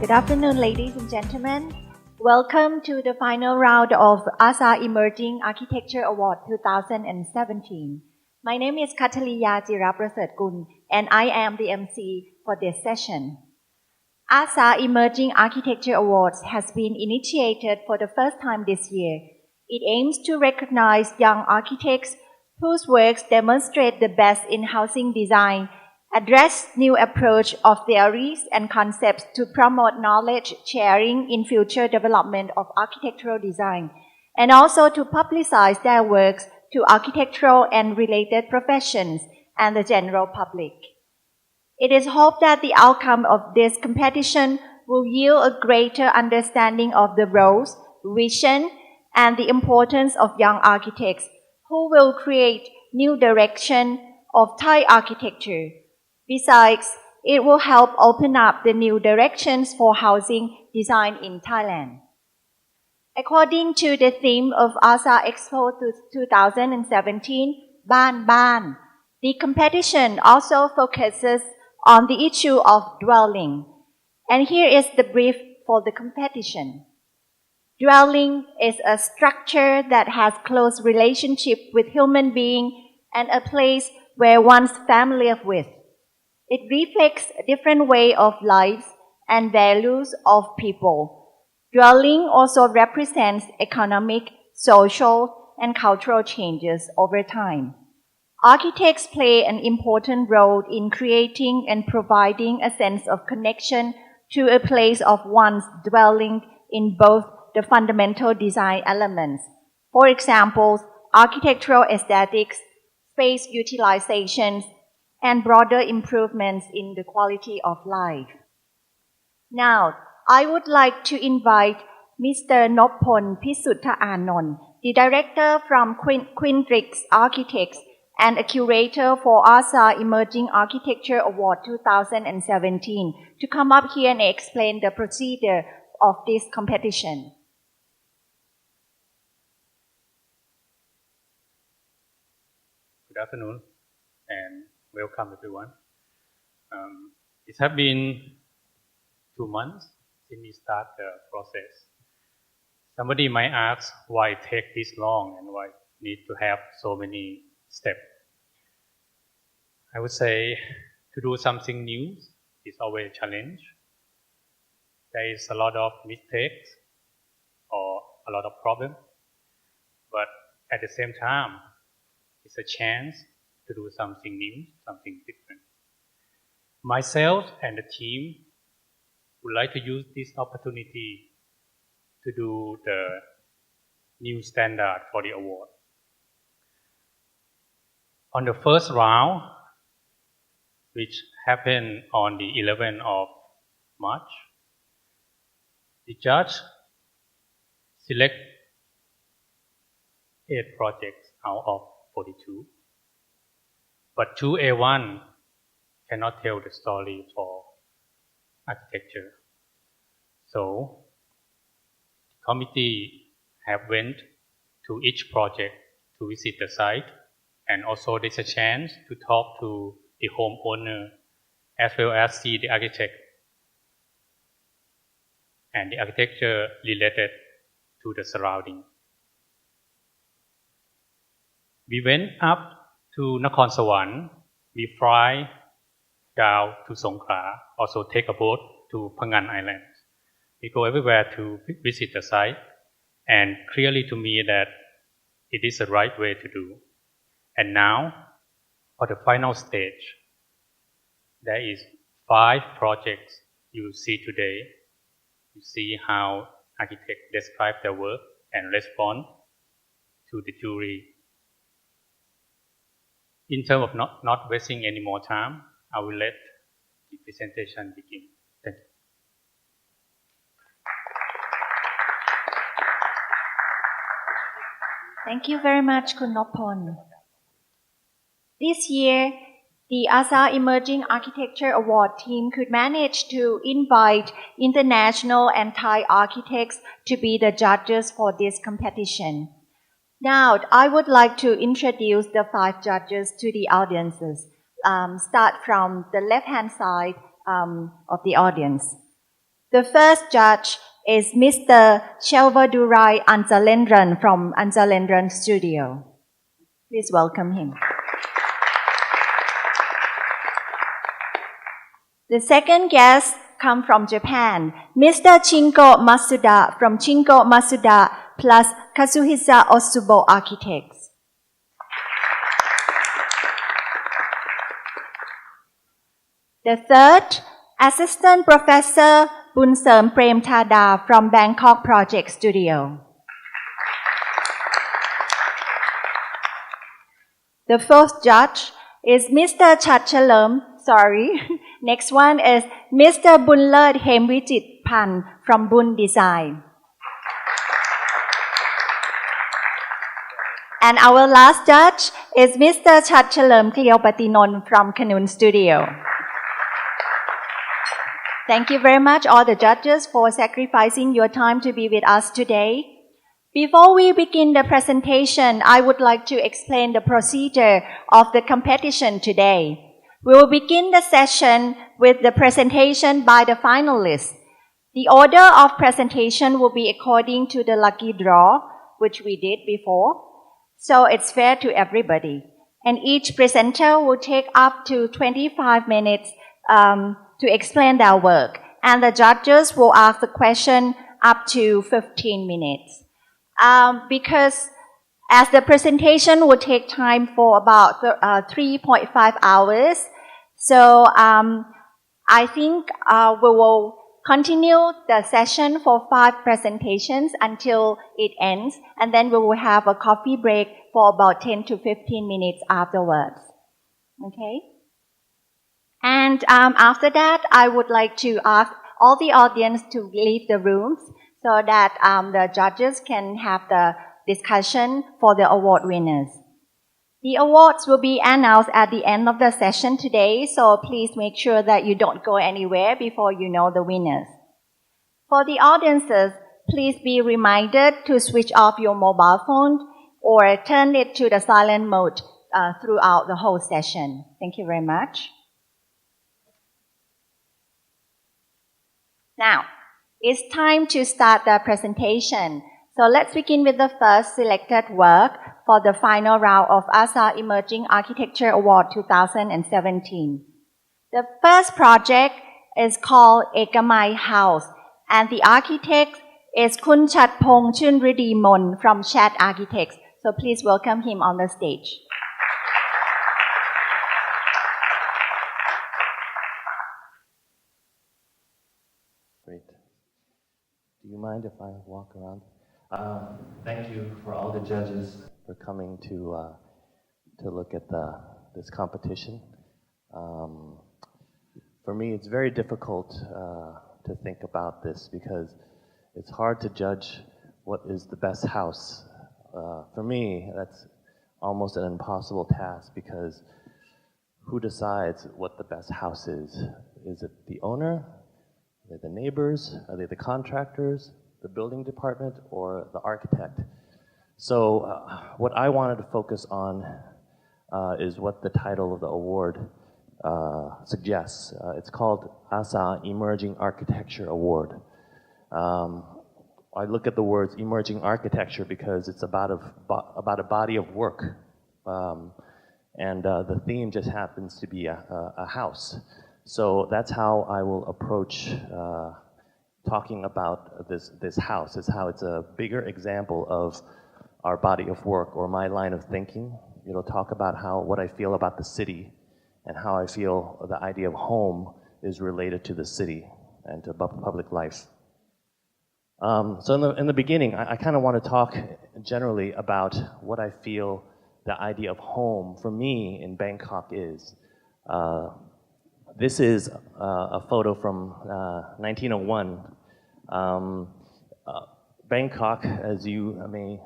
Good afternoon, ladies and gentlemen. Welcome to the final round of ASA Emerging Architecture Awards 2017. My name is Kathaliya Jiraprasertgun, and I am the MC for this session. ASA Emerging Architecture Awards has been initiated for the first time this year. It aims to recognize young architects whose works demonstrate the best in housing design, address new approach of theories and concepts to promote knowledge sharing in future development of architectural design, and also to publicize their works to architectural and related professions and the general public. It is hoped that the outcome of this competition will yield a greater understanding of the roles, vision, and the importance of young architects who will create new direction of Thai architecture. Besides, it will help open up the new directions for housing design in Thailand. According to the theme of ASA Expo 2017, BAAN BAAN, the competition also focuses on the issue of dwelling. And here is the brief for the competition. Dwelling is a structure that has close relationship with human being and a place where one's familiar with. It reflects a different way of life and values of people. Dwelling also represents economic, social, and cultural changes over time. Architects play an important role in creating and providing a sense of connection to a place of one's dwelling in both the fundamental design elements. For example, architectural aesthetics, space utilizations, and broader improvements in the quality of life. Now, I would like to invite Mr. Noppon Pisutta Anand, the director from Quintrix Architects and a curator for ASA Emerging Architecture Award 2017, to come up here and explain the procedure of this competition. Good afternoon and welcome everyone. It has been 2 months since we start the process. Somebody might ask why it takes this long and why need to have so many steps. I would say to do something new is always a challenge. There is a lot of mistakes or a lot of problems, but at the same time, it's a chance to do something new, something different. Myself and the team would like to use this opportunity to do the new standard for the award. On the first round, which happened on the 11th of March, the judge select 8 projects out of 42. But 2A1 cannot tell the story for architecture. So, the committee have went to each project to visit the site, and also there's a chance to talk to the homeowner as well as see the architect and the architecture related to the surrounding. We went up to Nakhon Sawan. We fly down to Songkhla, also take a boat to Phangan Island. We go everywhere to visit the site, and clearly to me that it is the right way to do. And now, for the final stage, there is 5 projects you see today. You see how architects describe their work and respond to the jury. In terms of not wasting any more time, I will let the presentation begin. Thank you. Thank you very much, Kun Noppon. This year, the ASA Emerging Architecture Award team could manage to invite international and Thai architects to be the judges for this competition. Now, I would like to introduce the 5 judges to the audiences. Start from the left-hand side of the audience. The first judge is Mr. Chelvadurai Anjalendran from Anjalendran Studio. Please welcome him. The second guest comes from Japan, Mr. Shingo Masuda from Shingo Masuda plus Kazuhisa Osubo Architects. The third, Assistant Professor Prem Thada from Bangkok Project Studio. The fourth judge is Mr. Chatchalam. Next one is Mr. Bunlert Hemvijit Pan from Bun Design. And our last judge is Mr. Chatchalam Kliopatinon from Kanun Studio. Thank you very much, all the judges, for sacrificing your time to be with us today. Before we begin the presentation, I would like to explain the procedure of the competition today. We will begin the session with the presentation by the finalists. The order of presentation will be according to the lucky draw, which we did before. So it's fair to everybody. And each presenter will take up to 25 minutes to explain their work. And the judges will ask the question up to 15 minutes. Because as the presentation will take time for about 3.5 hours, so I think we will continue the session for 5 presentations until it ends, and then we will have a coffee break for about 10 to 15 minutes afterwards. Okay? And after that, I would like to ask all the audience to leave the rooms so that the judges can have the discussion for the award winners. The awards will be announced at the end of the session today, so please make sure that you don't go anywhere before you know the winners. For the audiences, please be reminded to switch off your mobile phone or turn it to the silent mode throughout the whole session. Thank you very much. Now, it's time to start the presentation. So let's begin with the first selected work for the final round of ASA Emerging Architecture Award 2017. The first project is called Ekamai House, and the architect is Kun Chatpong Chunridi Mon from Chat Architects. So please welcome him on the stage. Great. Do you mind if I walk around? Thank you for all the judges for coming to look at this competition. For me, it's very difficult to think about this because it's hard to judge what is the best house. For me, that's almost an impossible task because who decides what the best house is? Is it the owner? Are they the neighbors? Are they the contractors? The building department or the architect? So what I wanted to focus on is what the title of the award suggests. It's called ASA Emerging Architecture Award. I look at the words emerging architecture because it's about a body of work. And the theme just happens to be a house. So that's how I will approach talking about this house, is how it's a bigger example of our body of work or my line of thinking. It'll talk about what I feel about the city and how I feel the idea of home is related to the city and to public life. So in the beginning, I kind of want to talk generally about what I feel the idea of home for me in Bangkok is. This is a photo from 1901. Bangkok, as you may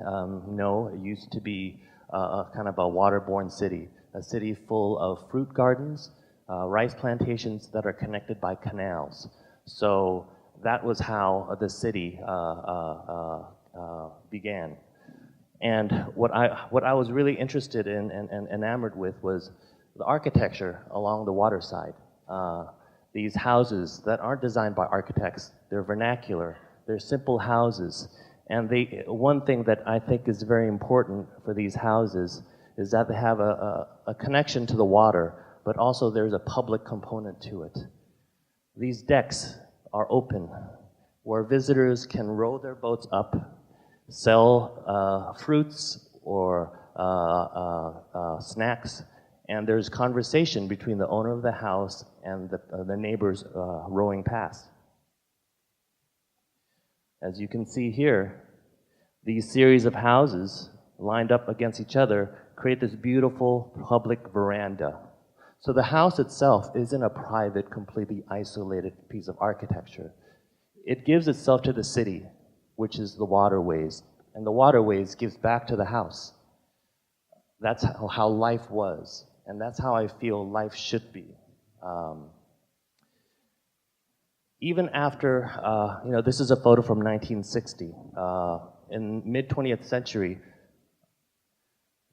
know, used to be kind of a waterborne city, a city full of fruit gardens, rice plantations that are connected by canals. So that was how the city began. And what I was really interested in and enamored with was the architecture along the waterside. these houses that aren't designed by architects. They're vernacular. They're simple houses. And one thing that I think is very important for these houses is that they have a connection to the water, but also there's a public component to it. These decks are open, where visitors can row their boats up, sell fruits or snacks, and there's conversation between the owner of the house and the neighbors rowing past. As you can see here, these series of houses lined up against each other create this beautiful public veranda. So the house itself isn't a private, completely isolated piece of architecture. It gives itself to the city, which is the waterways, and the waterways gives back to the house. That's how life was, and that's how I feel life should be. Even after, this is a photo from 1960. In mid-20th century,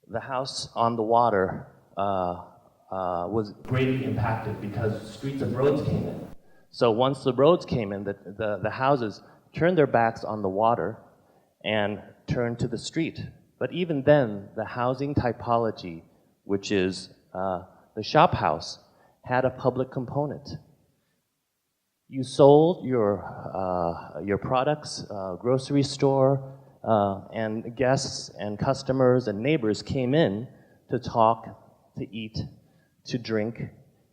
the house on the water was greatly impacted because streets and roads came in. So once the roads came in, the houses turned their backs on the water and turned to the street. But even then, the housing typology, which is the shop house, had a public component. You sold your products, grocery store, and guests and customers and neighbors came in to talk, to eat, to drink,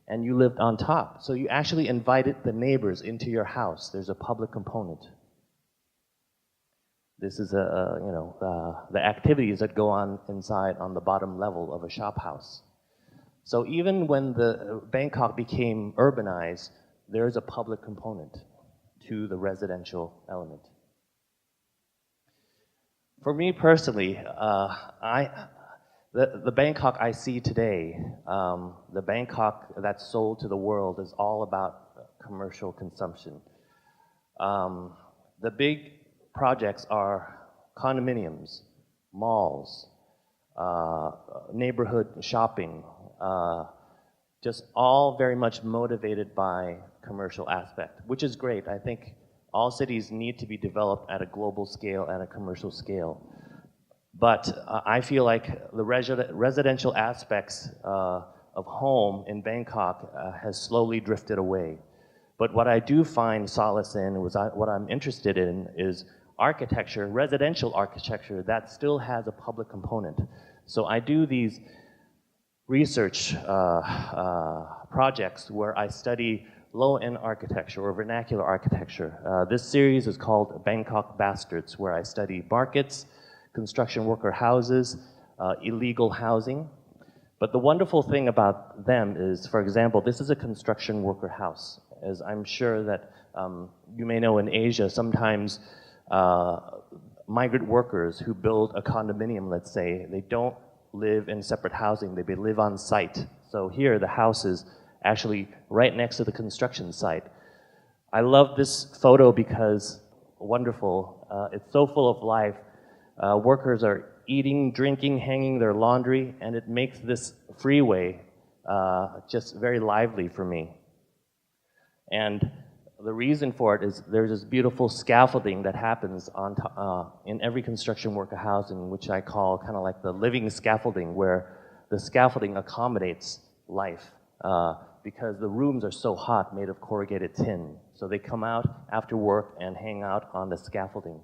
and you lived on top. So you actually invited the neighbors into your house. There's a public component. This is the activities that go on inside on the bottom level of a shop house. So even when the Bangkok became urbanized, there's a public component to the residential element. For me personally, the Bangkok I see today, the Bangkok that's sold to the world is all about commercial consumption. The big projects are condominiums, malls, neighborhood shopping, just all very much motivated by commercial aspect, which is great. I think all cities need to be developed at a global scale and a commercial scale. But I feel like the residential aspects of home in Bangkok has slowly drifted away. But what I do find solace in, what I'm interested in, is architecture, residential architecture, that still has a public component. So I do these research projects where I study low-end architecture or vernacular architecture. This series is called Bangkok Bastards, where I study markets, construction worker houses, illegal housing. But the wonderful thing about them is, for example, this is a construction worker house. As I'm sure that you may know, in Asia, sometimes migrant workers who build a condominium, let's say, they don't live in separate housing, they live on site. So here the house is actually right next to the construction site. I love this photo because, wonderful, it's so full of life. Workers are eating, drinking, hanging their laundry, and it makes this freeway just very lively for me. And the reason for it is there's this beautiful scaffolding that happens in every construction worker housing, which I call kind of like the living scaffolding, where the scaffolding accommodates life because the rooms are so hot, made of corrugated tin. So they come out after work and hang out on the scaffolding.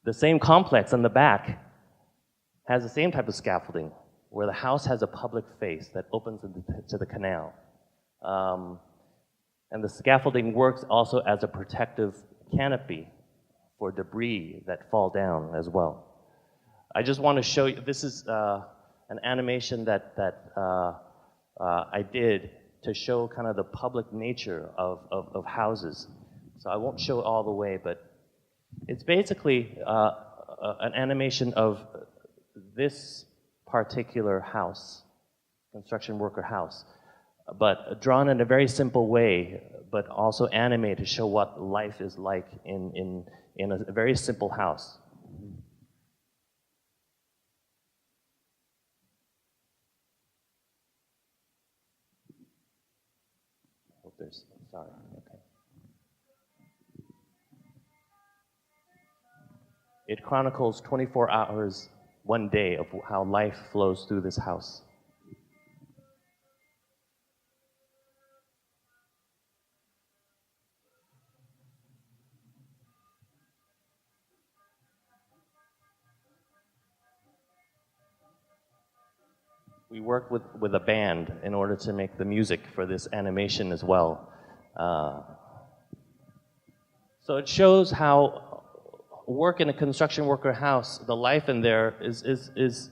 The same complex on the back has the same type of scaffolding, where the house has a public face that opens to the canal. And the scaffolding works also as a protective canopy for debris that fall down as well. I just want to show you, this is an animation that I did to show kind of the public nature of houses. So I won't show it all the way, but it's basically an animation of this particular house, construction worker house, but drawn in a very simple way, but also animated to show what life is like in a very simple house. there's, sorry, okay. It chronicles 24 hours, one day of how life flows through this house. We worked with a band in order to make the music for this animation as well. So it shows how work in a construction worker house, the life in there is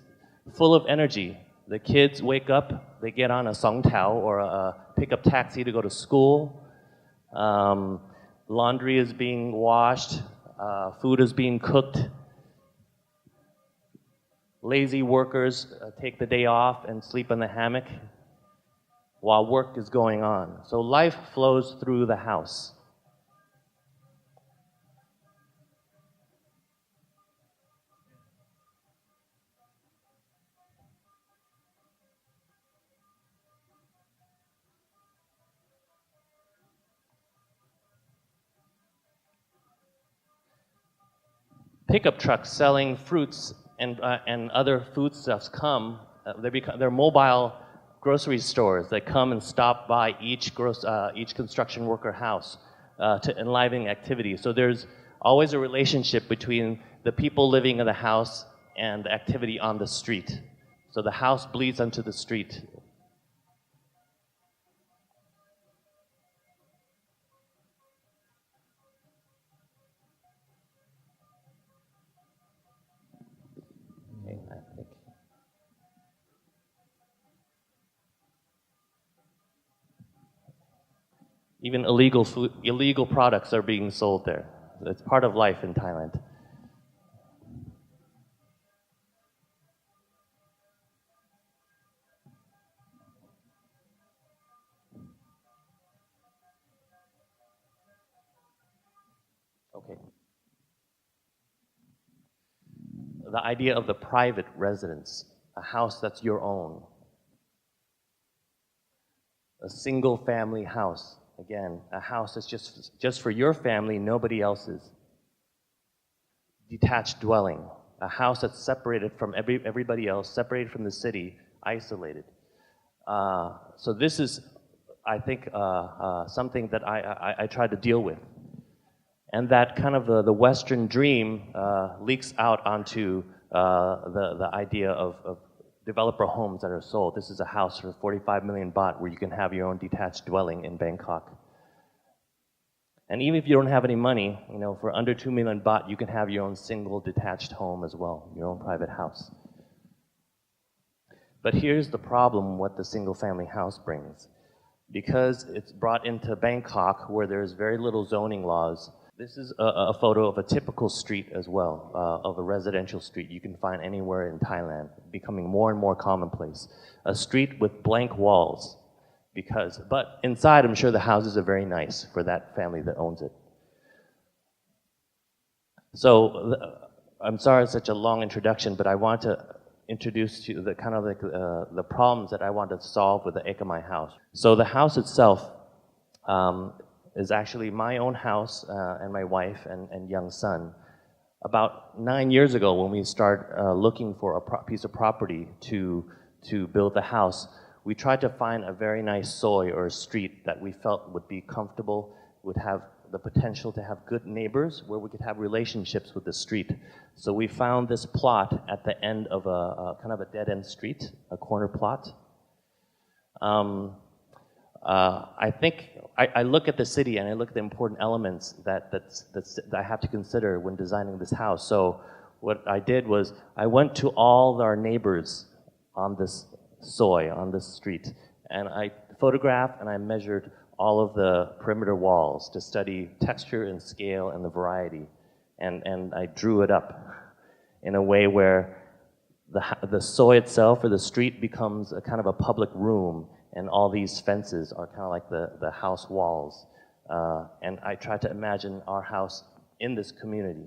full of energy. The kids wake up, they get on a songtao or a pickup taxi to go to school. Laundry is being washed, food is being cooked. Lazy workers take the day off and sleep in the hammock while work is going on. So life flows through the house. Pickup trucks selling fruits and other foodstuffs come. They're mobile grocery stores that come and stop by each construction worker house to enliven activity. So there's always a relationship between the people living in the house and the activity on the street. So the house bleeds onto the street. Even illegal products are being sold there. It's part of life in Thailand. Okay. The idea of the private residence, a house that's your own. A single family house. Again, a house that's just for your family, nobody else's. Detached dwelling, a house that's separated from everybody else, separated from the city, isolated. So this is, I think, something that I try to deal with. And that kind of the Western dream leaks out onto the idea of developer homes that are sold. This is a house for 45 million baht where you can have your own detached dwelling in Bangkok. And even if you don't have any money, you know, for under 2 million baht, you can have your own single detached home as well, your own private house. But here's the problem what the single family house brings. Because it's brought into Bangkok where there's very little zoning laws. This is a photo of a typical street as well, of a residential street you can find anywhere in Thailand, becoming more and more commonplace. A street with blank walls, but inside I'm sure the houses are very nice for that family that owns it. So, I'm sorry it's such a long introduction, but I want to introduce to you the kind of like the problems that I want to solve with the Ekamai house. So the house itself, is actually my own house and my wife and young son. About 9 years ago when we started looking for a piece of property to build the house, we tried to find a very nice soy or a street that we felt would be comfortable, would have the potential to have good neighbors, where we could have relationships with the street. So we found this plot at the end of a kind of a dead-end street, a corner plot. I think I look at the city and I look at the important elements that I have to consider when designing this house. So what I did was I went to all our neighbors on this on this street, and I photographed and I measured all of the perimeter walls to study texture and scale and the variety, and I drew it up in a way where the soy itself or the street becomes a kind of a public room. And all these fences are kind of like the house walls. And I try to imagine our house in this community.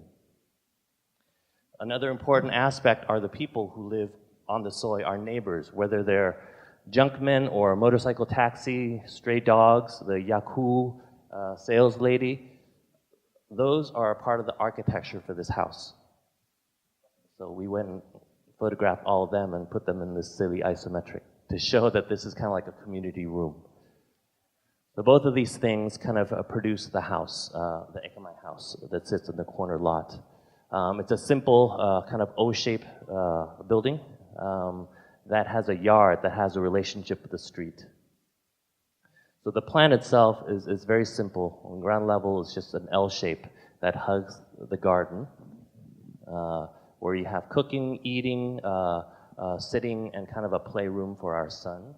Another important aspect are the people who live on the soy, our neighbors, whether they're junkmen or motorcycle taxi, stray dogs, the yaku sales lady, those are a part of the architecture for this house. So we went and photographed all of them and put them in this silly isometric to show that this is kind of like a community room. So both of these things kind of produce the house, the Ekamai house that sits in the corner lot. It's a simple kind of O-shaped building that has a yard that has a relationship with the street. So the plan itself is very simple. On ground level, it's just an L shape that hugs the garden, where you have cooking, eating, sitting, and kind of a playroom for our son.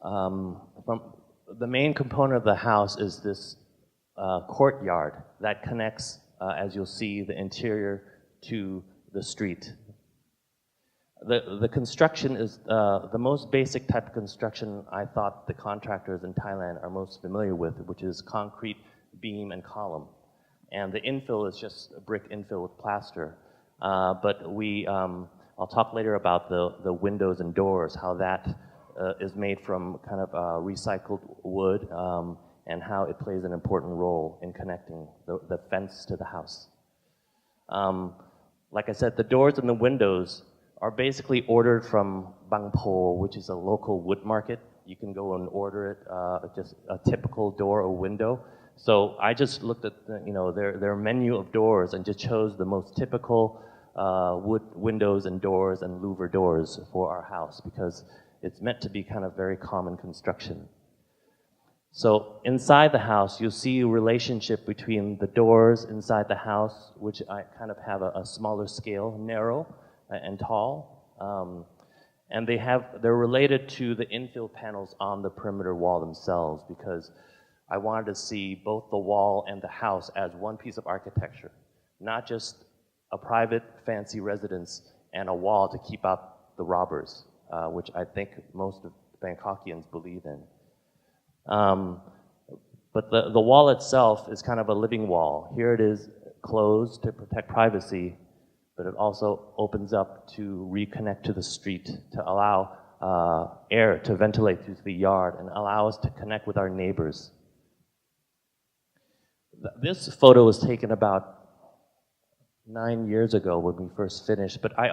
From the main component of the house is this courtyard that connects, as you'll see, the interior to the street. The construction is the most basic type of construction I thought the contractors in Thailand are most familiar with, which is concrete, beam, and column. And the infill is just a brick infill with plaster. But I'll talk later about the windows and doors, how that is made from kind of recycled wood, and how it plays an important role in connecting the fence to the house. Like I said, the doors and the windows are basically ordered from Bangpo, which is a local wood market. You can go and order it, just a typical door or window. So I just looked at their menu of doors and just chose the most typical wood windows and doors and louver doors for our house, because it's meant to be kind of very common construction. So inside the house, you'll see a relationship between the doors inside the house, which I kind of have a smaller scale, narrow and tall. And they're related to the infill panels on the perimeter wall themselves, because I wanted to see both the wall and the house as one piece of architecture, not just a private fancy residence and a wall to keep out the robbers, which I think most of Bangkokians believe in. But the wall itself is kind of a living wall. Here it is closed to protect privacy, but it also opens up to reconnect to the street, to allow air to ventilate through the yard and allow us to connect with our neighbors. This photo was taken about 9 years ago when we first finished, but I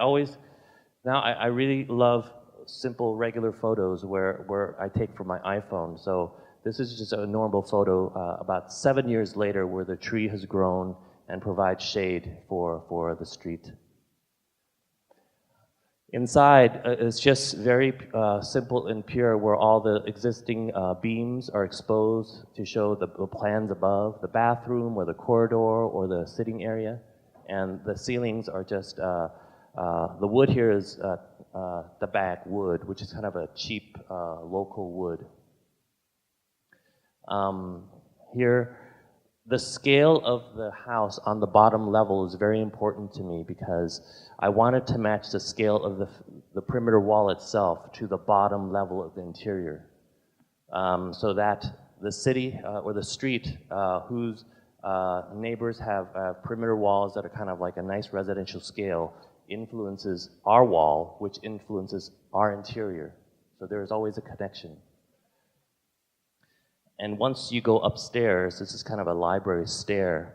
really love simple, regular photos where I take from my iPhone. So this is just a normal photo about 7 years later, where the tree has grown and provides shade for the street. Inside, it's just very simple and pure, where all the existing beams are exposed to show the plans above, the bathroom or the corridor or the sitting area. And the ceilings are just, the wood here is the back wood, which is kind of a cheap local wood. Here, the scale of the house on the bottom level is very important to me, because I wanted to match the scale of the perimeter wall itself to the bottom level of the interior, so that the city or the street whose neighbors have perimeter walls that are kind of like a nice residential scale influences our wall, which influences our interior. So there is always a connection. And once you go upstairs, this is kind of a library stair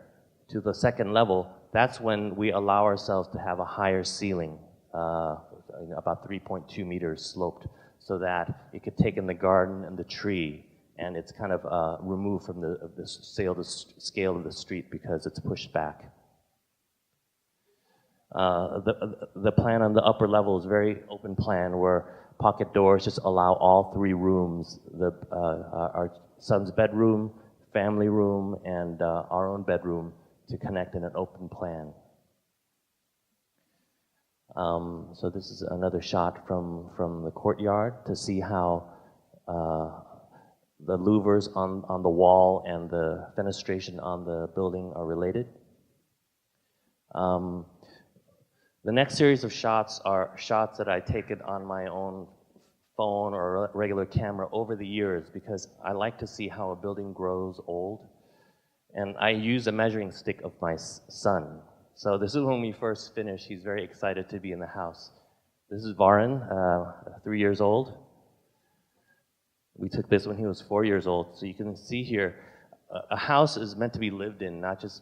to the second level. That's when we allow ourselves to have a higher ceiling, about 3.2 meters sloped, so that it could take in the garden and the tree, and it's kind of removed from the scale of the street because it's pushed back. The plan on the upper level is a very open plan, where pocket doors just allow all three rooms, our son's bedroom, family room, and our own bedroom, to connect in an open plan. So this is another shot from the courtyard to see how the louvers on the wall and the fenestration on the building are related. The next series of shots are shots that I taken on my own phone or a regular camera over the years, because I like to see how a building grows old. And I use a measuring stick of my son. So this is when we first finished. He's very excited to be in the house. This is Varan, 3 years old. We took this when he was 4 years old. So you can see here, a house is meant to be lived in, not just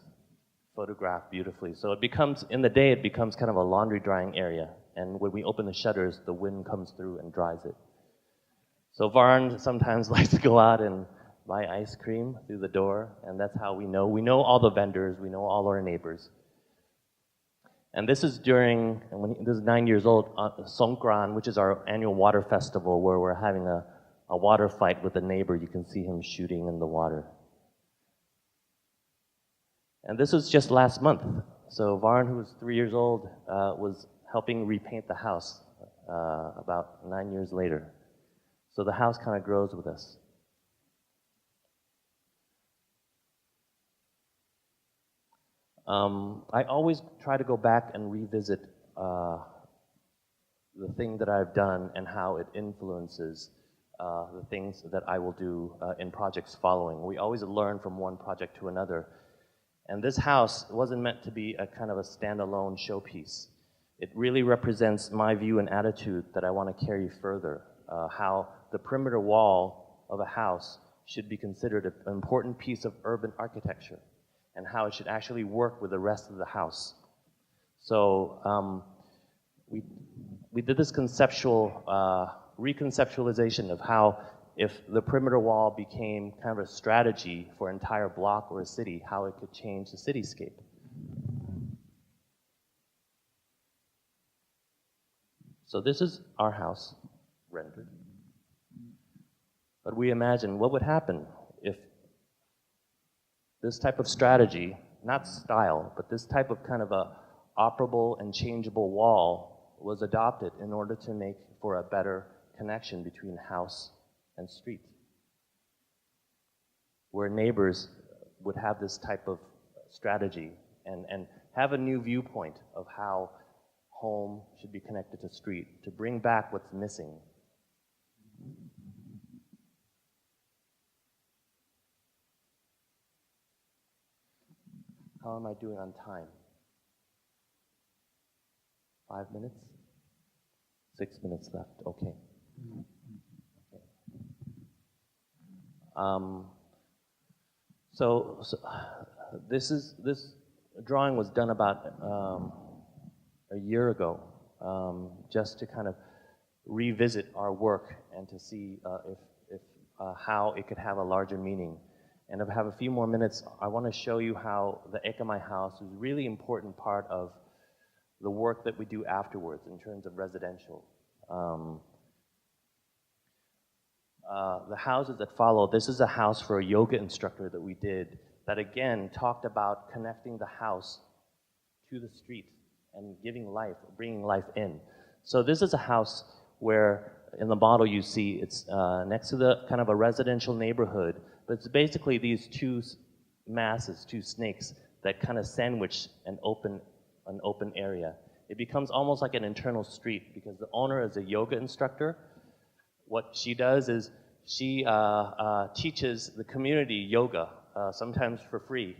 photographed beautifully. So it becomes, in the day, it becomes kind of a laundry drying area. And when we open the shutters, the wind comes through and dries it. So Varan sometimes likes to go out and buy ice cream through the door, and that's how we know. We know all the vendors, we know all our neighbors. And this is during, this is 9 years old, Songkran, which is our annual water festival where we're having a water fight with a neighbor. You can see him shooting in the water. And this was just last month. So Varan, who was 3 years old, was helping repaint the house about 9 years later. So the house kind of grows with us. I always try to go back and revisit the thing that I've done and how it influences the things that I will do in projects following. We always learn from one project to another. And this house wasn't meant to be a kind of a standalone showpiece. It really represents my view and attitude that I want to carry further, how the perimeter wall of a house should be considered an important piece of urban architecture, and how it should actually work with the rest of the house. So we did this conceptual reconceptualization of how if the perimeter wall became kind of a strategy for an entire block or a city, how it could change the cityscape. So this is our house rendered. But we imagine what would happen if this type of strategy, not style, but this type of kind of a operable and changeable wall was adopted in order to make for a better connection between house and street, where neighbors would have this type of strategy and have a new viewpoint of how home should be connected to street, to bring back what's missing. How am I doing on time? 5 minutes? 6 minutes left, okay. So this drawing was done about a year ago, just to kind of revisit our work and to see if how it could have a larger meaning. And if I have a few more minutes, I want to show you how the Ekamai house is a really important part of the work that we do afterwards in terms of residential. The houses that follow, this is a house for a yoga instructor that we did that again talked about connecting the house to the street and giving life, bringing life in. So this is a house where in the model you see it's next to the kind of a residential neighborhood, but it's basically these two masses, two snakes that kind of sandwich an open area. It becomes almost like an internal street because the owner is a yoga instructor. What she does is she teaches the community yoga, sometimes for free,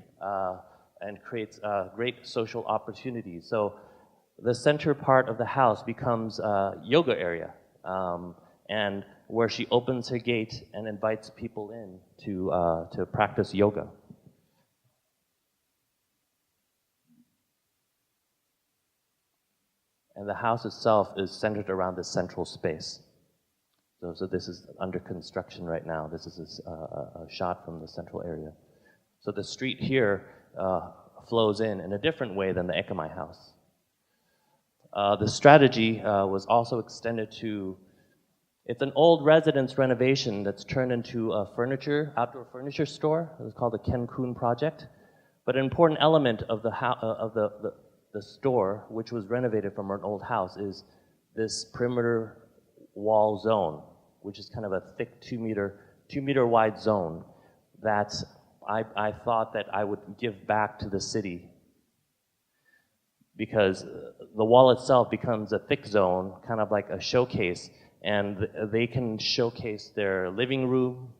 and creates great social opportunities. So the center part of the house becomes a yoga area, and where she opens her gate and invites people in to practice yoga. And the house itself is centered around this central space. So this is under construction right now. This is a shot from the central area. So the street here flows in a different way than the Ekamai house. The strategy was also extended to, it's an old residence renovation that's turned into a outdoor furniture store. It's called the Ken Kun project. But an important element of the store, which was renovated from an old house, is this perimeter wall zone, which is kind of a thick 2 meter wide zone that I thought that I would give back to the city, because the wall itself becomes a thick zone, kind of like a showcase, and they can showcase their living room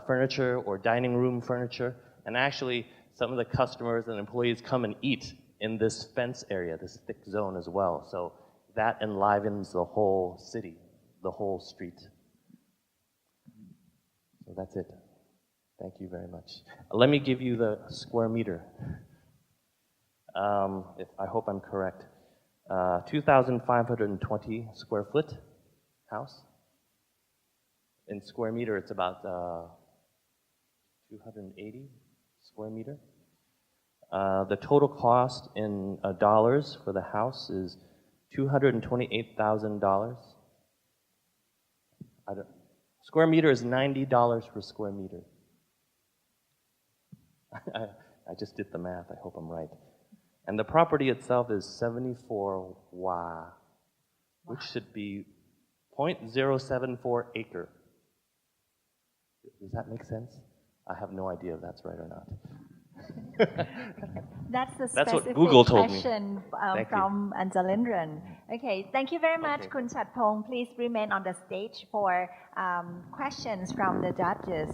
furniture or dining room furniture, and actually some of the customers and employees come and eat in this fence area, this thick zone as well. So that enlivens the whole city, the whole street. So that's it. Thank you very much. Let me give you the square meter. I hope I'm correct. 2,520 square foot house. In square meter, it's about 280 square meter. The total cost in dollars for the house is $228,000. Square meter is $90 per square meter. I just did the math. I hope I'm right. And the property itself is 74 wa, which should be 0.074 acre. Does that make sense? I have no idea if that's right or not. That's the That's what specific Google told me. question Thank from Anjalendran. Okay, thank you very much, Okay. Kun Chatpong. Please remain on the stage for questions from the judges.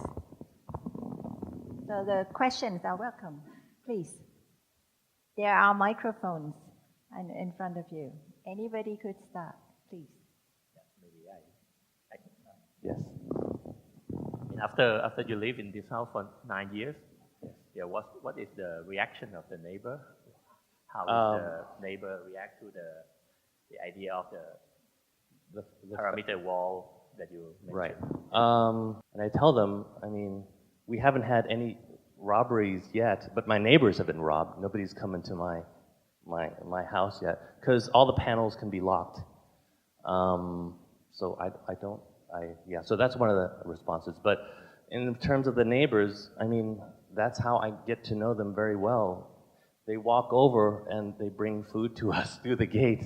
So the questions are welcome. Please. There are microphones in front of you. Anybody could start, please. Yes. After you live in this house for 9 years, yeah, what is the reaction of the neighbor? How does the neighbor react to the idea of the perimeter wall that you mentioned? Right. And I tell them, I mean, we haven't had any robberies yet, but my neighbors have been robbed. Nobody's come into my house yet because all the panels can be locked. So so that's one of the responses. But in terms of the neighbors, I mean, that's how I get to know them very well. They walk over and they bring food to us through the gate,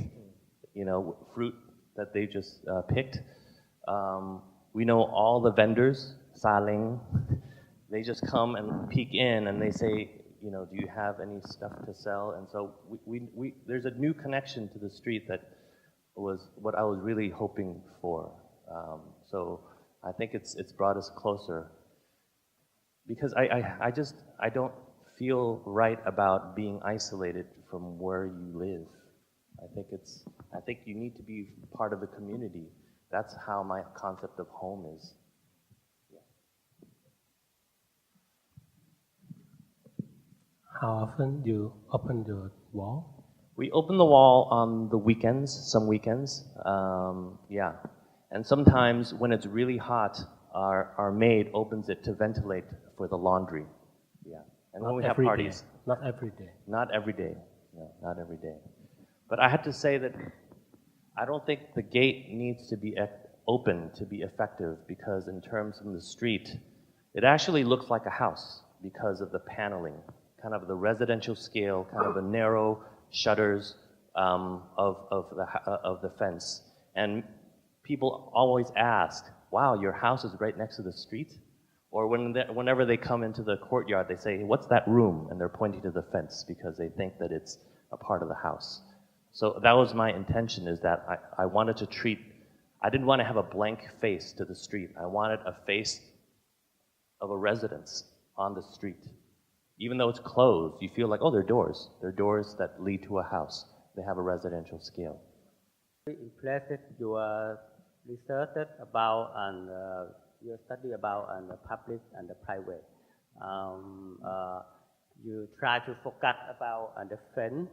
you know, fruit that they just picked. We know all the vendors, saling. They just come and peek in and they say, you know, do you have any stuff to sell? And so there's a new connection to the street that was what I was really hoping for. So I think it's brought us closer because I don't feel right about being isolated from where you live. I think you need to be part of the community. That's how my concept of home is. How often do you open the wall? We open the wall on the weekends, some weekends, and sometimes when it's really hot, our maid opens it to ventilate for the laundry. Yeah, and when we have parties. Not every day. Not every day. No, not every day. But I have to say that I don't think the gate needs to be open to be effective because in terms of the street, it actually looks like a house because of the paneling, kind of the residential scale, kind of the narrow shutters of the fence. And people always ask, wow, your house is right next to the street? Or whenever they come into the courtyard, they say, what's that room? And they're pointing to the fence because they think that it's a part of the house. So that was my intention, is that I wanted to I didn't want to have a blank face to the street. I wanted a face of a residence on the street. Even though it's closed, you feel like, oh, they're doors. They're doors that lead to a house. They have a residential scale. Very impressed your research about and your study about and the public and the private. You try to focus about the fence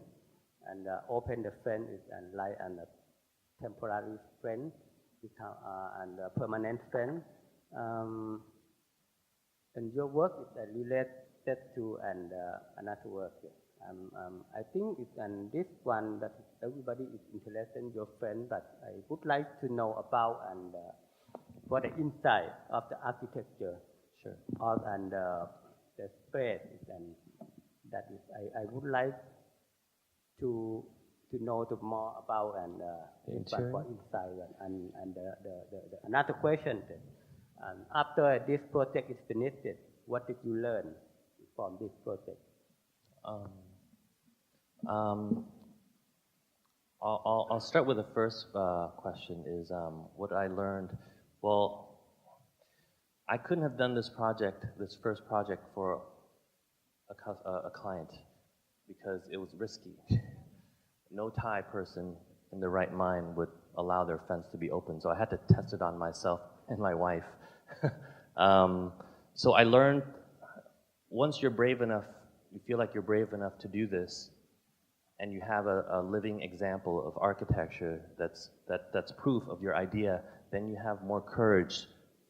and open the fence and like and temporary fence and permanent fence. And your work is related to another work. I think this one that everybody is interested in your friend, but I would like to know about for the inside of the architecture, Sure. and the space, and that is I would like to know more about for inside and the another question. After this project is finished, what did you learn from this project? I'll start with the first question is what I learned. Well, I couldn't have done this first project for a client because it was risky. No Thai person in their right mind would allow their fence to be open. So I had to test it on myself and my wife. So I learned, once you're brave enough, you feel like you're brave enough to do this, and you have a living example of architecture that's proof of your idea, then you have more courage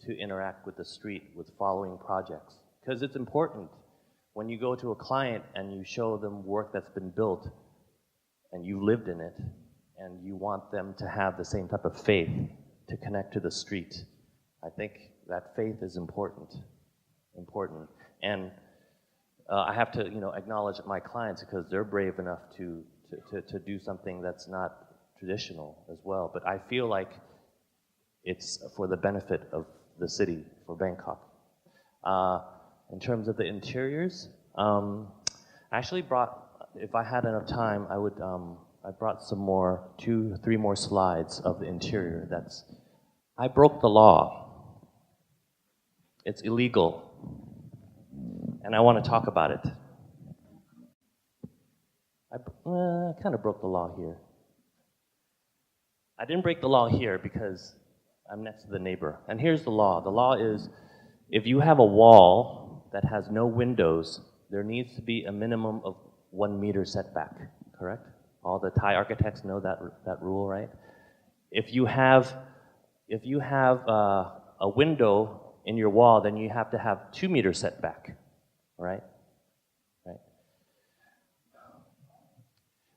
to interact with the street, with following projects. Because it's important when you go to a client and you show them work that's been built and you lived in it, and you want them to have the same type of faith to connect to the street. I think that faith is important. And I have to, acknowledge my clients because they're brave enough to do something that's not traditional as well. But I feel like it's for the benefit of the city, for Bangkok. In terms of the interiors, I actually brought, if I had enough time, I brought some more, 2-3 more slides of the interior. I broke the law. It's illegal. And I want to talk about it. I kind of broke the law here. I didn't break the law here because I'm next to the neighbor. And here's the law. The law is, if you have a wall that has no windows, there needs to be a minimum of 1 meter setback, correct? All the Thai architects know that rule, right? If you have a window in your wall, then you have to have 2 meter setback, right?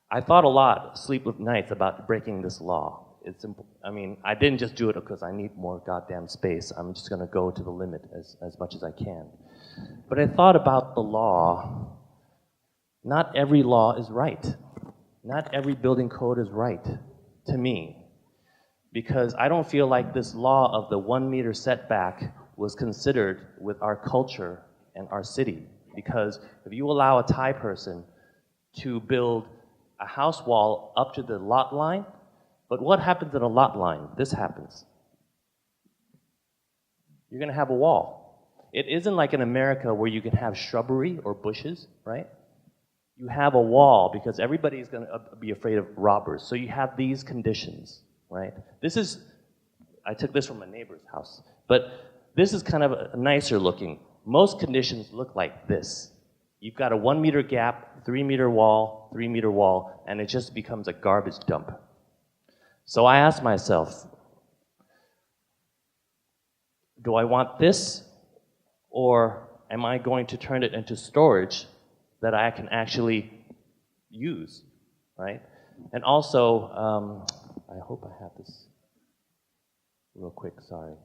I thought a lot, sleepless nights, about breaking this law. I didn't just do it because I need more goddamn space. I'm just going to go to the limit as much as I can. But I thought about the law. Not every law is right. Not every building code is right to me. Because I don't feel like this law of the 1 meter setback was considered with our culture and our city. Because if you allow a Thai person to build a house wall up to the lot line, but what happens in a lot line? This happens. You're going to have a wall. It isn't like in America where you can have shrubbery or bushes, right? You have a wall because everybody's going to be afraid of robbers. So you have these conditions, right? I took this from a neighbor's house, but this is kind of a nicer looking. Most conditions look like this. You've got a 1 meter gap, 3 meter wall, 3 meter wall, and it just becomes a garbage dump. So I asked myself, do I want this, or am I going to turn it into storage that I can actually use, right? And also, I hope I have this real quick, sorry.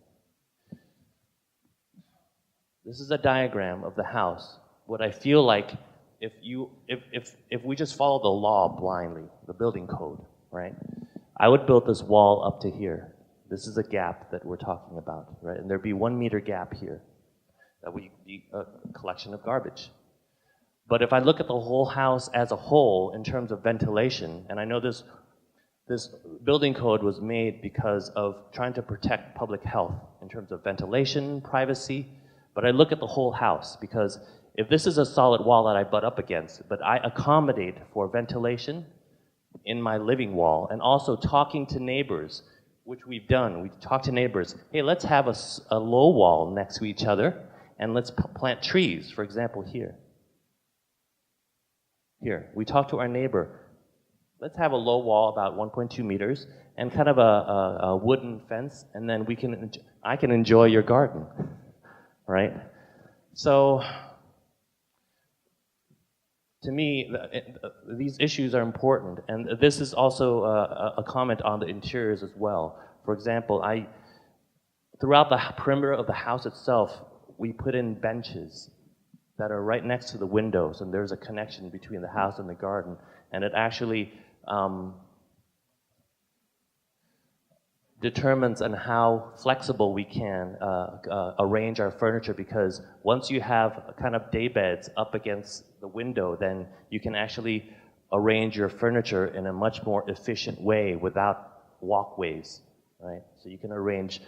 This is a diagram of the house. What I feel like, if we just follow the law blindly, the building code, right? I would build this wall up to here. This is a gap that we're talking about, right? And there'd be 1 meter gap here. That would be a collection of garbage. But if I look at the whole house as a whole in terms of ventilation, and I know this building code was made because of trying to protect public health in terms of ventilation, privacy, but I look at the whole house because if this is a solid wall that I butt up against, but I accommodate for ventilation in my living wall and also talking to neighbors, which we've done. We talk to neighbors, hey, let's have a low wall next to each other and let's plant trees, for example, here. Here, we talk to our neighbor. Let's have a low wall about 1.2 meters and kind of a wooden fence, and then I can enjoy your garden, right? So, to me, these issues are important, and this is also a comment on the interiors as well. For example, throughout the perimeter of the house itself, we put in benches that are right next to the windows, and there's a connection between the house and the garden, and it actually determines on how flexible we can arrange our furniture, because once you have kind of day beds up against the window, then you can actually arrange your furniture in a much more efficient way without walkways, right? So you can arrange,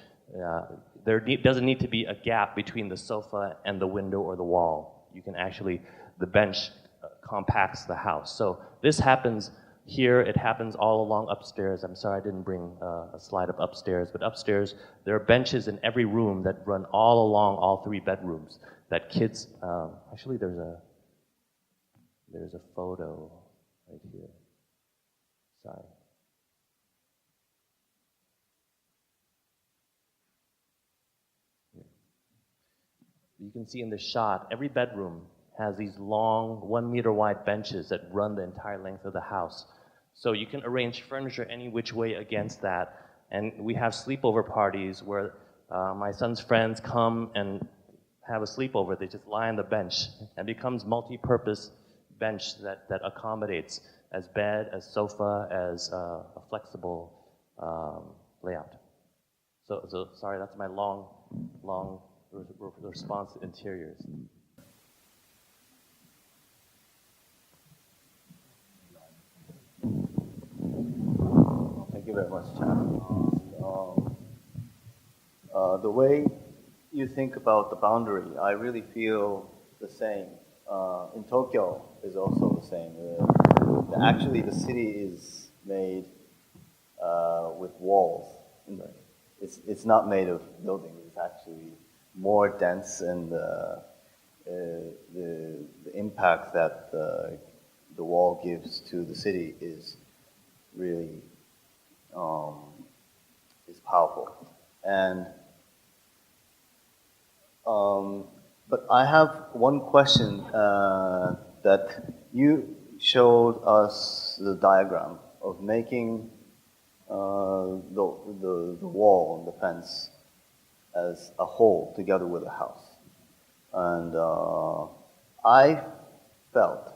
doesn't need to be a gap between the sofa and the window or the wall. You can actually, the bench compacts the house. So this happens Here it happens all along upstairs. I'm sorry I didn't bring a slide of upstairs, but upstairs there are benches in every room that run all along all 3 bedrooms that kids, actually there's a photo right here. Sorry. You can see in the shot, every bedroom has these long 1 meter wide benches that run the entire length of the house. So you can arrange furniture any which way against that. And we have sleepover parties where my son's friends come and have a sleepover. They just lie on the bench and becomes multi-purpose bench that accommodates as bed, as sofa, as a flexible layout. So sorry, that's my long response to interiors. Thank you very much, Chad. The way you think about the boundary, I really feel the same. In Tokyo is also the same. Actually, the city is made with walls. It's not made of buildings. It's actually more dense, and the impact that the wall gives to the city is really is powerful. And but I have one question that you showed us the diagram of making the wall and the fence as a whole together with a house. And I felt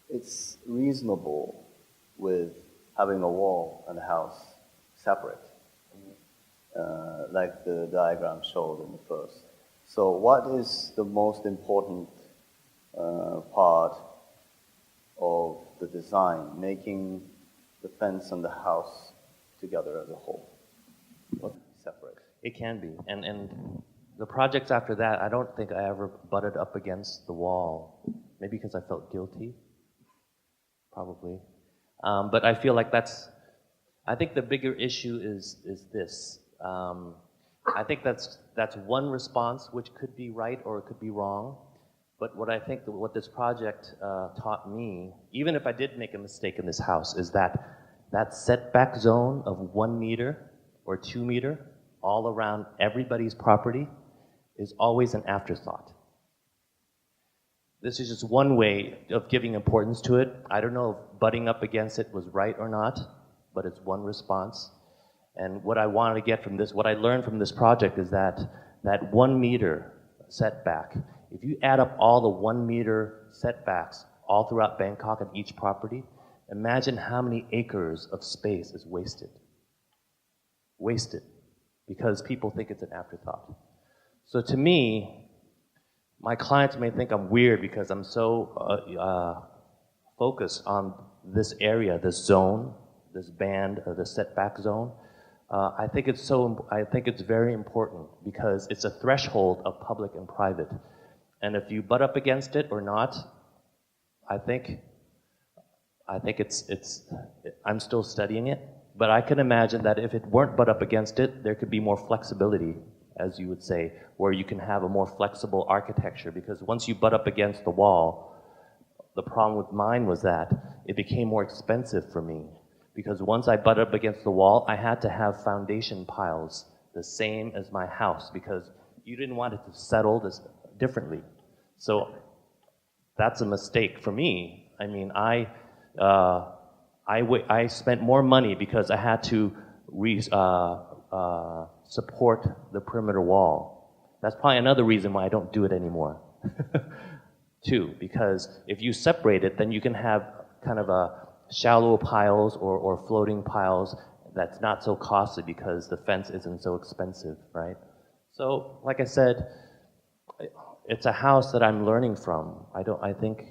it's reasonable with having a wall and a house separate, like the diagram showed in the first. So what is the most important part of the design, making the fence and the house together as a whole, not separate? It can be, and the projects after that, I don't think I ever butted up against the wall, maybe because I felt guilty, probably. But I feel like I think the bigger issue is this. I think that's one response which could be right or it could be wrong. But what I think what this project taught me, even if I did make a mistake in this house, is that setback zone of 1 meter or 2 meter all around everybody's property is always an afterthought. This is just one way of giving importance to it. I don't know if butting up against it was right or not, but it's one response. And what I wanted to get from this, what I learned from this project is that 1 meter setback, if you add up all the 1 meter setbacks all throughout Bangkok at each property, imagine how many acres of space is wasted. Wasted. Because people think it's an afterthought. So to me, my clients may think I'm weird because I'm so focused on this area, this zone, this band, or the setback zone. I think it's very important because it's a threshold of public and private. And if you butt up against it or not, I think I'm still studying it, but I can imagine that if it weren't butt up against it, there could be more flexibility, as you would say, where you can have a more flexible architecture, because once you butt up against the wall, the problem with mine was that it became more expensive for me, because once I butt up against the wall, I had to have foundation piles the same as my house, because you didn't want it to settle this differently. So that's a mistake for me. I mean, I spent more money because I had to support the perimeter wall. That's probably another reason why I don't do it anymore. Too, because if you separate it, then you can have kind of a shallow piles or floating piles that's not so costly because the fence isn't so expensive, right? So, like I said, it's a house that I'm learning from. I think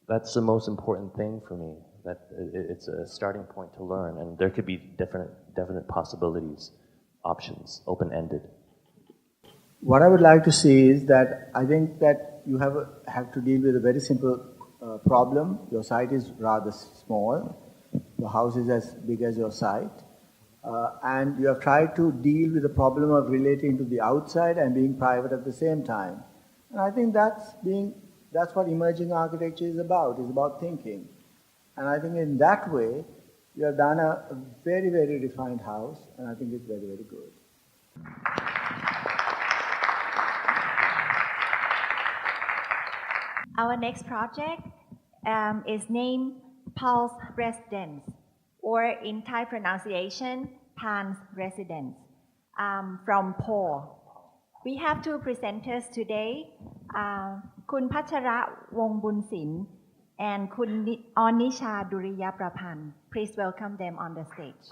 that's the most important thing for me, that it's a starting point to learn, and there could be definite possibilities, options, open-ended. What I would like to see is that I think that you have to deal with a very simple problem. Your site is rather small. Your house is as big as your site. And you have tried to deal with the problem of relating to the outside and being private at the same time. And I think that's what emerging architecture is about. It's about thinking. And I think in that way, you have done a very, very refined house, and I think it's very, very good. Our next project is named Paul's Residence, or in Thai pronunciation, Pan's Residence, from Paul. We have two presenters today, คุณพัชระวงศ์บุญศิลป์ and คุณอนิชาดุริยประพันธ์ Please welcome them on the stage.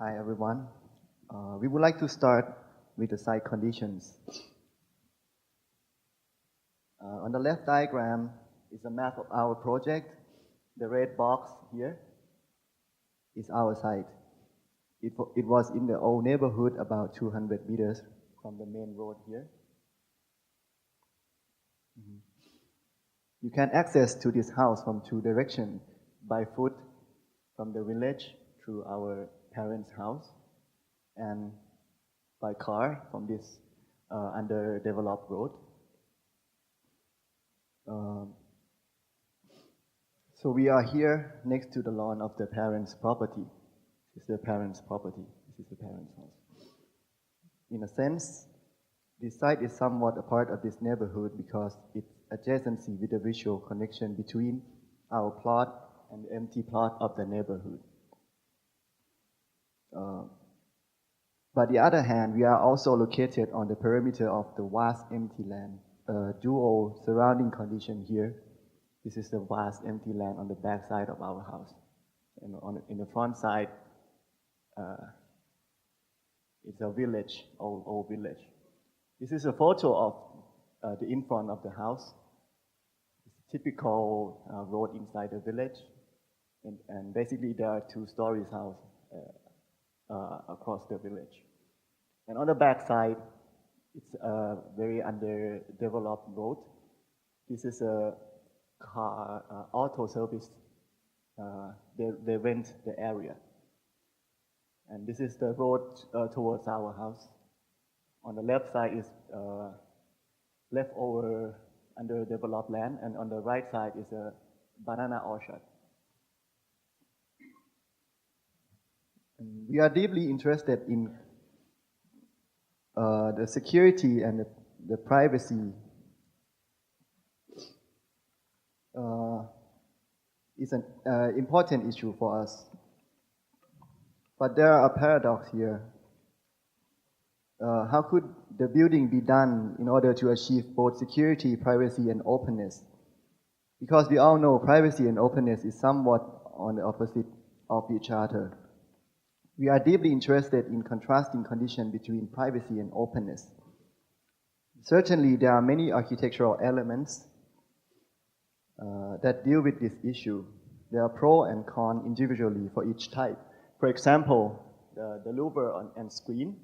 Hi everyone. We would like to start with the site conditions. On the left diagram is a map of our project. The red box here is our site. It was in the old neighborhood about 200 meters from the main road here. You can access to this house from two directions, by foot from the village through our parents' house, and by car from this underdeveloped road. So we are here next to the lawn of the parents' property. This is the parents' property. This is the parents' house. In a sense, this site is somewhat a part of this neighborhood because its adjacency with the visual connection between our plot and the empty plot of the neighborhood. But the other hand, we are also located on the perimeter of the vast empty land. Dual surrounding condition here. This is the vast empty land on the back side of our house. And in the front side, it's a village, old village. This is a photo of the in front of the house. It's a typical road inside the village. And basically there are two stories house across the village. And on the back side, it's a very underdeveloped road. This is a car auto service. They rent the area. And this is the road towards our house. On the left side is leftover underdeveloped land, and on the right side is a banana orchard. And we are deeply interested in the security and the privacy is an important issue for us. But there are a paradox here. How could the building be done in order to achieve both security, privacy, and openness? Because we all know privacy and openness is somewhat on the opposite of each other. We are deeply interested in contrasting conditions between privacy and openness. Certainly, there are many architectural elements that deal with this issue. There are pro and con individually for each type. For example, the louver and screen.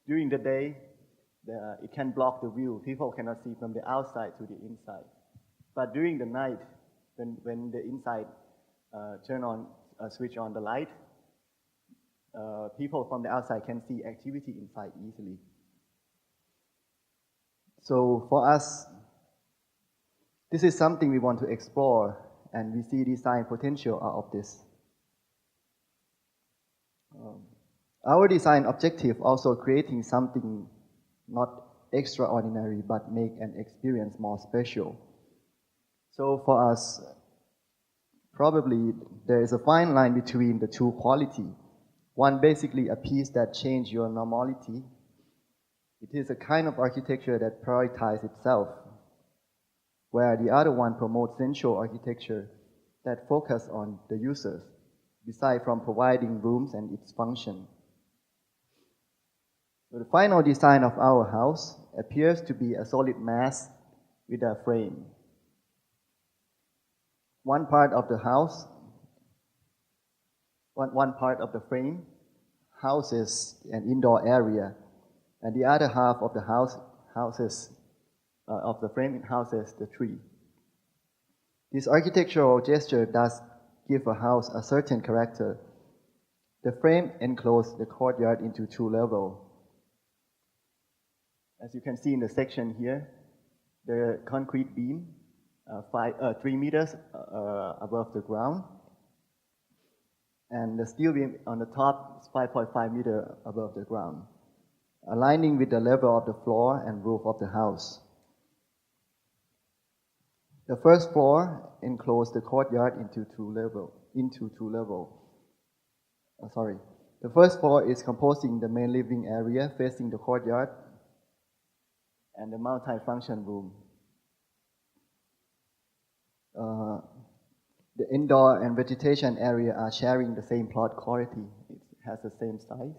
During the day, it can block the view. People cannot see from the outside to the inside. But during the night, when the inside switch on the light, people from the outside can see activity inside easily. So for us, this is something we want to explore, and we see design potential out of this. Our design objective also creating something not extraordinary, but make an experience more special. So for us, probably there is a fine line between the two quality. One basically a piece that changes your normality. It is a kind of architecture that prioritizes itself, where the other one promotes sensual architecture that focus on the users, beside from providing rooms and its function. So the final design of our house appears to be a solid mass with a frame. One part of the house one part of the frame houses an indoor area, and the other half of the frame houses the tree. This architectural gesture does give a house a certain character. The frame encloses the courtyard into two levels. As you can see in the section here, the concrete beam, 3 meters above the ground, and the steel beam on the top is 5.5 meters above the ground, aligning with the level of the floor and roof of the house. The first floor encloses the courtyard into two levels. The first floor is composing the main living area facing the courtyard and the multi-function room. The indoor and vegetation area are sharing the same plot quality. It has the same size.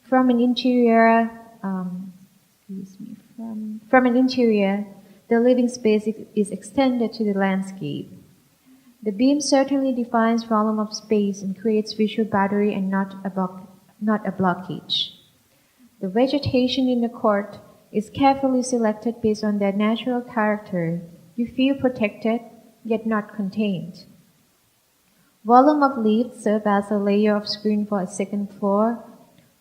From an interior, the living space is extended to the landscape. The beam certainly defines volume of space and creates visual boundary and not a blockage. The vegetation in the court is carefully selected based on their natural character. You feel protected, yet not contained. Volume of leaves serve as a layer of screen for a second floor,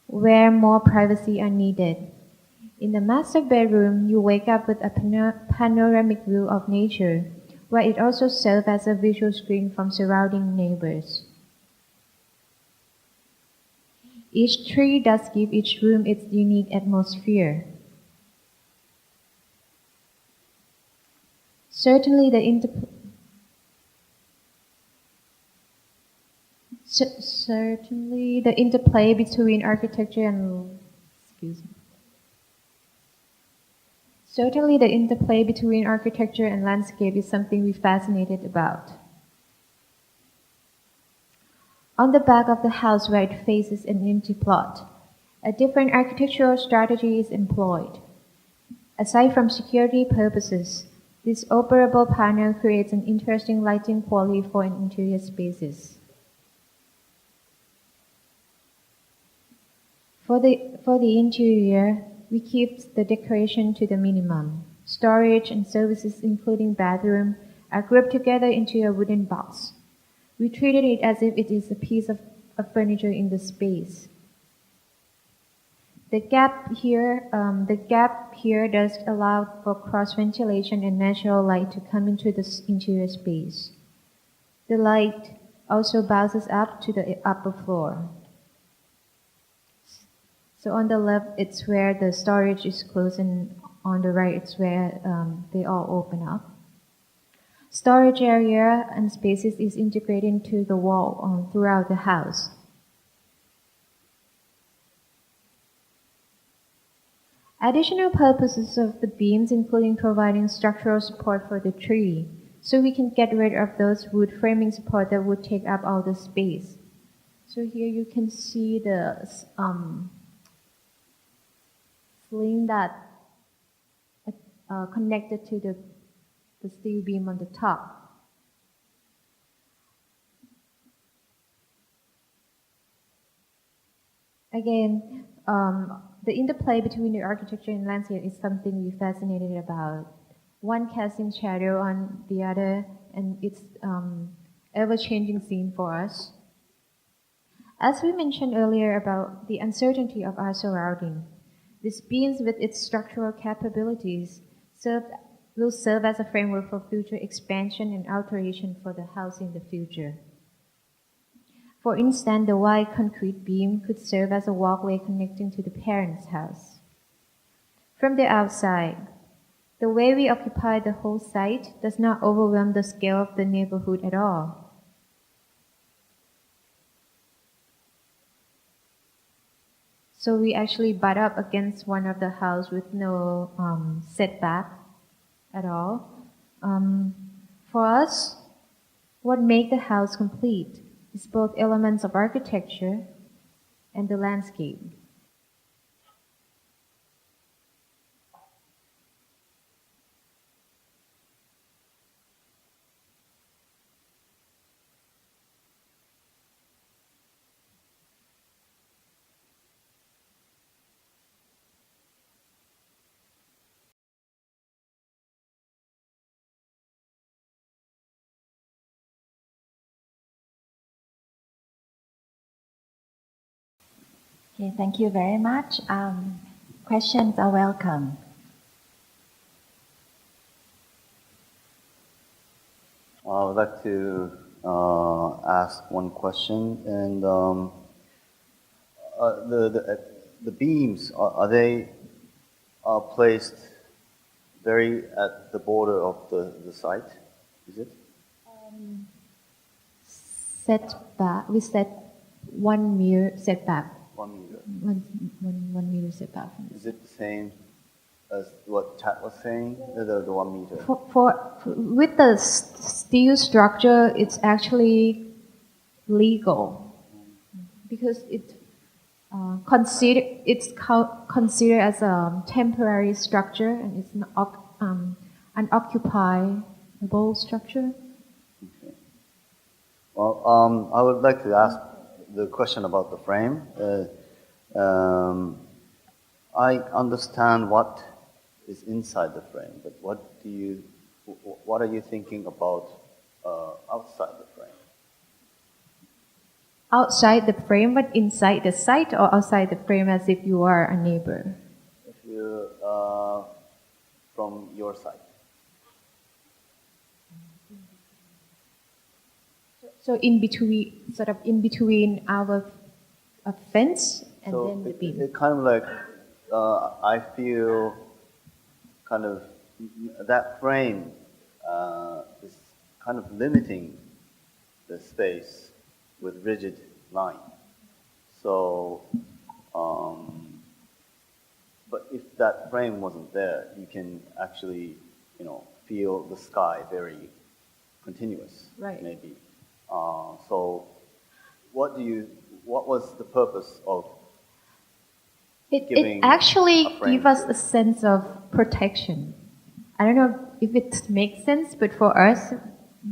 where more privacy are needed. In the master bedroom, you wake up with a panoramic view of nature, where it also serves as a visual screen from surrounding neighbors. Each tree does give each room its unique atmosphere. Certainly the interplay between architecture and landscape is something we're fascinated about. On the back of the house where it faces an empty plot, a different architectural strategy is employed. Aside from security purposes, this operable panel creates an interesting lighting quality for interior spaces. For the interior, we keep the decoration to the minimum. Storage and services, including bathroom, are grouped together into a wooden box. We treated it as if it is a piece of furniture in the space. The gap here does allow for cross ventilation and natural light to come into the interior space. The light also bounces up to the upper floor. So on the left, it's where the storage is closed, and on the right, it's where they all open up. Storage area and spaces is integrated into the wall throughout the house. Additional purposes of the beams including providing structural support for the tree, so we can get rid of those wood framing support that would take up all the space. So here you can see the sling that connected to the steel beam on the top. Again, the interplay between the architecture and landscape is something we're fascinated about. One casting shadow on the other, and it's ever-changing scene for us. As we mentioned earlier about the uncertainty of our surrounding, this beams with its structural capabilities will serve as a framework for future expansion and alteration for the house in the future. For instance, the wide concrete beam could serve as a walkway connecting to the parents' house. From the outside, the way we occupy the whole site does not overwhelm the scale of the neighborhood at all. So we actually butt up against one of the house with no setback at all. For us, what makes the house complete is both elements of architecture and the landscape. Okay, thank you very much. Questions are welcome. I would like to ask one question, and the beams are they placed very at the border of the site? Is it? Setback. We set 1 meter setback. 1 meter. 1 meter setback. Is it the same as what Chat was saying? The 1 meter. With the steel structure, it's actually legal because it's considered as a temporary structure and it's an unoccupiable structure. Okay. Well, I would like to ask the question about the frame. I understand what is inside the frame, but what are you thinking about outside the frame? Outside the frame, but inside the site, or outside the frame as if you are a neighbor? If you're from your side. So in between our fence and So then the beam. It kind of like I feel kind of that frame is kind of limiting the space with rigid line. So, but if that frame wasn't there, you can actually, feel the sky very continuous. Right. Maybe. So, what was the purpose of It actually a frame gives us to a sense of protection. I don't know if it makes sense, but for us,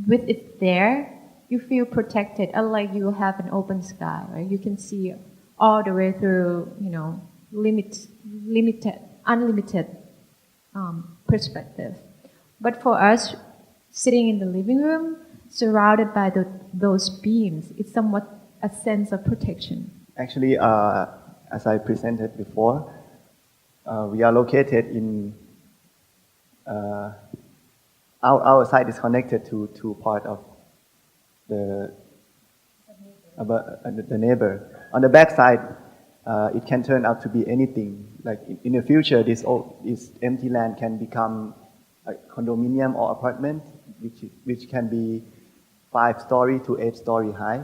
with it there, you feel protected, unlike you have an open sky, right? You can see all the way through, unlimited perspective. But for us, sitting in the living room, surrounded by those beams, it's somewhat a sense of protection. Actually, as I presented before, we are located in our site is connected to part of the neighbor. On the back side, it can turn out to be anything. Like in the future, this empty land can become a condominium or apartment, which can be 5-story to 8-story high,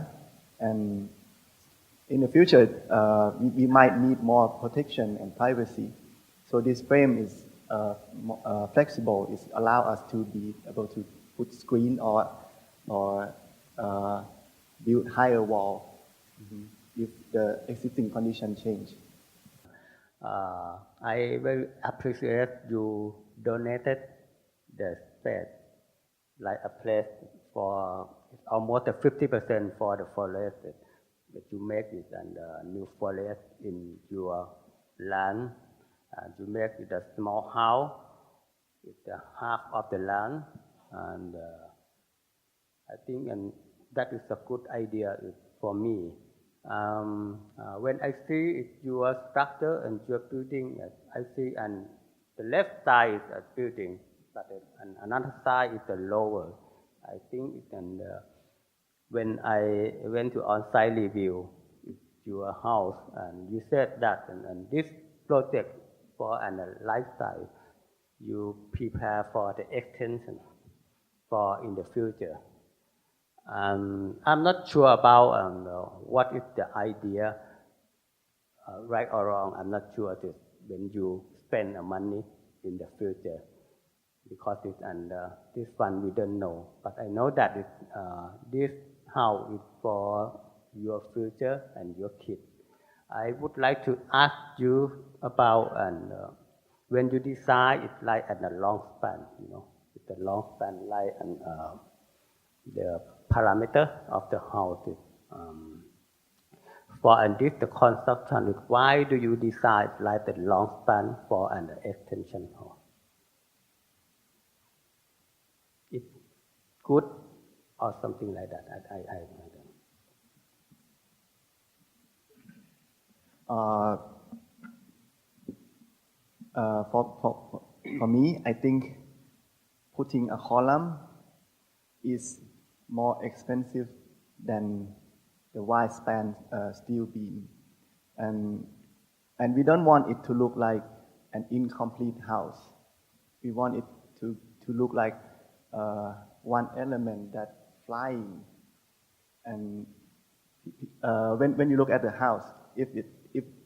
and in the future, we might need more protection and privacy. So this frame is flexible. It allows us to be able to put screen or build higher wall if the existing condition change. I very appreciate you donated the space, like a place for almost 50% for the forest that you make it and new forest in your land. You make it a small house with half of the land, and I think that is a good idea for me. When I see your structure and your building, I see and the left side is a building, but another side is a lower. I think when I went to on-site review your house, and you said that and this project for a lifestyle, you prepare for the extension for in the future. I'm not sure about what is the idea, right or wrong. I'm not sure when you spend money in the future, because this one we don't know. But I know that this house is for your future and your kids. I would like to ask you about when you design it like at a long span, it's a long span like the parameter of the house. For this the construction, why do you decide like the long span for an extension house? It's good or something like that. I don't know. Uh, for me, I think putting a column is more expensive than the wide span steel beam, and we don't want it to look like an incomplete house. We want it to look like one element that's flying. And when you look at the house, if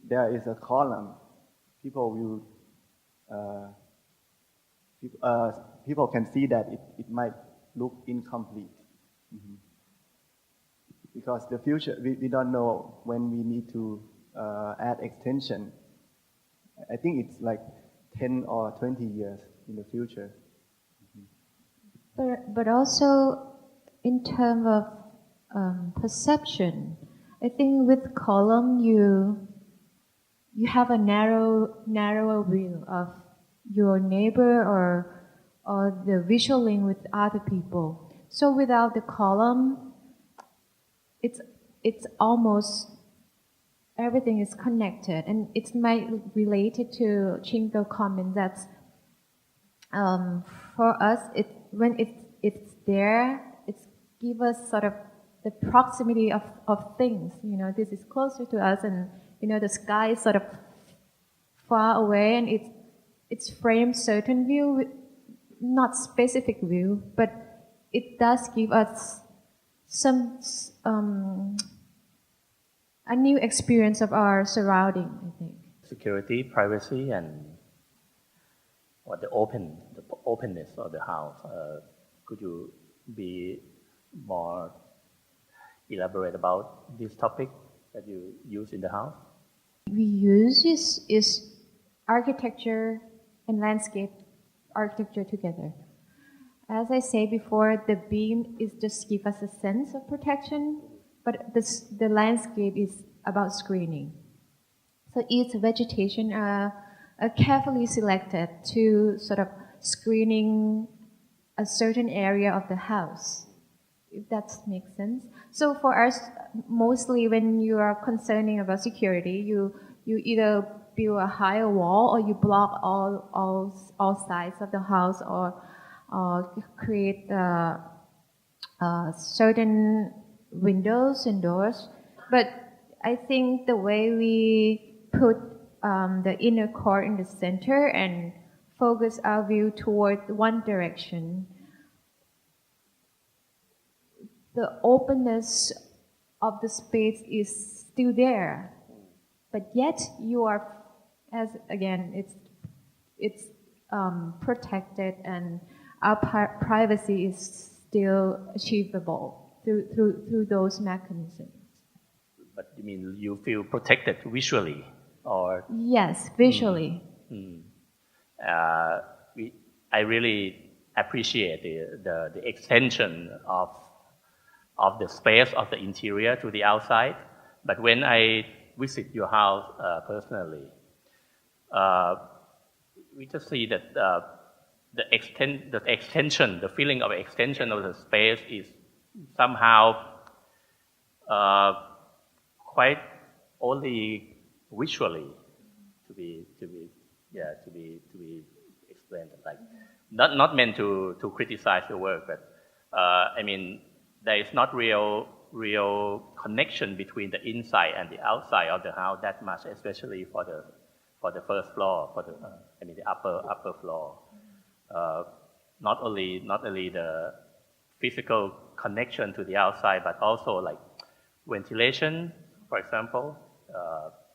there is a column, people can see that it might look incomplete. Mm-hmm. Because the future, we don't know when we need to add extension. I think it's like 10 or 20 years in the future. But also in terms of perception, I think with column you have a narrower view of your neighbor or the visual link with other people. So without the column, it's almost everything is connected, and it's related to Shingo comment that for us when it's there, it's give us sort of the proximity of things. You know, this is closer to us, and you know the sky is sort of far away, and it's framed certain view, not specific view, but it does give us some a new experience of our surrounding, I think. Security, privacy, and what the openness of the house. Could you be more elaborate about this topic that you use in the house? We use is architecture and landscape architecture together. As I said before, the beam is just give us a sense of protection, but the landscape is about screening. So each vegetation are carefully selected to sort of screening a certain area of the house, if that makes sense. So for us, mostly when you are concerning about security, you either build a higher wall or you block all sides of the house or create certain windows and doors. But I think the way we put the inner core in the center and focus our view toward one direction, the openness of the space is still there, but yet you are, as again, it's protected, and our privacy is still achievable through those mechanisms. But you mean you feel protected visually, or? Yes, visually. I really appreciate the extension of the space of the interior to the outside. But when I visit your house personally, we just see that the extension, the feeling of extension of the space is somehow quite only visually to be explained. Like not meant to criticize the work, but I mean there is not real connection between the inside and the outside of the house that much, especially for the first floor, the upper floor. Not only the physical connection to the outside, but also like ventilation, for example,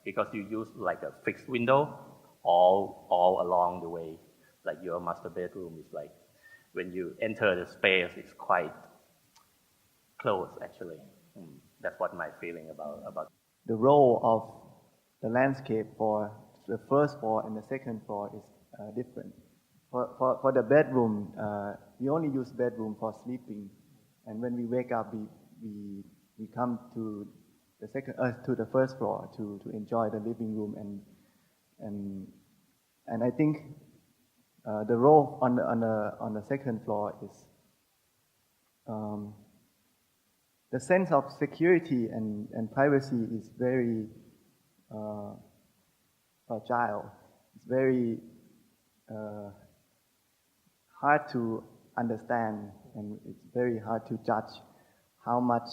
because you use like a fixed window all along the way. Like your master bedroom is like, when you enter the space, it's quite close actually. That's what my feeling about. The role of the landscape for the first floor and the second floor is different. For the bedroom, we only use bedroom for sleeping, and when we wake up, we come to the first floor to enjoy the living room, and I think the role on the second floor is the sense of security and privacy is very fragile. It's very hard to understand, and it's very hard to judge how much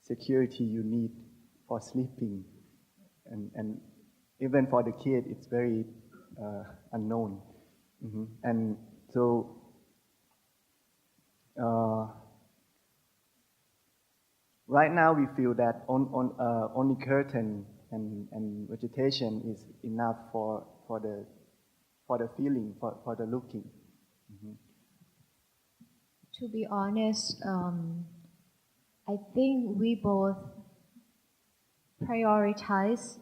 security you need for sleeping, and even for the kid, it's very unknown. And so right now we feel that only curtain and vegetation is enough for the feeling, for the looking. To be honest, I think we both prioritize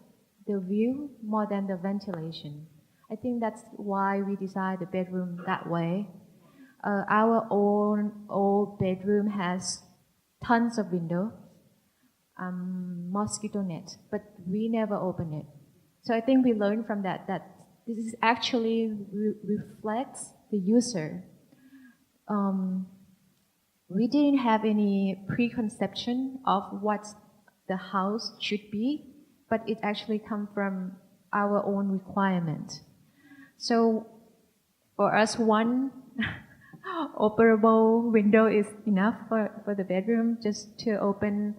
the view more than the ventilation. I think that's why we designed the bedroom that way. Our own old bedroom has tons of windows, mosquito net, but we never open it. So I think we learned from that this is actually reflects the user. We didn't have any preconception of what the house should be, but it actually comes from our own requirement. So for us, one operable window is enough for the bedroom, just to open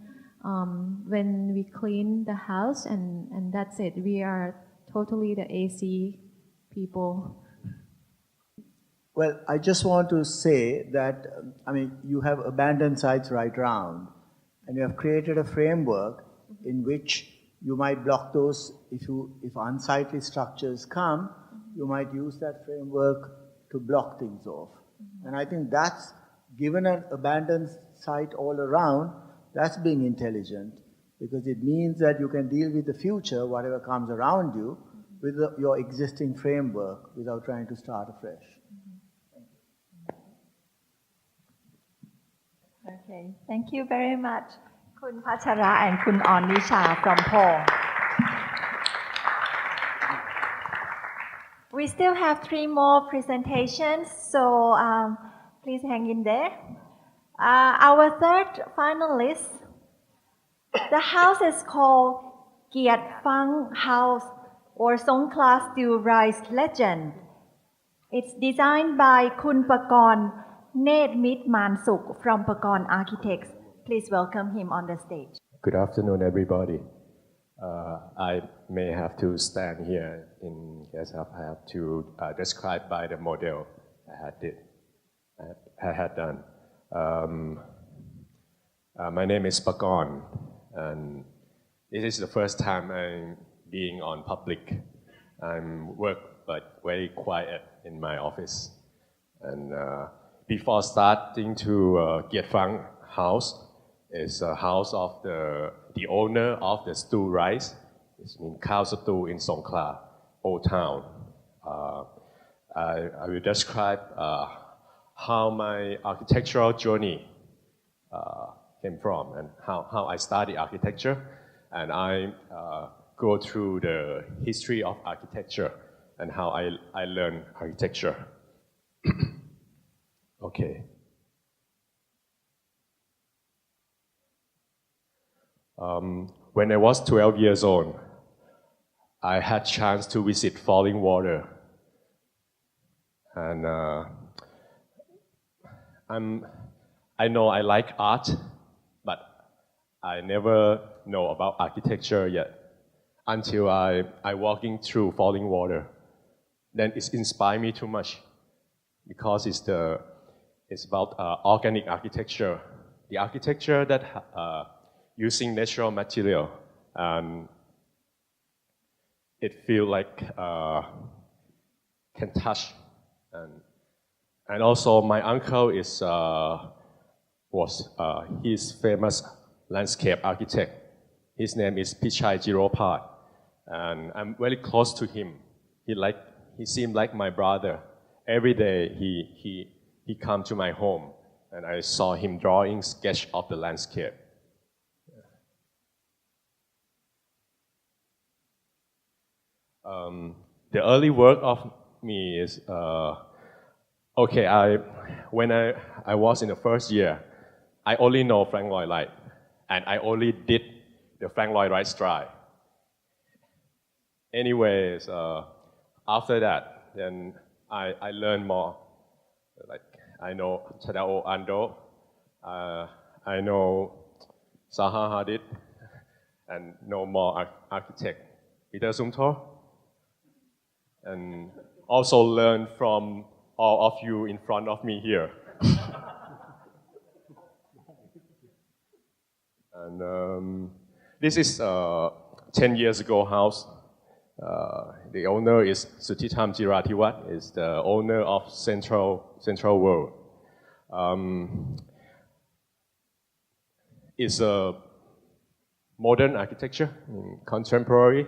when we clean the house, and that's it. We are totally the AC people. Well, I just want to say that, you have abandoned sites right round, and you have created a framework in which you might block those, if unsightly structures come, you might use that framework to block things off. And I think that's, given an abandoned site all around, that's being intelligent, because it means that you can deal with the future, whatever comes around you, with your existing framework without trying to start afresh. Okay, thank you very much, Kun Pachara and Kun Onisha from Pong. We still have 3 more presentations, so please hang in there. Our third finalist, the house is called Kiat Phang House or Songkhla Still Rise Legend. It's designed by Kun Pakon Net Mansuk from Pakon Architects. Please welcome him on the stage. Good afternoon, everybody. I may have to stand here in case I have to describe by the model I had done. My name is Pakon, and this is the first time I'm being on public. I'm work but very quiet in my office. And before starting to Kiat Phang House, is a house of the owner of the stool rice. It's in Khao Stool in Songkhla, Old Town. I will describe how my architectural journey came from and how I study architecture, and I go through the history of architecture and how I learn architecture. Okay. When I was 12 years old, I had chance to visit Falling Water, and I know I like art, but I never know about architecture yet until I walking through Falling Water. Then it inspired me too much because it's about organic architecture, the architecture that using natural material, and it feel like can touch, and also my uncle he's famous landscape architect. His name is Pichai Jiropat, and I'm very close to him. He seemed like my brother. Every day he come to my home, and I saw him drawing sketch of the landscape. The early work of me is, when I was in the first year, I only know Frank Lloyd Wright, and I only did the Frank Lloyd Wright style. anyways, after that, then I learned more. Like I know Tadao Ando, I know Zaha Hadid, and know more architect Peter Sumtor, and also learn from all of you in front of me here. And this is 10 years ago house. The owner is Sutitam Jiratiwat, is the owner of Central World. It's a modern architecture, contemporary,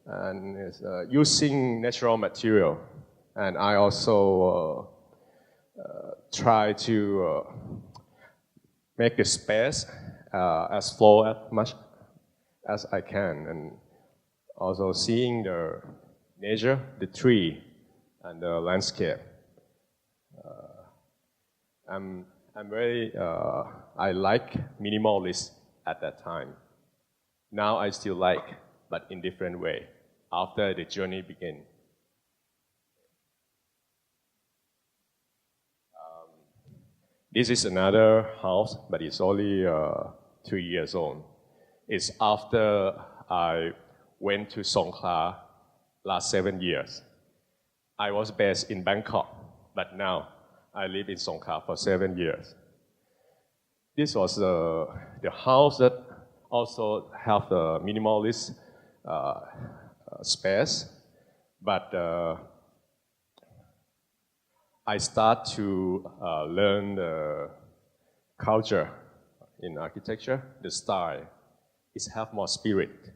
and it's using natural material. And I also try to make the space as full as much as I can, and also seeing the nature, the tree, and the landscape. I'm very, I like minimalist at that time. Now I still like, but in different way, after the journey began. This is another house, but it's only 3 years old. It's after I went to Songkhla last 7 years. I was based in Bangkok, but now I live in Songkhla for 7 years. This was the house that also have the minimalist space, but I start to learn the culture in architecture, the style. It have more spirit.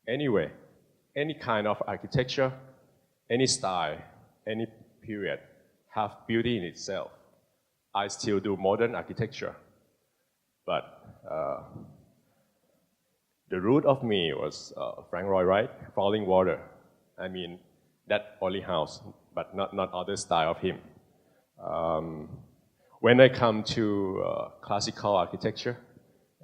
Anyway, any kind of architecture, any style, any period have beauty in itself. I still do modern architecture, but the root of me was Frank Lloyd Wright, Falling Water. I mean, that only house, but not other style of him. When I come to classical architecture,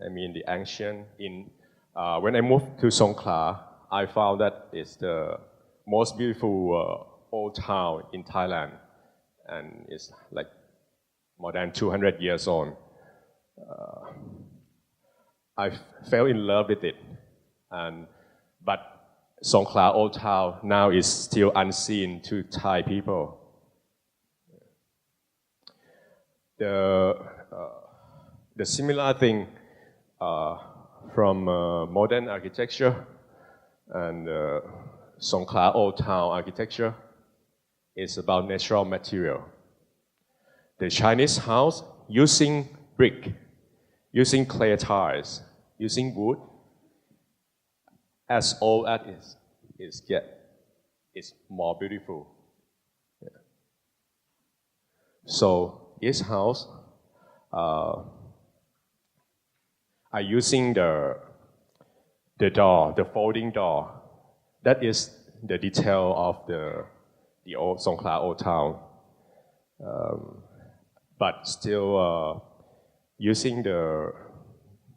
I mean the ancient, when I moved to Songkhla, I found that it's the most beautiful old town in Thailand, and it's like more than 200 years old. I fell in love with it, but Songkhla Old Town now is still unseen to Thai people. The similar thing from modern architecture and Songkhla Old Town architecture is about natural material. The Chinese house using brick, using clay tiles, using wood, as old as it is it's more beautiful. Yeah. So this house, are using the door, the folding door. That is the detail of the old Songkhla Old Town. But still using the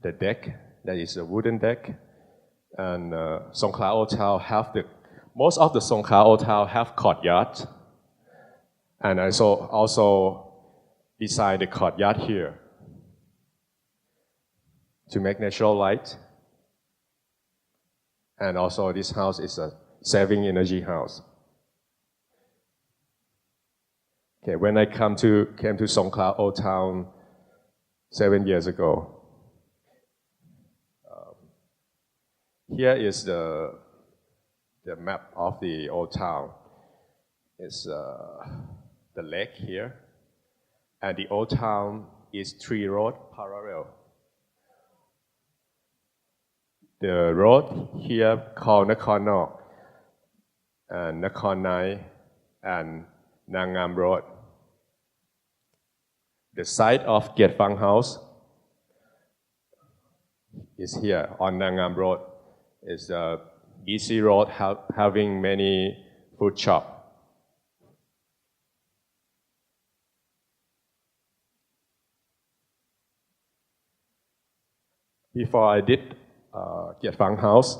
deck, that is a wooden deck. And Songkhla Old Town most of the Songkhla Old Town have courtyard. And I also designed the courtyard here to make natural light. And also this house is a saving energy house. Okay, when I came to Songkhla Old Town 7 years ago, here is the map of the old town. It's the lake here, and the old town is 3 roads parallel. The road here called Nakhon Nok, and Nakhon Nai, and Nangam Road. The site of Kiet Phang House is here on Nangam Road. It's a easy road having many food shops. Before I did Kiet Phang House,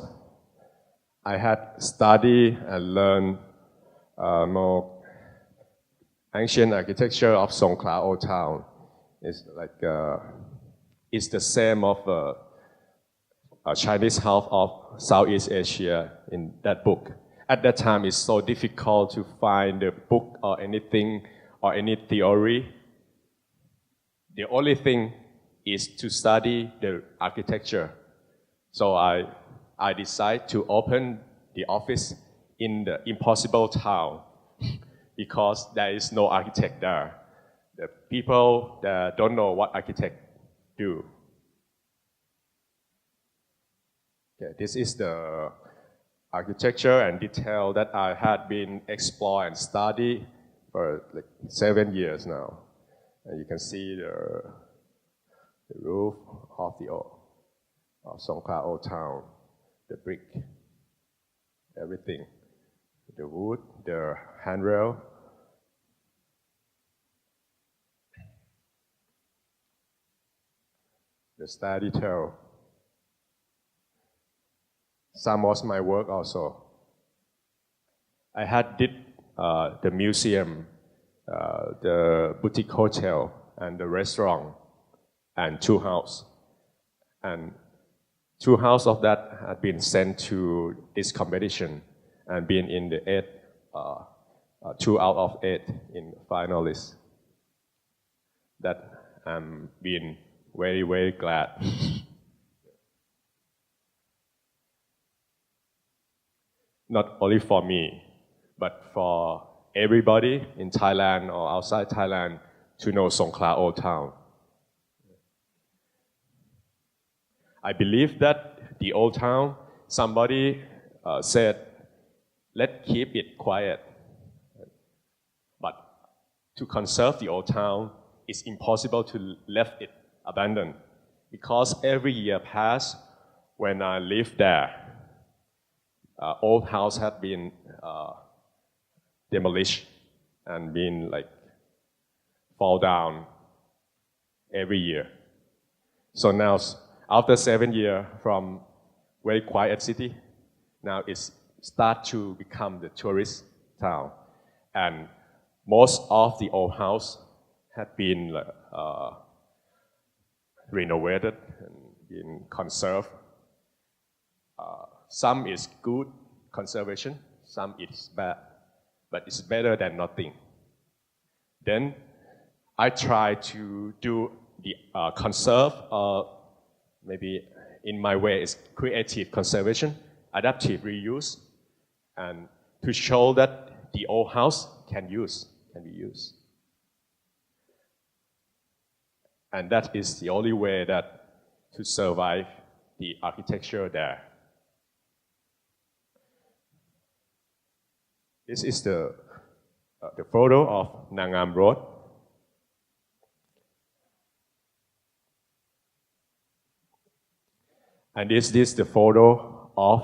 I had studied and learned more ancient architecture of Songkhla Old Town. It's like it's the same of a Chinese house of Southeast Asia in that book. At that time, it's so difficult to find a book or anything or any theory. The only thing is to study the architecture. So I decided to open the office in the impossible town because there is no architect there. The people that don't know what architect do. Okay, this is the architecture and detail that I had been explored and studied for like 7 years now. And you can see the roof of the Songkhla Old Town, the brick, everything, the wood, the handrail. The study detail. Some of my work also. I had did the museum, the boutique hotel, and the restaurant, and 2 houses. And 2 houses of that had been sent to this competition and been in the 2 out of 8 in finalists. That I'm being very, very glad. Not only for me, but for everybody in Thailand or outside Thailand to know Songkhla Old Town. I believe that the old town, somebody said, let's keep it quiet. But to conserve the old town, it's impossible to leave it abandoned because every year passed when I lived there. Old house had been demolished and been like fall down every year. So now, after 7 years from very quiet city, now it's start to become the tourist town, and most of the old house had been renovated and been conserved. Some is good conservation, some is bad, but it's better than nothing. Then I try to do the conserve, maybe in my way is creative conservation, adaptive reuse, and to show that the old house can be used. And that is the only way that to survive the architecture there. This is the photo of Nangam Road. And this is the photo of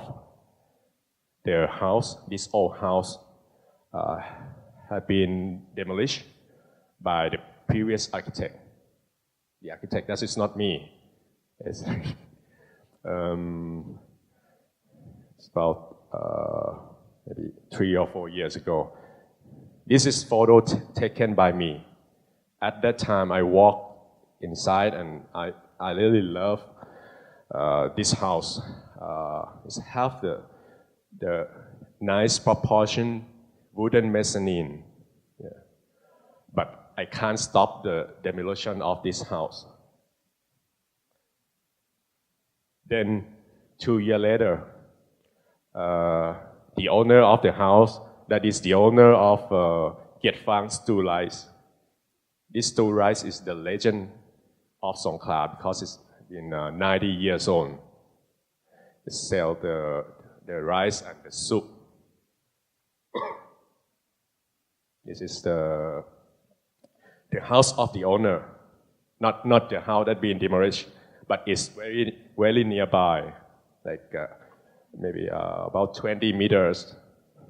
their house. This old house had been demolished by the previous architect. The architect, that is not me. It's about maybe 3 or 4 years ago. This is photo taken by me. At that time, I walked inside and I really love this house. It has the nice proportion wooden mezzanine. Yeah. But I can't stop the demolition of this house. Then 2 years later, the owner of the house, that is the owner of Kiet Phang's Two Rice. This Two Rice is the legend of Songkhla because it's been 90 years old. They sell the rice and the soup. This is the house of the owner, not the house that been demolished, but it's very, very nearby, like maybe about 20 meters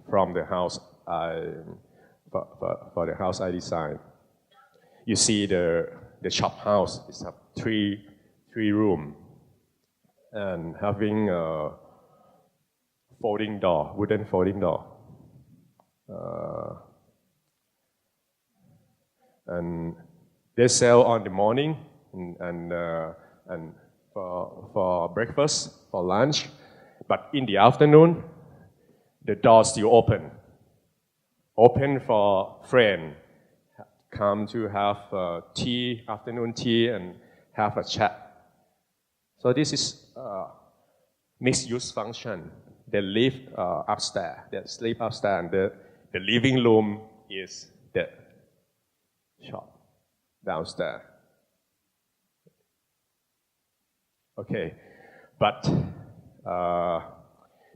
from the house for the house I designed. You see the shop house is a three room and having folding door, wooden folding door. And they sell on the morning and for breakfast, for lunch. But in the afternoon, the door still open. Open for friend come to have tea, afternoon tea, and have a chat. So this is mixed-use function. They live upstairs, they sleep upstairs, and the living room is the shop downstairs. Okay, but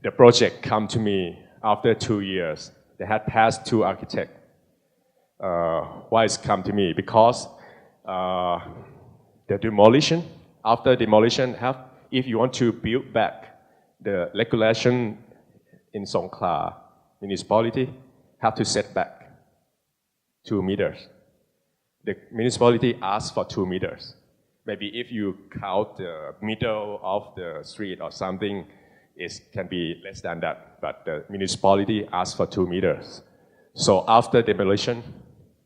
the project come to me after 2 years. They had passed 2 architects. Why it's come to me? Because the demolition, after demolition, if you want to build back, the regulation in Songkhla municipality have to set back 2 meters. The municipality asks for 2 meters. Maybe if you count the middle of the street or something, it can be less than that. But the municipality asks for 2 meters. So after demolition,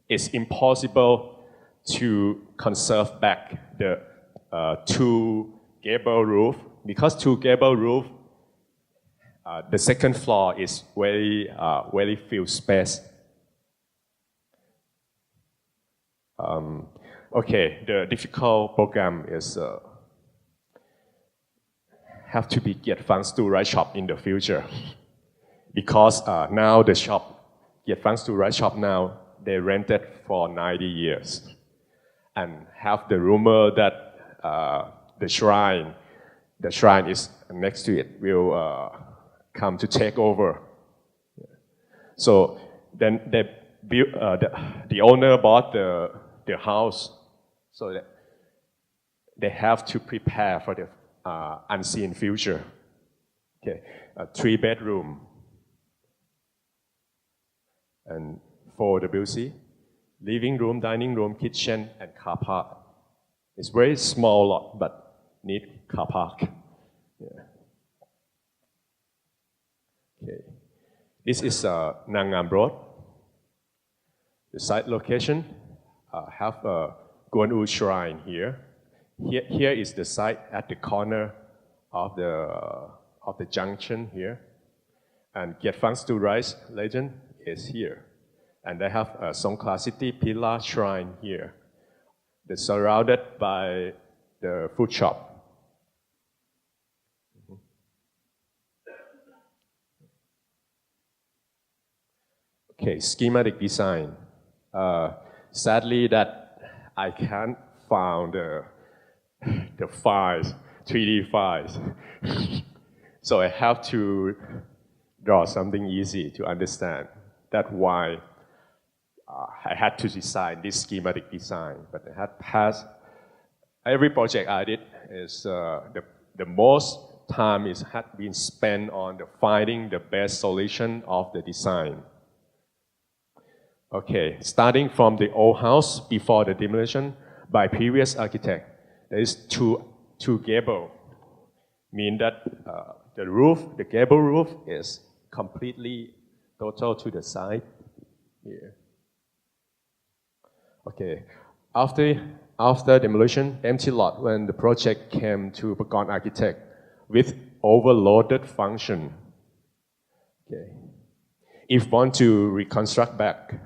it's impossible to conserve back the 2 gable roof. Because 2 gable roof, the second floor is very few space. Okay, the difficult program is have to be get funds to right shop in the future. Because now the shop, get funds to right shop now, they rented for 90 years. And have the rumor that the shrine is next to it will come to take over. So then they built, the owner bought the house, so that they have to prepare for the unseen future. Okay, a 3-bedroom and 4 WC, living room, dining room, kitchen, and car park. It's very small lot, but need car park. Yeah. Okay, this is Nangam Road. The site location have a Guan Wu shrine here. Here is the site at the corner of the junction here, and Get Funds to Rise legend is here, and they have a Songkhla City Pillar shrine here. They're surrounded by the food shop. Okay, schematic design. Sadly, that I can't find the files, 3D files. So I have to draw something easy to understand. That's why I had to design this schematic design. But I had passed, every project I did is the most time had been spent on finding the best solution of the design. Okay, starting from the old house before the demolition by previous architect, there is two gable, mean that the roof, the gable roof is completely total to the side here. Okay, after demolition, empty lot when the project came to Pagon Architect with overloaded function. Okay, if want to reconstruct back,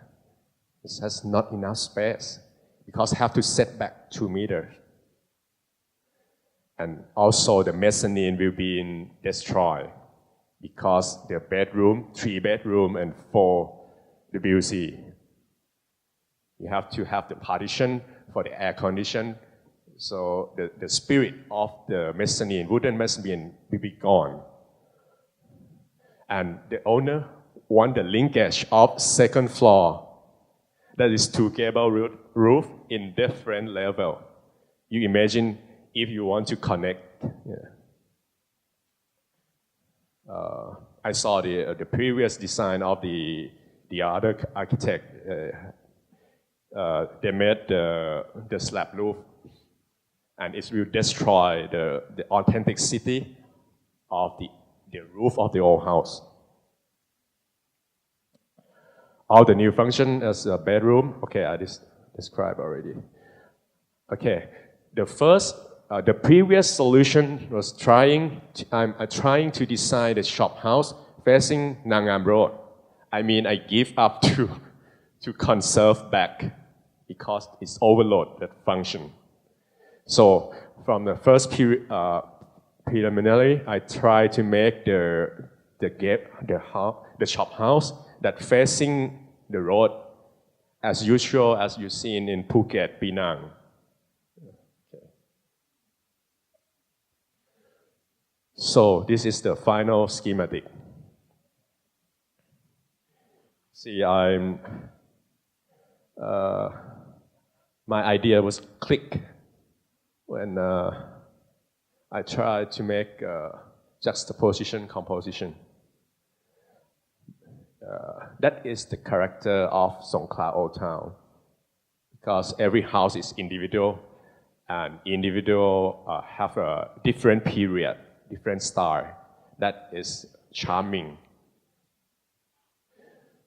it has not enough space because have to set back 2 meters. And also the mezzanine will be destroyed because the bedroom, 3 bedroom and 4 WC. You have to have the partition for the air condition. So the spirit of the mezzanine, wooden mezzanine will be gone. And the owner want the linkage of second floor. That is 2 gable roof in different level. You imagine if you want to connect. Yeah. I saw the previous design of the other architect. They made the slab roof, and it will destroy the authenticity of the roof of the old house. All the new function as a bedroom. Okay, I described already. Okay, the previous solution was I'm trying to design the shop house facing Nangam Road. I mean, I give up to conserve back because it's overload that function. So from the first preliminary, I try to make the shop house that facing the road as usual as you see in Phuket, Penang. Okay. So this is the final schematic. See, my idea was click when I tried to make juxtaposition composition. That is the character of Songkhla Old Town, because every house is individual, and individual have a different period, different style. That is charming.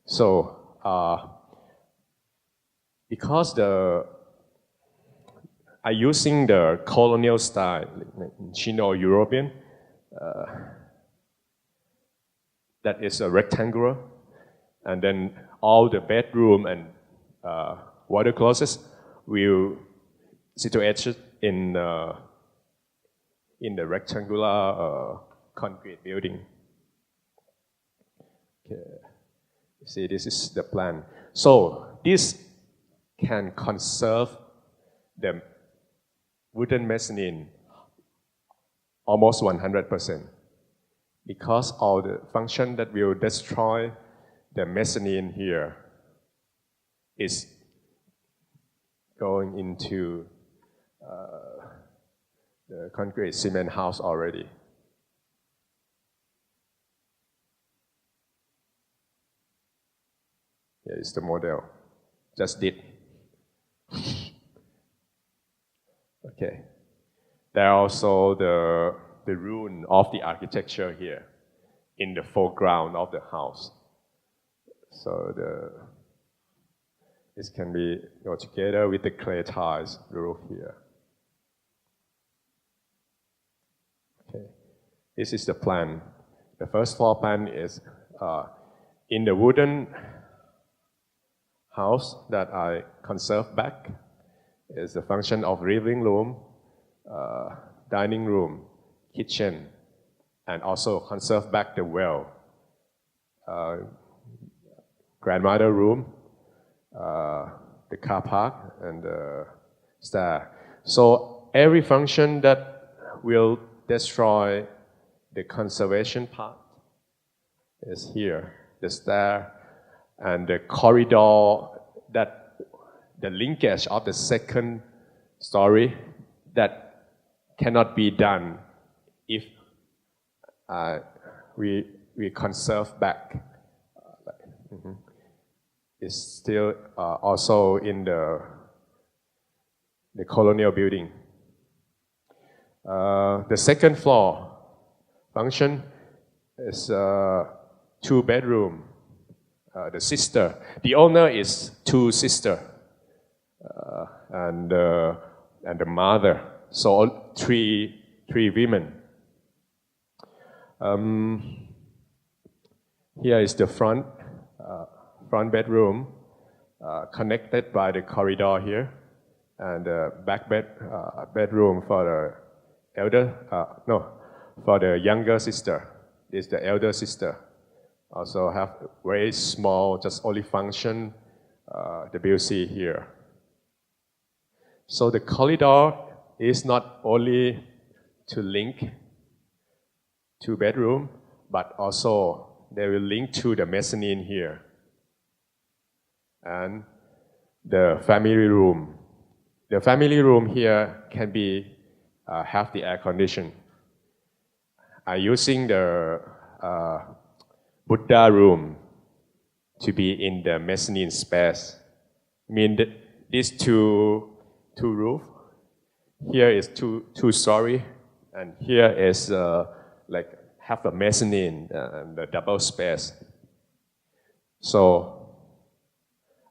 So, because I'm using the colonial style, Sino-European, that is a rectangular, and then all the bedroom and water closets will situated in the rectangular concrete building. Okay. See, this is the plan. So this can conserve the wooden mezzanine almost 100%, because all the function that will destroy the mezzanine here is going into the concrete cement house already. Here is the model. Just did. Okay. There are also the ruin of the architecture here in the foreground of the house. So this can be go together with the clay tiles roof here. Okay. This is the plan. The first floor plan is in the wooden house that I conserve back is the function of living room, dining room, kitchen, and also conserve back the well, grandmother room, the car park, and the stair. So every function that will destroy the conservation part is here, the stair, and the corridor, that the linkage of the second story that cannot be done if we conserve back. It's still also in the colonial building. The second floor function is 2-bedroom. The owner is 2 sisters and the mother. So 3 women. Here is the front bedroom connected by the corridor here, and the back bedroom for the younger sister. This is the elder sister. Also have very small, just only function, the WC here. So the corridor is not only to link 2-bedroom, but also they will link to the mezzanine here. And the family room. The family room here can be have the air condition. I'm using the Buddha room to be in the mezzanine space. I mean that these two roof. Here is two story, and here is like have a mezzanine and a double space. So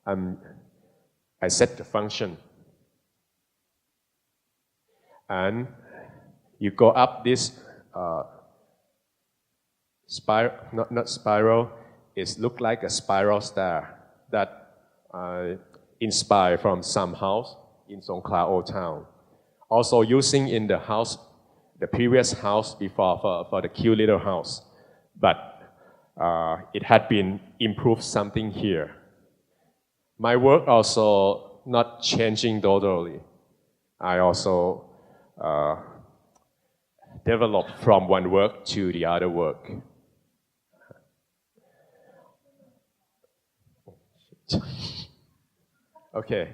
I set the function. And you go up this spiral, not spiral, it look like a spiral stair that I inspired from some house in Songkhla Old Town. Also using in the house, the previous house before for the cute little house. But it had been improved something here. My work also not changing totally. I also develop from one work to the other work. Okay,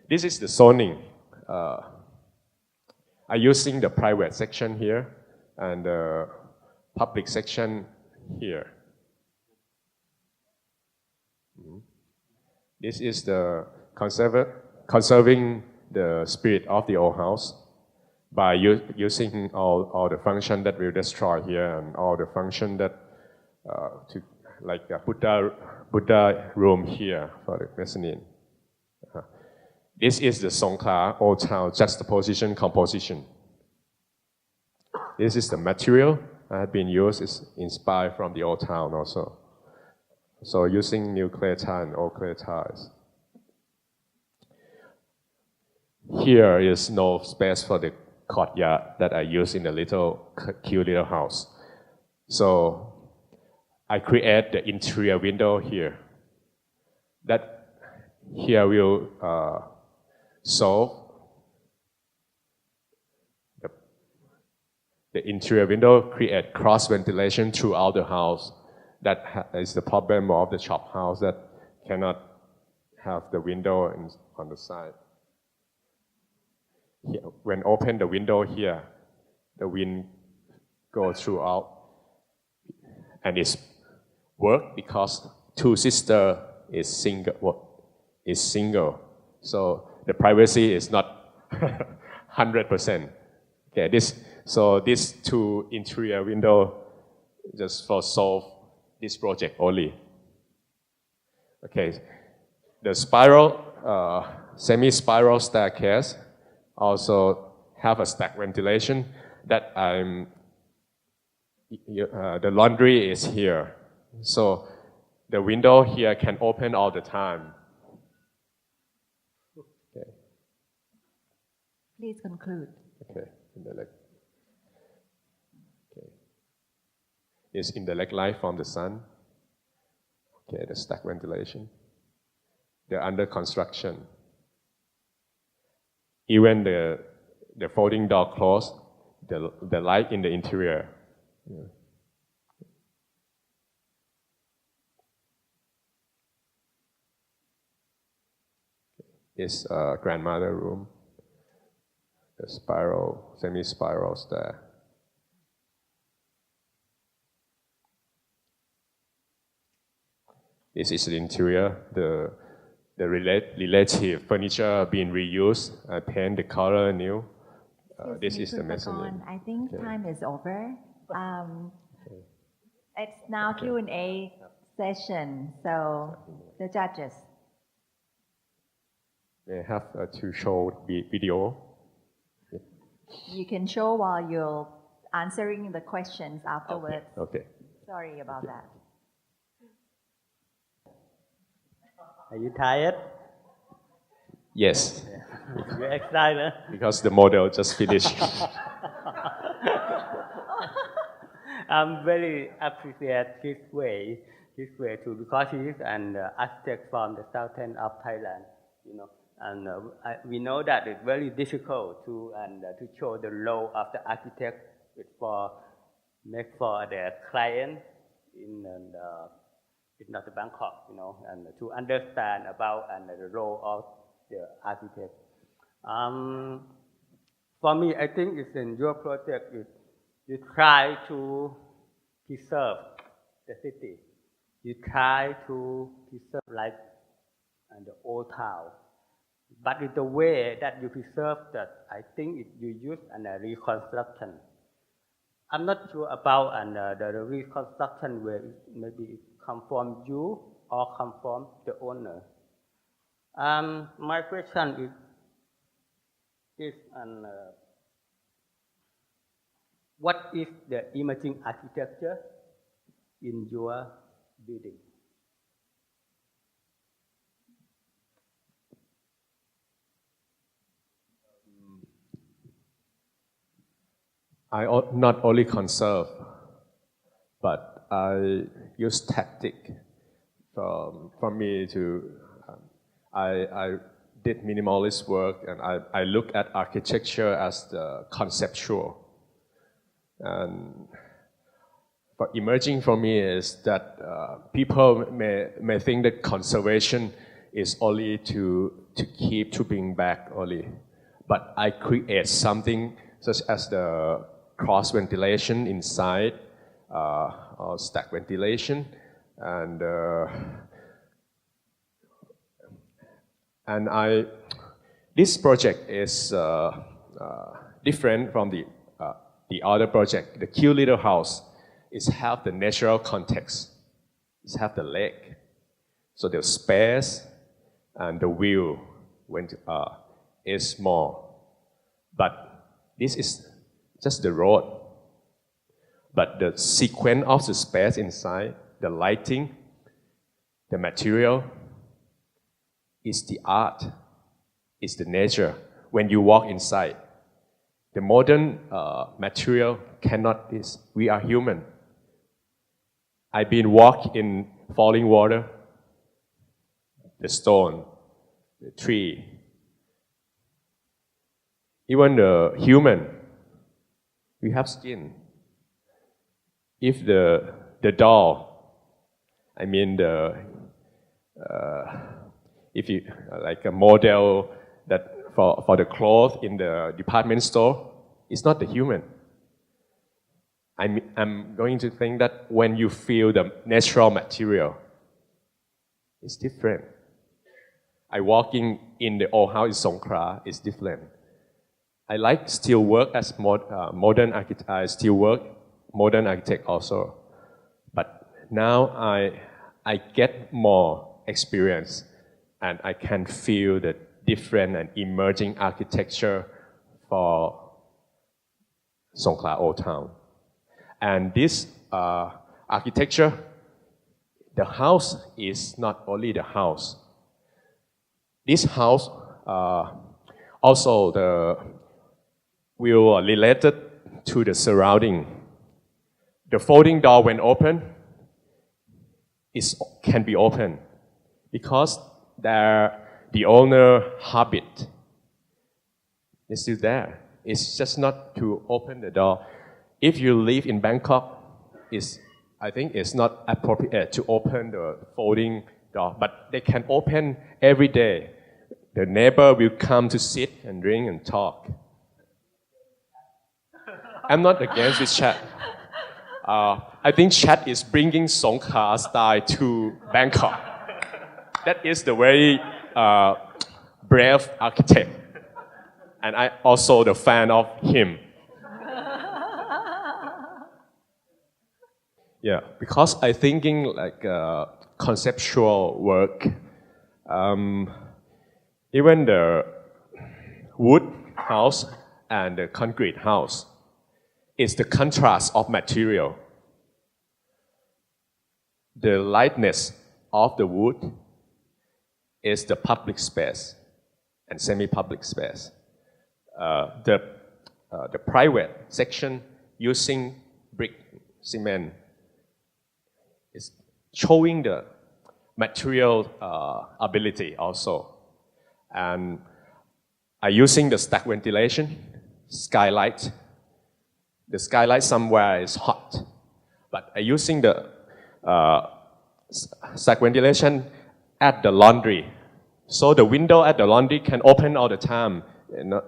this is the zoning. I'm using the private section here and the public section here. This is the conserving the spirit of the old house by using all the function that we destroy here and all the function that like a Buddha room here for the mezzanine. This is the Songkhla Old Town juxtaposition composition. This is the material that has been used, is inspired from the Old Town also. So using new clay tile and old clay tiles. Here is no space for the courtyard that I use in the cute little house. So I create the interior window here. That here will solve the interior window, create cross ventilation throughout the house. That is the problem of the shop house that cannot have the window on the side. Here, when open the window here, the wind goes throughout, and it's work because two sisters is single. So the privacy is not 100%. Okay, so these two interior window just for solve this project only. Okay, the spiral, semi-spiral staircase also have a stack ventilation that the laundry is here. So the window here can open all the time. Okay. Please conclude. Okay. It's indirect light from the sun. Okay, the stack ventilation. They're under construction. Even the folding door closed, the light in the interior. Yeah. This grandmother room. The spiral, semi-spiral stair. This is the interior. The relative furniture being reused. I paint the color new. This is the mezzanine. I think time is over. It's now Q&A session. So the judges. They have to show the video. You can show while you're answering the questions afterwards. Okay. Sorry about that. Are you tired? Yes. You're excited? Because the model just finished. I'm very appreciate his way too, because he is an architect from the southern of Thailand, and we know that it's very difficult to show the role of the architect for the client in not Bangkok, and to understand about the role of the architect. For me, I think it's in your project. You try to preserve the city. You try to preserve life and the old town, but in the way that you preserve that, I think you use a reconstruction. I'm not sure about the reconstruction where it maybe it come from you or come from the owner. My question is what is the emerging architecture in your building? I not only conserve, but I use tactic from me to, I did minimalist work and I look at architecture as the conceptual. And but emerging for me is that people may think that conservation is only to bring back only. But I create something such as the cross ventilation inside, or stack ventilation, and this project is different from the other project. The cute little house is have the natural context. It's have the lake, so the space and the view is small, but this is just the road. But the sequence of the space inside, the lighting, the material, is the art, is the nature. When you walk inside, the modern material cannot. We are human. I've been walk in falling water, the stone, the tree. Even the human, we have skin. If the doll, I mean if you like a model that for the clothes in the department store, it's not the human. I'm going to think that when you feel the natural material, it's different. I walking in the old house in Songkhla, it's different. I like still work as modern architect. I still work modern architect also, but now I get more experience, and I can feel the different and emerging architecture for Songkhla Old Town. And this architecture, the house is not only the house. This house also will related to the surrounding. The folding door when open can be open because the owner habit is still there. It's just not to open the door. If you live in Bangkok, I think it's not appropriate to open the folding door, but they can open every day. The neighbor will come to sit and drink and talk. I'm not against this chat. I think chat is bringing Songkhla style to Bangkok. That is the very brave architect, and I also the fan of him. Yeah, because I thinking like conceptual work. Even the wood house and the concrete house is the contrast of material. The lightness of the wood is the public space and semi-public space. The private section using brick, cement is showing the material ability also. And I'm using the stack ventilation, skylight. The skylight somewhere is hot, but I'm using the stack ventilation at the laundry. So the window at the laundry can open all the time.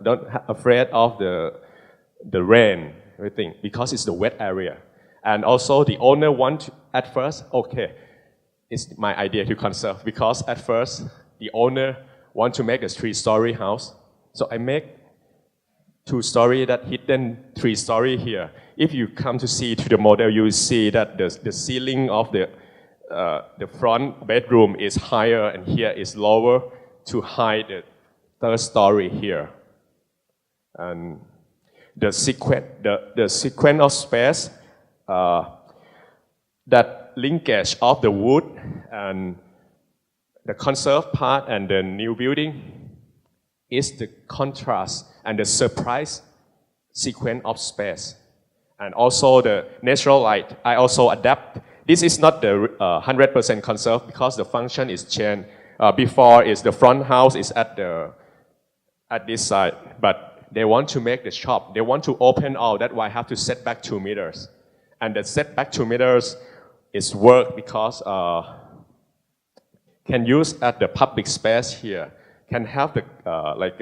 Don't afraid of the rain, everything, because it's the wet area. And also the owner at first, okay, it's my idea to conserve, because at first the owner want to make a 3-story house. So I make 2-story that hidden 3-story here. If you come to see to the model, you will see that the ceiling of the front bedroom is higher and here is lower to hide the 3rd story here. And the sequence of space, that linkage of the wood and the conserved part and the new building is the contrast and the surprise sequence of space. And also the natural light, I also adapt. This is not the 100% conserved because the function is changed. Before is the front house is at this side, but they want to make the shop. They want to open all. That's why I have to set back 2 meters. And the setback 2 meters is work because can use at the public space here. Can have the like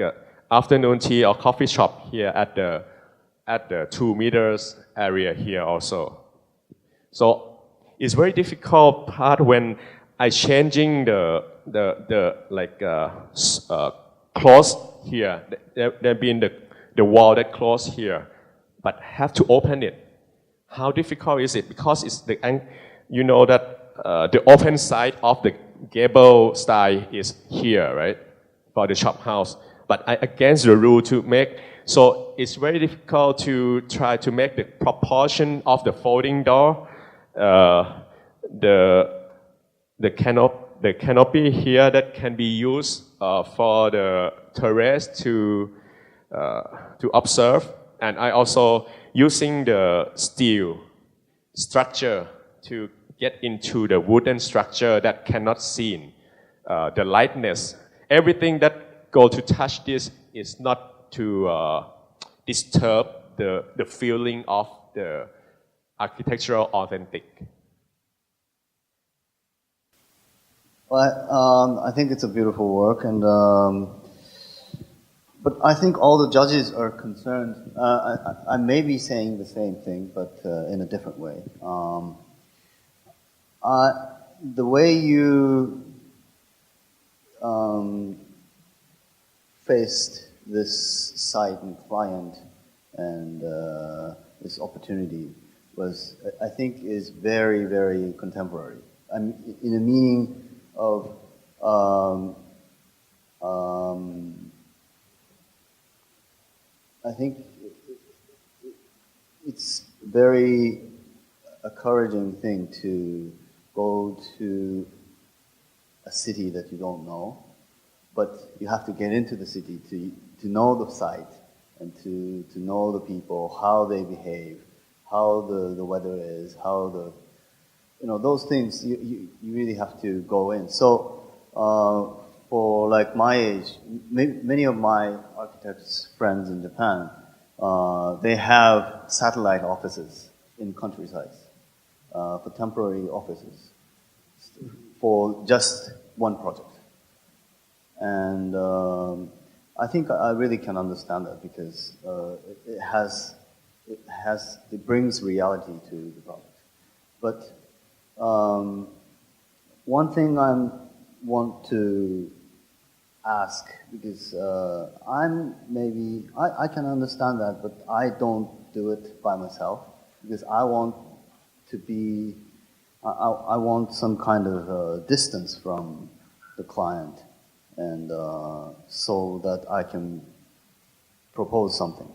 afternoon tea or coffee shop here at the 2 meters area here also. So it's very difficult part when I changing the close here. There been the wall that close here, but have to open it. How difficult is it? Because it's you know that the open side of the gable style is here, right? For the shop house, but I against the rule to make, so it's very difficult to try to make the proportion of the folding door, the canopy here that can be used for the terrace to observe, and I also using the steel structure to get into the wooden structure that cannot seen, the lightness. Everything that go to touch this is not to disturb the feeling of the architectural authentic. Well, I think it's a beautiful work, and but I think all the judges are concerned. I may be saying the same thing, but in a different way. The way you faced this site and client and this opportunity was, I think, is very, very contemporary. I mean, in the meaning of I think it's very encouraging thing to go to a city that you don't know, but you have to get into the city to know the site and to know the people, how they behave, how the weather is, how the, you know, those things you really have to go in. So for like my age, many of my architects friends in Japan, they have satellite offices in countrysides, for temporary offices, for just one project. And I think I really can understand that because it brings reality to the project. But one thing I want to ask, because I can understand that, but I don't do it by myself because I want to be, I want some kind of distance from the client, and so that I can propose something.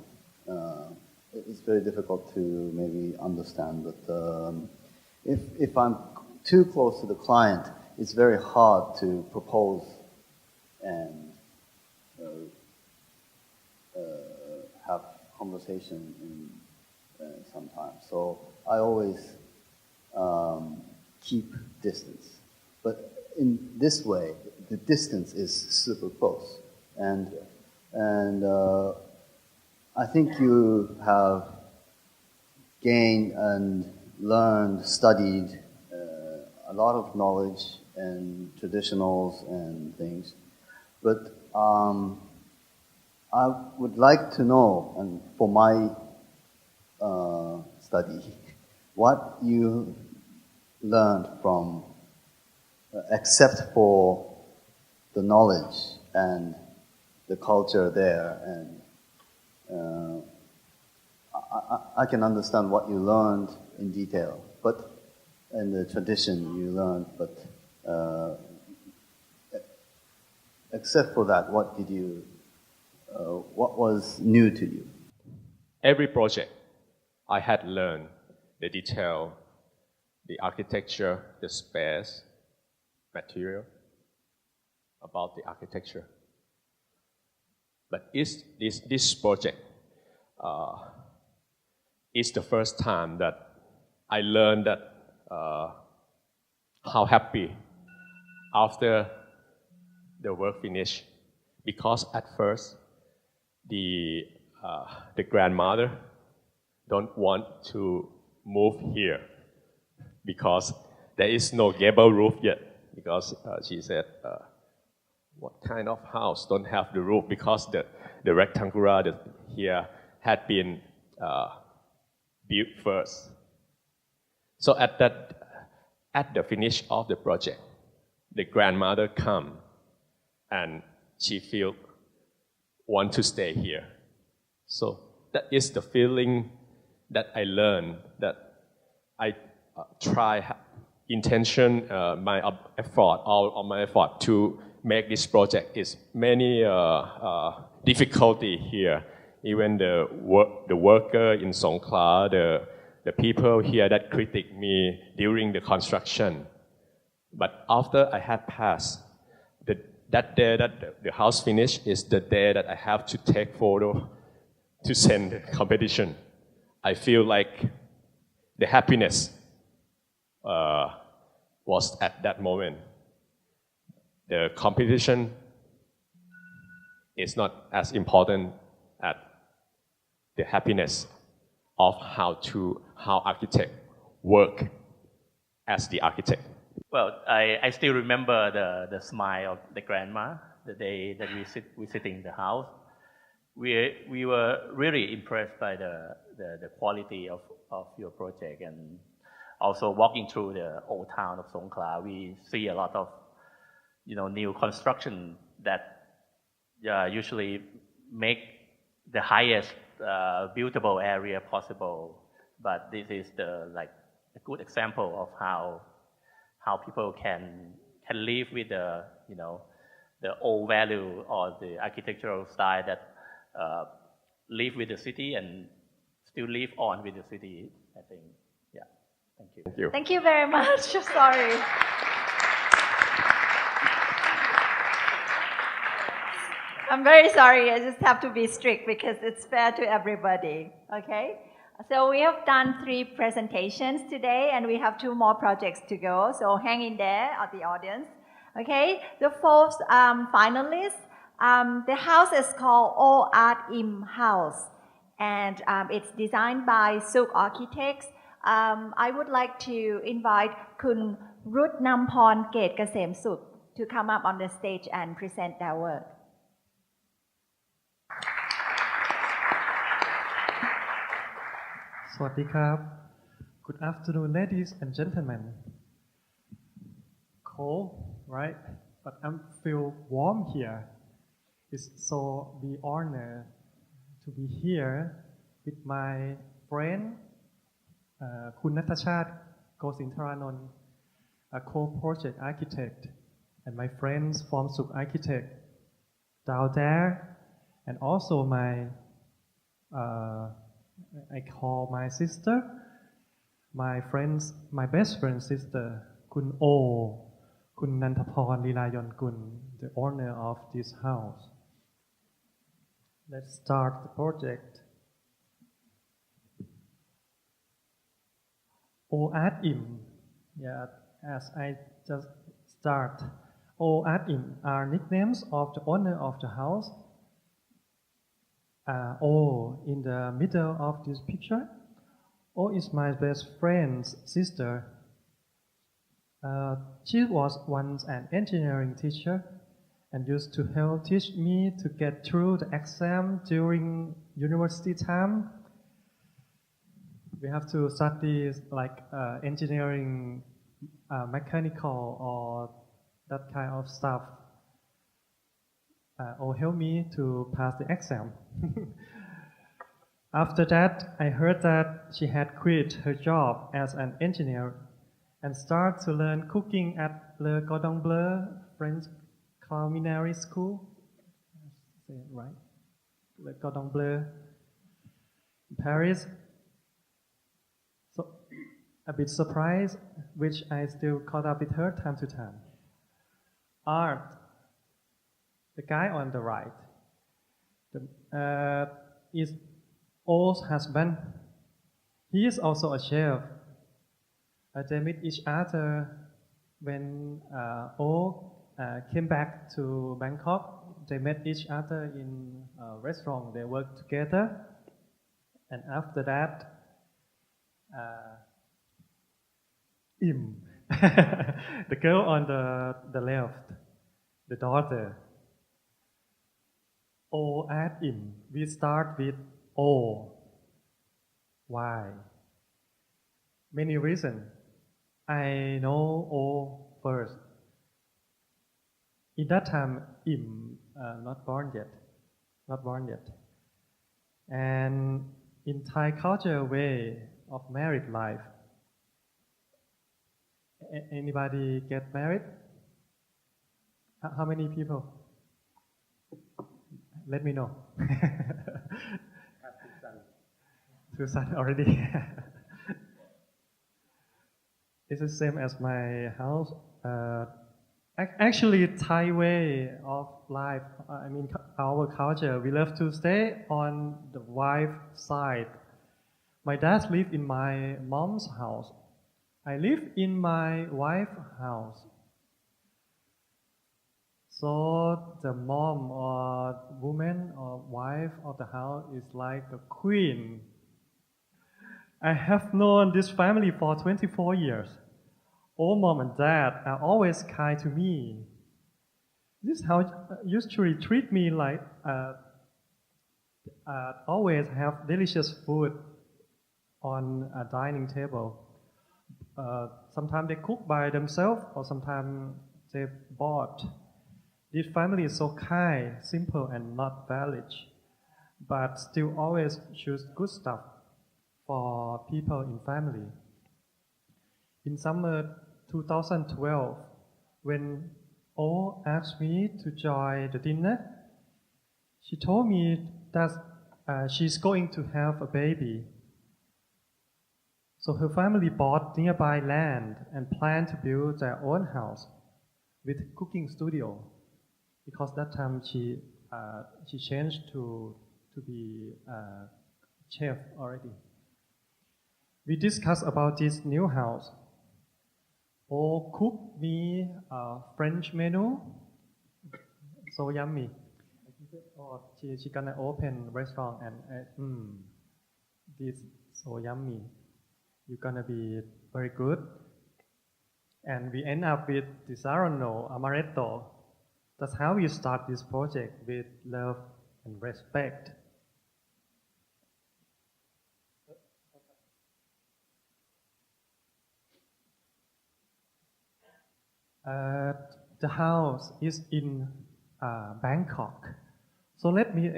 It's very difficult to maybe understand, but if I'm too close to the client, it's very hard to propose and have conversation sometimes. So I always keep distance. But in this way, the distance is super close. And I think you have gained and learned, studied a lot of knowledge and traditionals and things. But I would like to know, and for my study, what you learned from, except for the knowledge and the culture there, and I can understand what you learned in detail, but in the tradition you learned, but except for that, what was new to you? Every project, I had learned the detail, the architecture, the space, material, about the architecture. But this project is the first time that I learned that how happy after the work finished, because at first the grandmother don't want to move here because there is no gable roof yet, because she said, what kind of house don't have the roof, because the rectangular here had been built first. So at the finish of the project, the grandmother come and she want to stay here. So that is the feeling that I learned, that I try intention, my effort, all of my effort to make this project is many difficulty here. Even the worker in Songkhla, the people here that critique me during the construction. But after I had passed, that day that the house finished is the day that I have to take photo to send the competition. I feel like the happiness was at that moment. The competition is not as important as the happiness of how architect work as the architect. Well, I still remember the smile of the grandma the day that we sitting in the house. We were really impressed by the quality of your project, and also walking through the old town of Songkhla, we see a lot of new construction that usually make the highest buildable area possible. But this is a good example of how people can live with the old value or the architectural style that live with the city and still live on with the city. I think, yeah. Thank you. Thank you. Thank you very much. Sorry. I'm very sorry. I just have to be strict because it's fair to everybody. Okay. So we have done 3 presentations today, and we have 2 more projects to go. So hang in there at the audience. Okay. The 4th finalist, the house is called O Art Im House, and it's designed by Suk Architects. I would like to invite Kun Ruth Namporn Ket Kasem Suk to come up on the stage and present their work. Sawasdee krab. Good afternoon, ladies and gentlemen. Cold, right? But I feel warm here. It's so be honored to be here with my friend, Kun Natashat Gosintharanon, a co-project architect, and my friends from Suk Architect down there, and also my I call my sister, my best friend's sister, Kun O, Kun Nantaporn Lilayon Kun, the owner of this house. Let's start the project. O Art Im, yeah, as I just start. O Art Im are nicknames of the owner of the house. O in the middle of this picture. O is my best friend's sister. She was once an engineering teacher and used to help teach me to get through the exam during university time. We have to study like engineering, mechanical, or that kind of stuff. Or help me to pass the exam. After that, I heard that she had quit her job as an engineer and started to learn cooking at Le Cordon Bleu French Culinary School. Say it right? Le Cordon Bleu in Paris. So, a bit surprised, which I still caught up with her time to time. Art, the guy on the right, is O's husband. He is also a chef. They meet each other when O came back to Bangkok. They met each other in a restaurant. They worked together. And after that, Im, the girl on the left, the daughter. O at Im. We start with O. Why? Many reasons. I know O first. In that time, Im not born yet. And in Thai culture way of married life, anybody get married? How many people? Let me know. Two sons already. It's the same as my house. Actually, Thai way of life, I mean our culture, we love to stay on the wife side. My dad lived in my mom's house. I live in my wife's house. So the mom or woman or wife of the house is like a queen. I have known this family for 24 years. All mom and dad are always kind to me. This house usually treat me like always have delicious food on a dining table. Sometimes they cook by themselves or sometimes they bought. This family is so kind, simple and not lavish, but still always choose good stuff for people in family. In summer 2012, when O asked me to join the dinner, she told me that she's going to have a baby. So her family bought nearby land and planned to build their own house with cooking studio, because that time she changed to be a chef already. We discussed about this new house. O cooked me a French menu, so yummy. Oh, she gonna open restaurant and this so yummy. You're gonna be very good. And we end up with Disarno Amaretto. That's how we start this project, with love and respect. The house is in Bangkok. So let me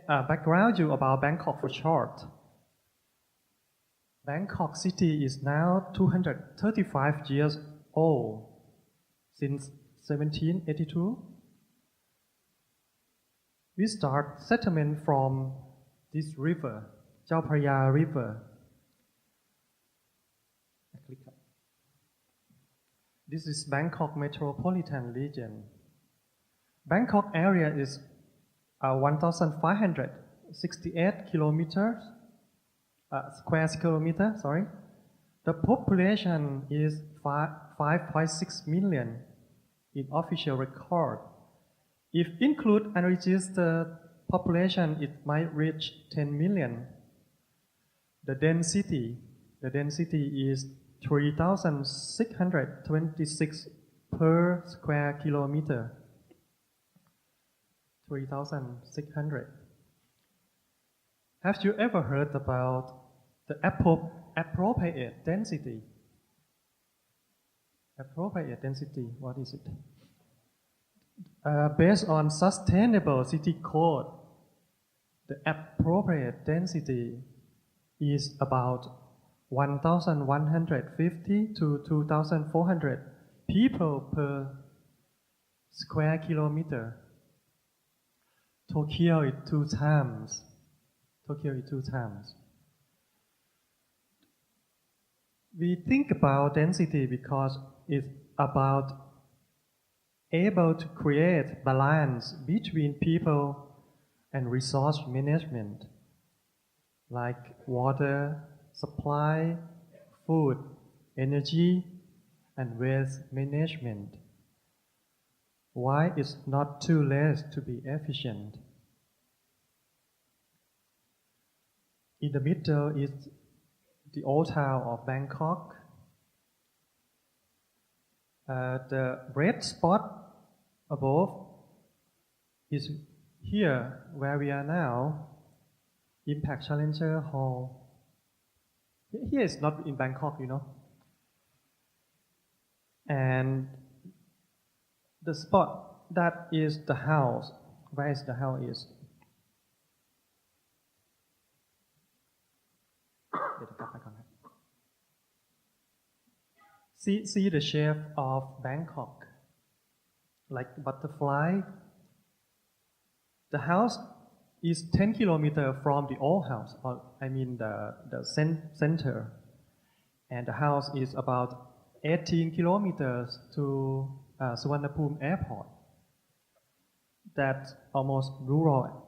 background you about Bangkok for short. Bangkok city is now 235 years old, since 1782. We start settlement from this river, Chao Phraya River. This is Bangkok metropolitan region. Bangkok area is 1,568 kilometers, square kilometer, sorry. The population is 5.6 million in official record. If include unregistered population, it might reach 10 million. The density is 3,626 per square kilometer. 3,600. Have you ever heard about the appropriate density? Appropriate density, what is it? Based on sustainable city code, the appropriate density is about 1,150 to 2,400 people per square kilometer. Tokyo is two times. We think about density because it's about able to create balance between people and resource management, like water, supply, food, energy, and waste management. Why it's not too less to be efficient? In the middle is the old town of Bangkok. The red spot above is here where we are now, Impact Challenger Hall. Here is not in Bangkok, you know. And the spot that is the house, where is the house is. See the shape of Bangkok, like butterfly. The house is 10 kilometers from the old house, or I mean the center. And the house is about 18 kilometers to Suvarnabhumi Airport. That's almost rural,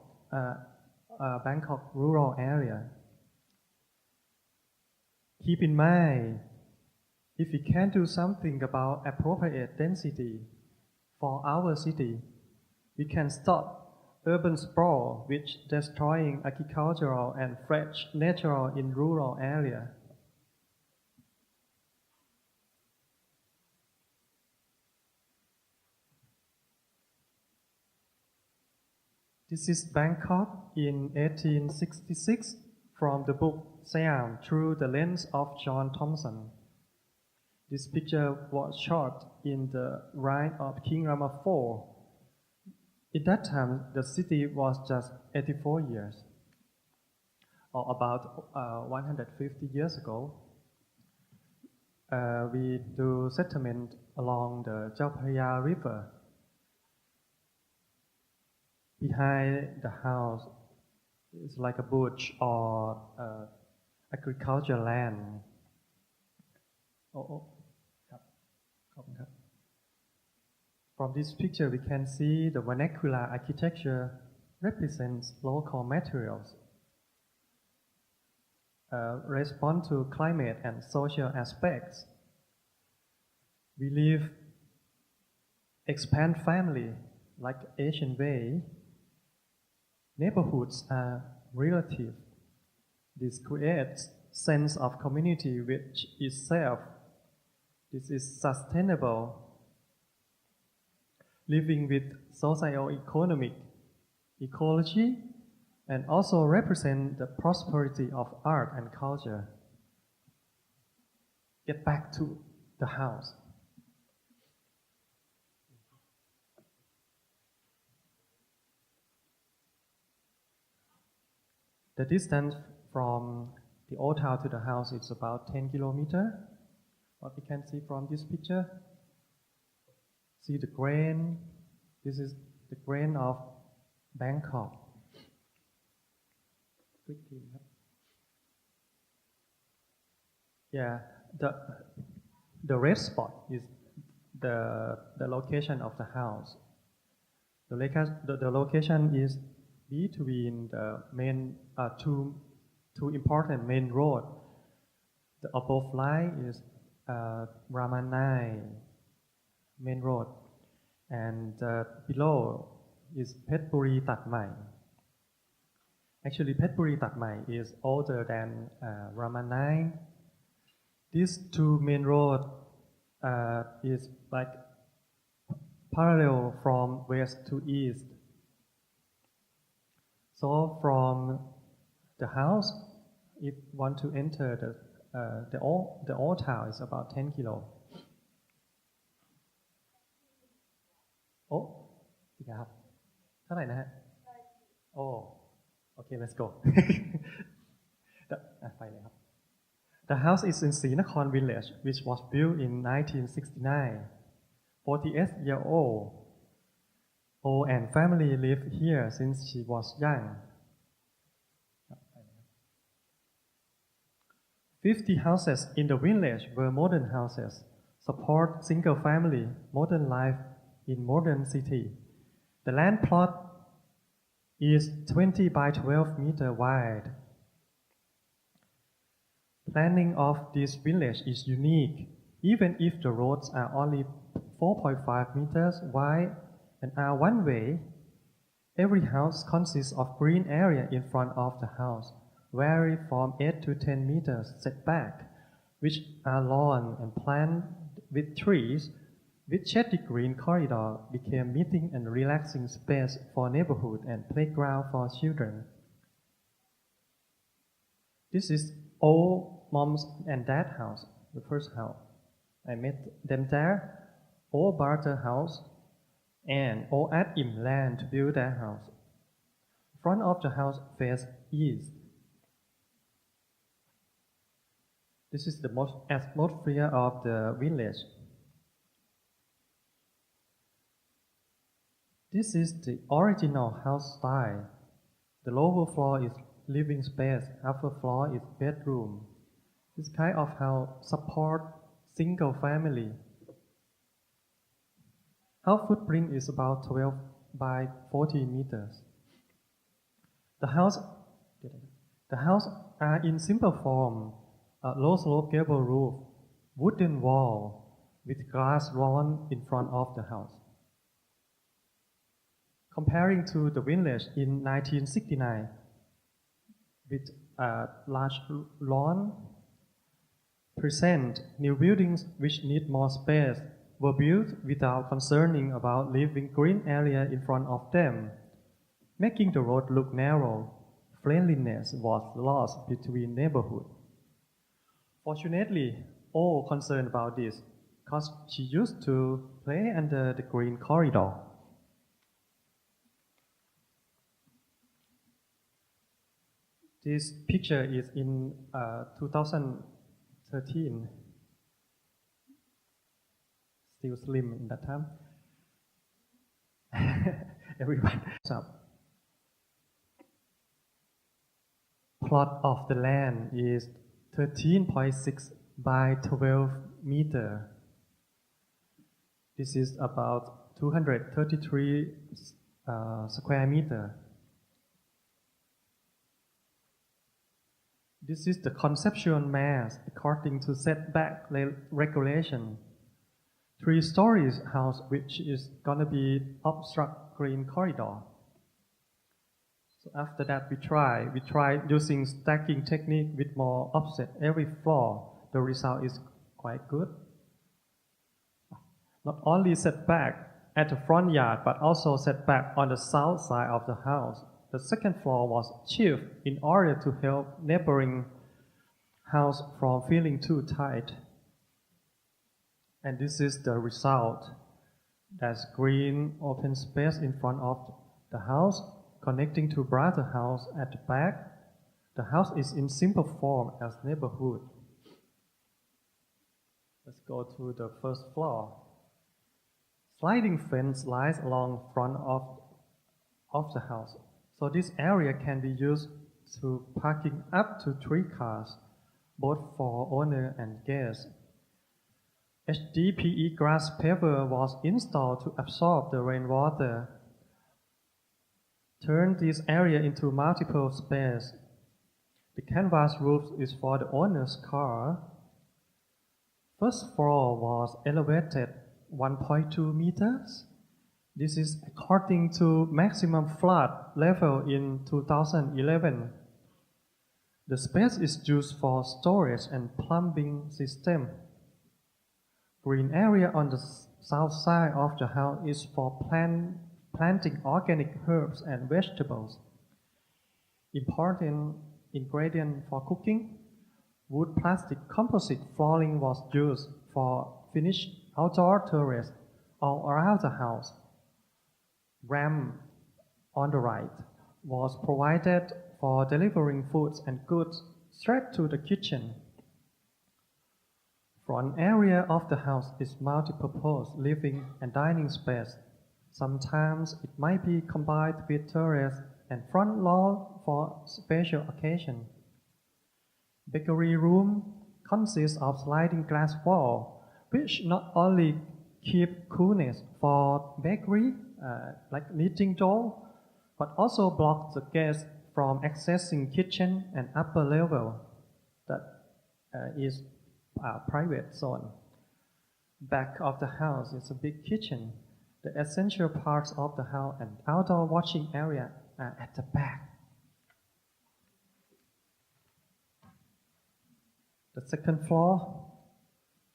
Bangkok rural area. Keep in mind, if we can do something about appropriate density for our city, we can stop urban sprawl, which destroying agricultural and fresh natural in rural area. This is Bangkok in 1866 from the book Siam Through the Lens of John Thompson. This picture was shot in the reign of King Rama IV. At that time, the city was just 84 years, or about 150 years ago. We do settlement along the Chao Phraya River. Behind the house is like a bush or agricultural land. From this picture, we can see the vernacular architecture represents local materials, respond to climate and social aspects. We live, expand family like Asian way. Neighborhoods are relative. This creates sense of community which is self. This is sustainable. Living with socio-economic ecology and also represent the prosperity of art and culture. Get back to the house. The distance from the old town to the house is about 10 kilometers. What we can see from this picture. See the grain. This is the grain of Bangkok. Yeah, the red spot is the location of the house. The location is between the main two important main road. The above line is Ramanai main road, and below is Phetburi Tat Mai. Actually, Phetburi Tat Mai is older than Ramanai. These two main roads is like parallel from west to east. So from the house, if want to enter the old town is about 10 kilo. โอ้อีกครับเท่าไหร่นะฮะโอ้โอเค Okay, let's go. The house is in Srinakhon village, which was built in 1969. 48-year-old and family lived here since she was young. 50 houses in the village were modern houses, support single family, modern life in modern city. The land plot is 20 by 12 meter wide. Planning of this village is unique, even if the roads are only 4.5 meters wide and are one way. Every house consists of green area in front of the house, vary from 8 to 10 meters setback, which are lawn and planted with trees. With shady green corridor became meeting and relaxing space for neighborhood and playground for children. This is old mom's and dad house, the first house. I met them there. Old barter house and old at Im land to build their house. Front of the house face east. This is the most atmosphere of the village. This is the original house style. The lower floor is living space, upper floor is bedroom. This kind of house support single family. House footprint is about 12 by 40 meters. The house are in simple form, a low slope gable roof, wooden wall with glass lawn in front of the house. Comparing to the village in 1969, with a large lawn, present new buildings which need more space were built without concerning about leaving green area in front of them, making the road look narrow. Friendliness was lost between neighborhood. Fortunately, all concerned about this, because she used to play under the green corridor. This picture is in 2013. Still slim in that time. Everyone. Plot of the land is 13.6 by 12 meter. This is about 233 square meter. This is the conceptual mass according to setback regulation. 3 stories house which is gonna be obstruct green corridor. So after that we try using stacking technique with more offset every floor. The result is quite good. Not only setback at the front yard but also setback on the south side of the house. The second floor was achieved in order to help neighboring house from feeling too tight. And this is the result. There's green open space in front of the house, connecting to brother house at the back. The house is in simple form as neighborhood. Let's go to the first floor. Sliding fence lies along front of the house. So this area can be used to parking up to 3 cars, both for owner and guests. HDPE grass paver was installed to absorb the rainwater. Turn this area into multiple space. The canvas roof is for the owner's car. First floor was elevated 1.2 meters. This is according to maximum flood level in 2011. The space is used for storage and plumbing system. Green area on the south side of the house is for planting organic herbs and vegetables. Important ingredient for cooking, wood plastic composite flooring was used for finished outdoor terrace all around the house. Ramp on the right was provided for delivering foods and goods straight to the kitchen. Front area of the house is multi-purpose living and dining space. Sometimes it might be combined with terrace and front lawn for special occasion. Bakery room consists of sliding glass wall, which not only keep coolness for bakery, like kneading dough, but also block the guests from accessing kitchen and upper level that is a private zone. Back of the house is a big kitchen. The essential parts of the house and outdoor watching area are at the back. The second floor,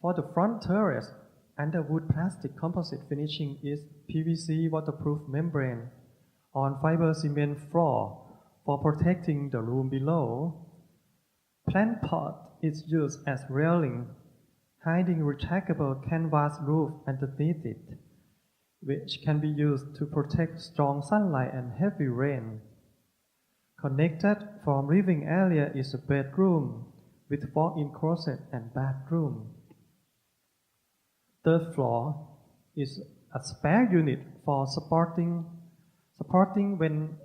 for the front terrace, underwood plastic composite finishing is PVC waterproof membrane on fiber cement floor for protecting the room below. Plant pot is used as railing, hiding retractable canvas roof underneath it, which can be used to protect strong sunlight and heavy rain. Connected from living area is a bedroom with walk-in closet and bathroom. Third floor is a spare unit for supporting when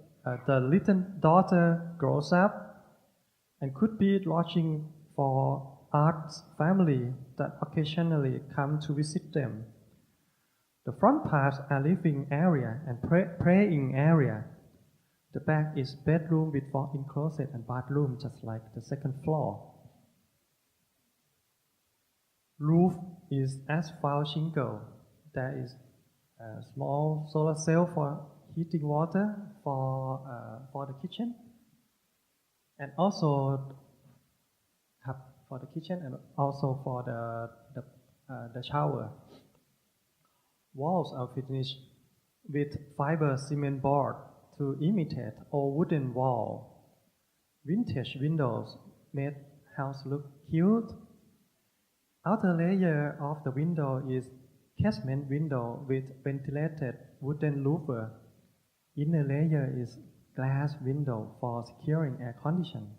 the little daughter grows up, and could be lodging for arts family that occasionally come to visit them. The front parts are living area and praying area. The back is bedroom with walk-in closet and bathroom, just like the second floor. Roof is asphalt shingle. There is a small solar cell for heating water for the kitchen, and also for the kitchen and also for the shower. Walls are finished with fiber cement board to imitate old wooden wall. Vintage windows made house look cute. Outer layer of the window is casement window with ventilated wooden louver. Inner layer is glass window for securing air condition.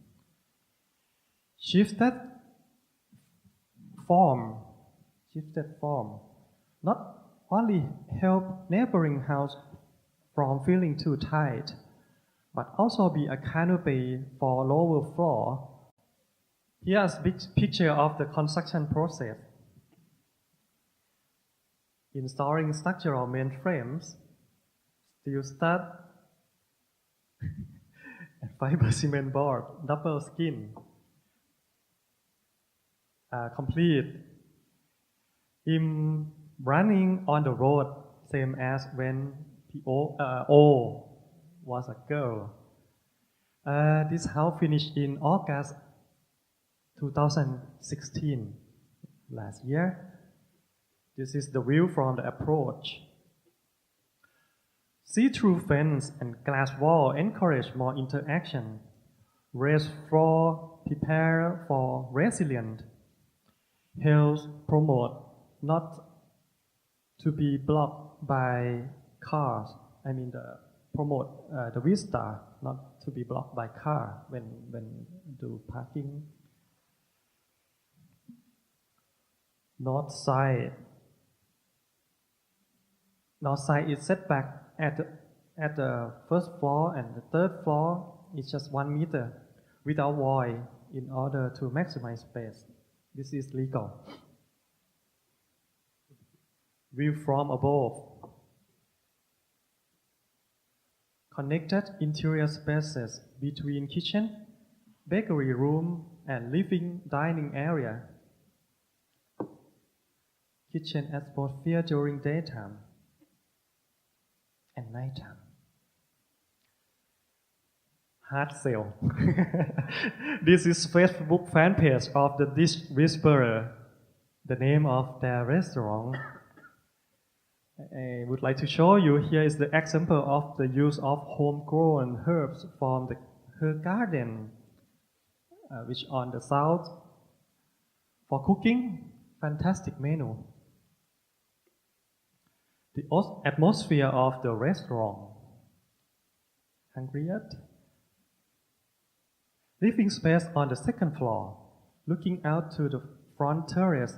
Shifted form not only help neighboring house from feeling too tight, but also be a canopy for lower floor. Here's a big picture of the construction process. Installing structural main frames, steel stud, and fiber cement board, double skin. Complete. Him running on the road, same as when O was a girl. This house finished in August 2016, last year. This is the view from the approach. See-through fence and glass wall encourage more interaction. Raised floor prepare for resilient. Helps promote not to be blocked by cars. Promote the vista not to be blocked by car when do parking. North side is set back at the first floor, and the third floor is just 1 meter without void in order to maximize space. This is legal. View from above. Connected interior spaces between kitchen, bakery room, and living dining area. Kitchen atmosphere during daytime and nighttime. Hard sell. This is Facebook fan page of the Dish Whisperer, the name of their restaurant. I would like to show you, here is the example of the use of homegrown herbs from her garden, which on the south. For cooking, fantastic menu. The atmosphere of the restaurant. Hungry yet? Living space on the second floor, looking out to the front terrace.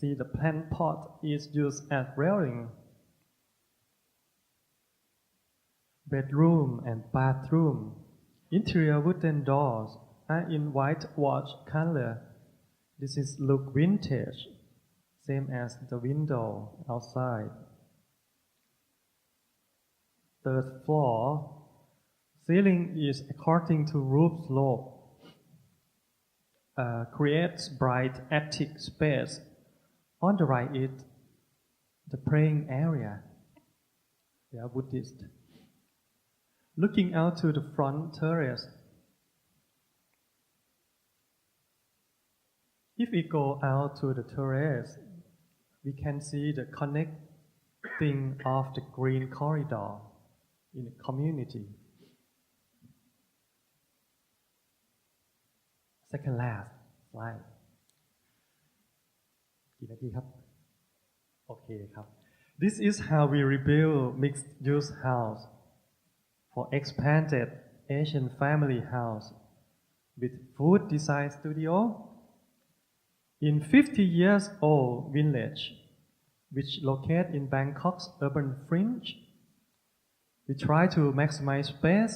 See the plant pot is used as railing. Bedroom and bathroom. Interior wooden doors are in whitewash color. This is look vintage, same as the window outside. Third floor. Ceiling is according to roof slope. Creates bright attic space. On the right is the praying area. They are Buddhist. Looking out to the front terrace. If we go out to the terrace, we can see the connecting of the green corridor in the community. Second last slide. กี่นาทีครับ โอเคครับ This is how we rebuild mixed-use house for expanded Asian family house with food design studio in 50 years old village which located in Bangkok's urban fringe. We try to maximize space,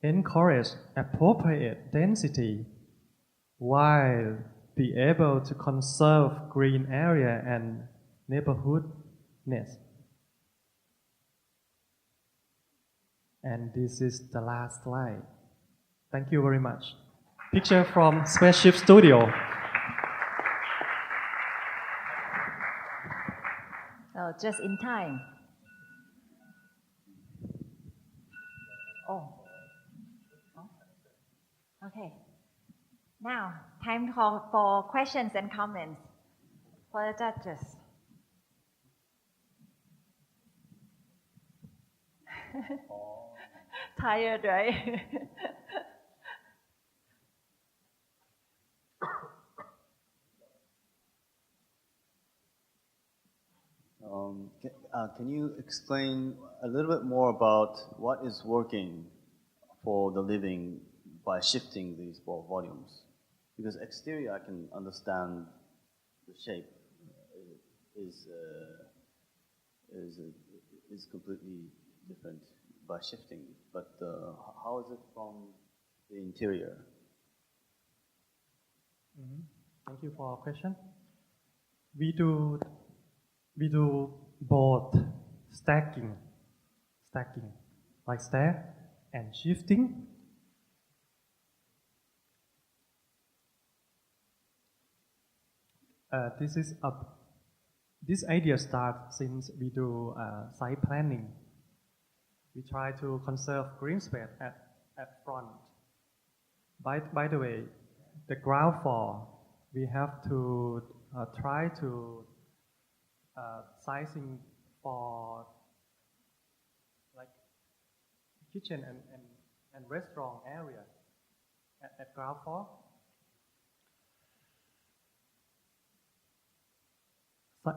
encourage appropriate density while be able to conserve green area and neighborhoodness. And this is the last slide. Thank you very much. Picture from Spaceship Studio. Oh, just in time. Oh. Okay. Now, time for questions and comments for the judges. Tired, right? Can you explain a little bit more about what is working for the living by shifting these volumes? Because exterior, I can understand the shape is completely different by shifting. But how is it from the interior? Thank you for our question. We do both stacking like stair and shifting. This idea starts since we do site planning. We try to conserve green space at front. By the way, the ground floor we have to try to sizing for like kitchen and restaurant area at ground floor.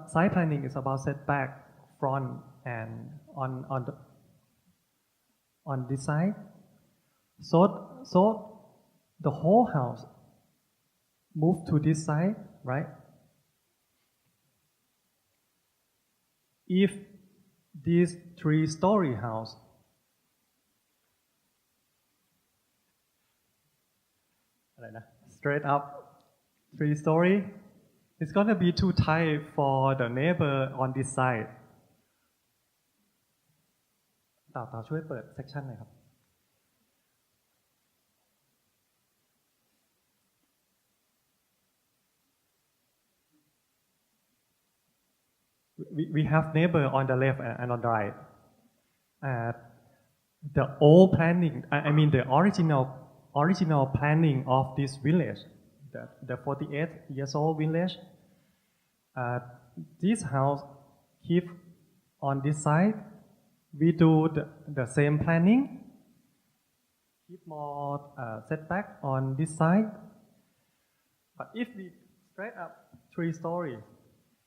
Site planning is about setback, front, and on this side. So the whole house move to this side, right? If this 3-story house straight up 3-story, it's gonna be too tight for the neighbor on this side. ต่อช่วยเปิด section หน่อยครับ We have neighbor on the left and on the right. The old planning, I mean the original planning of this village, the 48 years old village. This house keep on this side. We do the same planning. Keep more setback on this side. But if we straight up 3-story,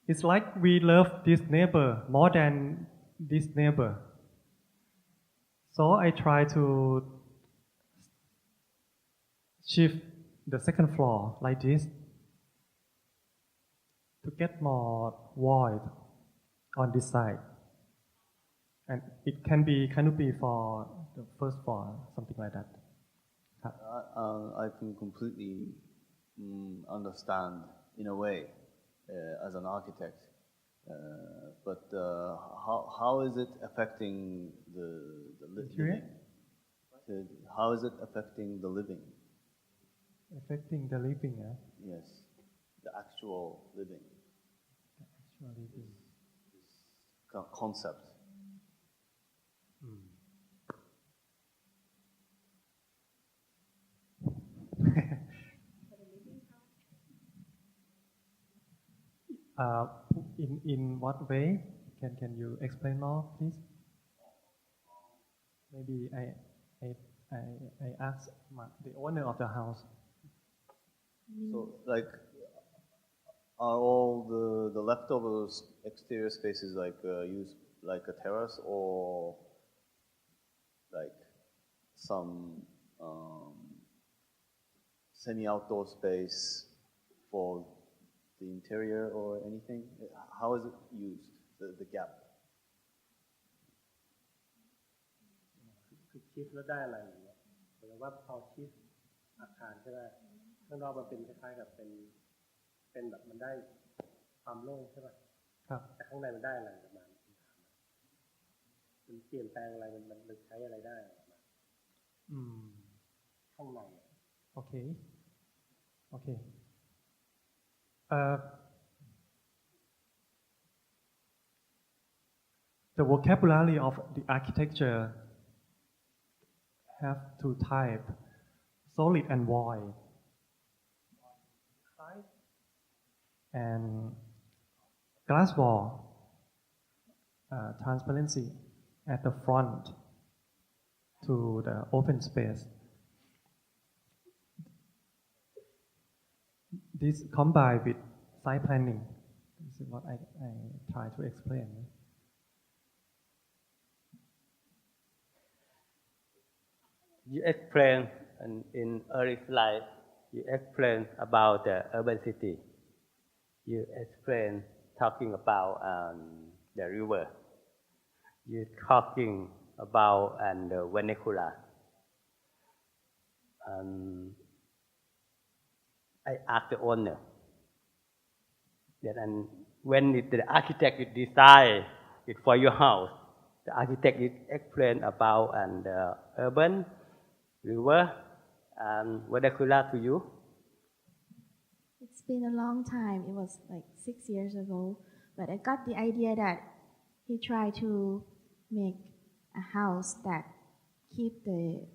it's like we love this neighbor more than this neighbor. So I try to shift the second floor like this to get more void on this side. And it can be canopy for the first floor, something like that. I can completely understand in a way as an architect, but how is it affecting the living? How is it affecting the living? Affecting the living, yeah? Yes, the actual living. The actual living. This concept. In what way? Can you explain more, please? Maybe I ask the owner of the house. So, like, are all the leftover exterior spaces like used like a terrace or like some semi-outdoor space for the interior or anything? How is it used, the gap? คือคิดแล้วได้อะไรอย่างเงี้ยหมายถึงว่าพอคิดอาคารใช่ไหมข้างนอกมันเป็นคล้ายๆกับเป็นแบบมันได้ความโล่งใช่ไหมครับแต่ข้างในมันได้อะไรประมาณมันเปลี่ยนแปลงอะไรมันใช้อะไรได้ข้างใน Okay. The vocabulary of the architecture have two types, solid and void. And glass wall, transparency at the front to the open space. This combined with site planning. This is what I try to explain. You explain in early slide. You explain about the urban city. You explain talking about the river. You talking about the vernacular. I asked the owner that when the architect design it for your house, the architect explain about the urban, river, and vernacular to you. It's been a long time. It was like 6 years ago, but I got the idea that he tried to make a house that keep the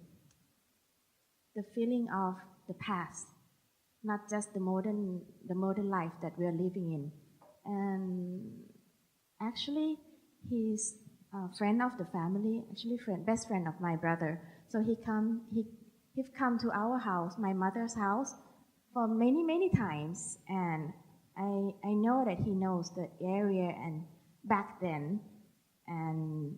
feeling of the past, not just the modern life that we are living in. And actually, he's a friend of the family, actually best friend of my brother. So he's come to our house, my mother's house, for many times, and I know that he knows the area and back then, and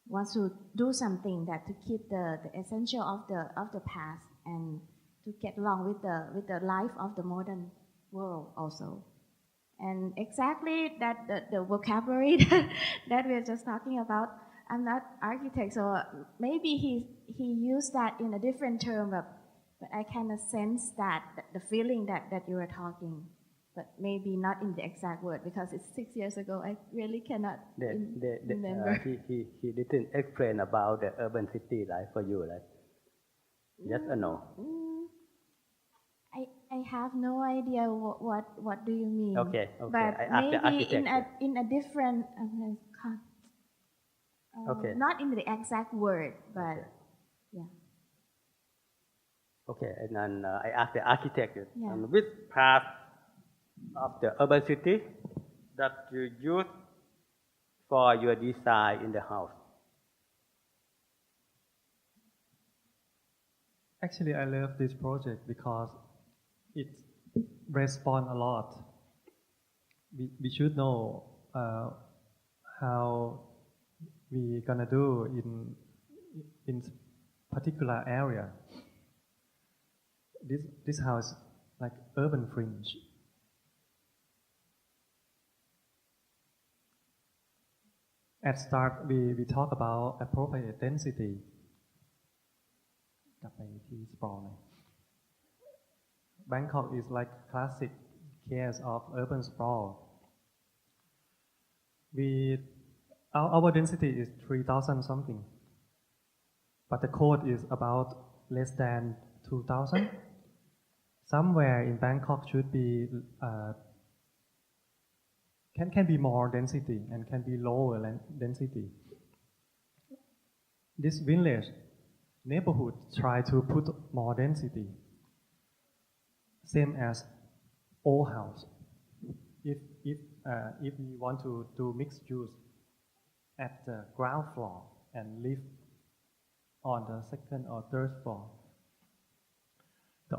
wants to do something that to keep the essential of the past and to get along with the life of the modern world also. And exactly that the vocabulary that we're just talking about. I'm not architect, so maybe he used that in a different term, but I kind of sense that the feeling that you were talking, but maybe not in the exact word because it's 6 years ago. I really cannot remember. He didn't explain about the urban city life for you, right? Yes or no? I have no idea what do you mean. Okay. But maybe in a different. Okay. Not in the exact word, but yeah. Okay, and then I asked the architect, which part of the urban city that you use for your design in the house? Actually, I love this project because it responds a lot. We should know how we gonna do in particular area. this house like urban fringe. At start, we talk about appropriate density. กลับไปที่ sprawl เลย Bangkok is like classic case of urban sprawl. Our density is 3,000 something, but the code is about less than 2,000. Somewhere in Bangkok should be can be more density and can be lower density. This village neighborhood try to put more density, same as old house. If we want to do mixed use at the ground floor and live on the second or third floor, the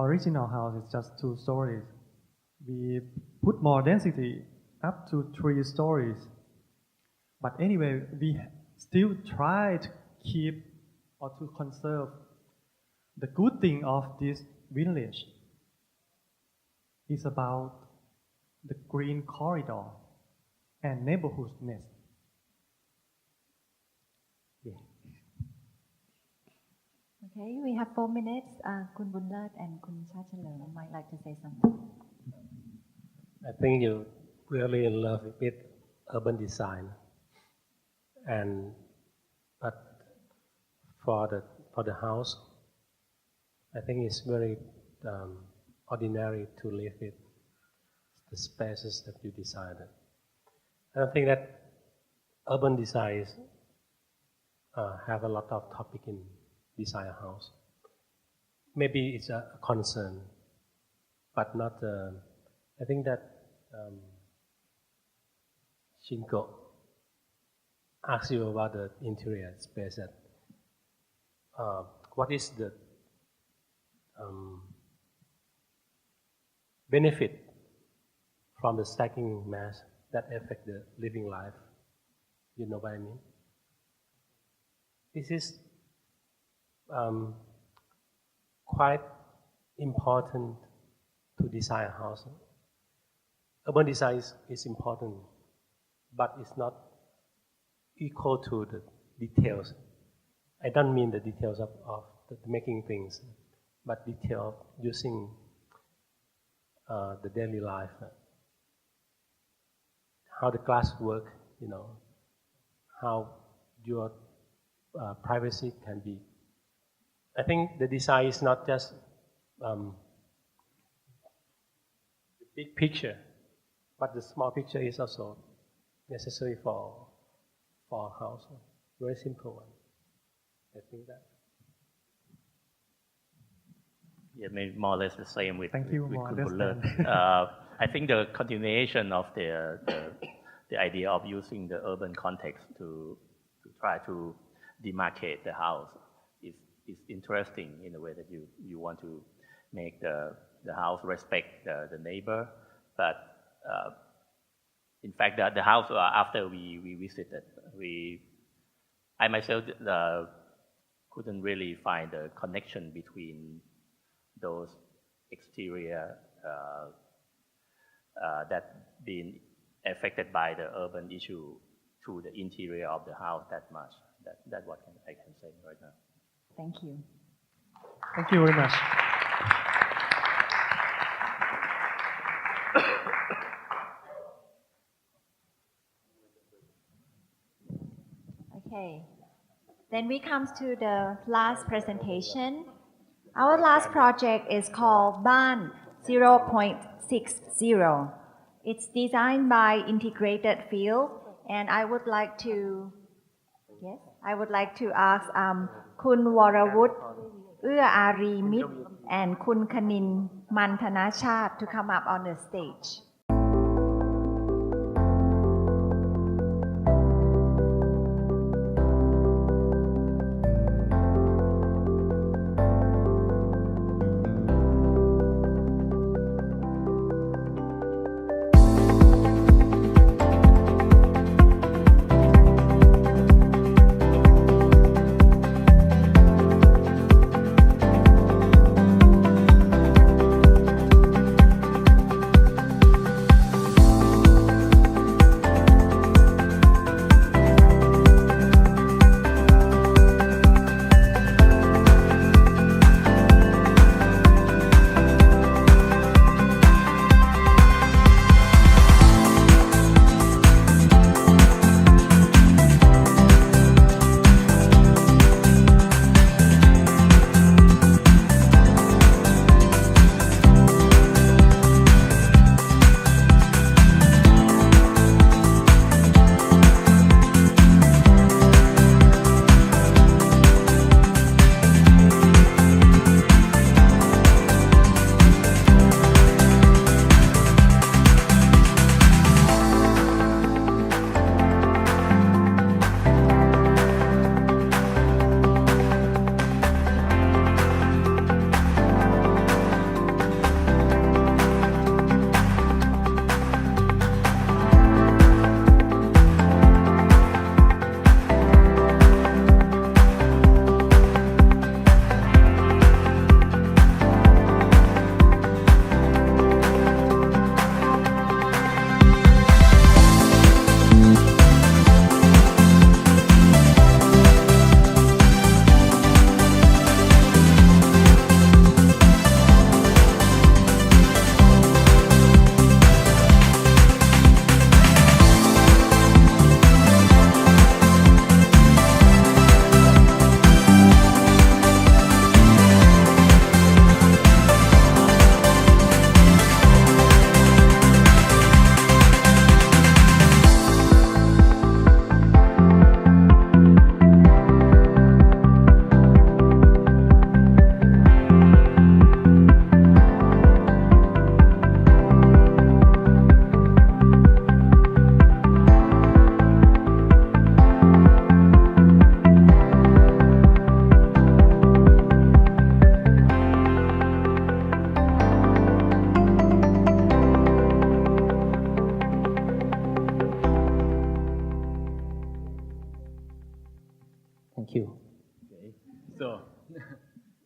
original house is just 2 stories. We put more density up to 3 stories. But anyway, we still try to keep or to conserve the good thing of this village is about the green corridor and neighborhoodness. Okay, we have 4 minutes. Kun Bunlat and Kun Chachalerm might like to say something. I think you really in love with urban design, but for the house, I think it's very ordinary to live with the spaces that you decided. I don't think that urban design have a lot of topic in design a house. Maybe it's a concern, but not. I think that Shingo asked you about the interior space. That what is the benefit from the stacking mass that affect the living life? You know what I mean? This is quite important to design a house. Urban design is important, but it's not equal to the details. I don't mean the details of the making things, but detail of using the daily life. How the glass work, how your privacy can be. I think the design is not just the big picture, but the small picture is also necessary for a house. Very simple one. I think that. Yeah, maybe more or less the same with Thank you. with More or Kun less Bunlat. I think the continuation of the idea of using the urban context to try to demarcate the house is interesting in a way that you want to make the house respect the neighbor, but in fact the house after we visited, I myself couldn't really find the connection between those exterior that been affected by the urban issue to the interior of the house that much. That's what I can say right now. Thank you. Thank you very much. Okay. Then we come to the last presentation. Our last project is called BAAN 0.60. It's designed by Integrated Field, and I would like to ask Kun Waravut Uri Mit and Kun Kanin Mantanachat to come up on the stage.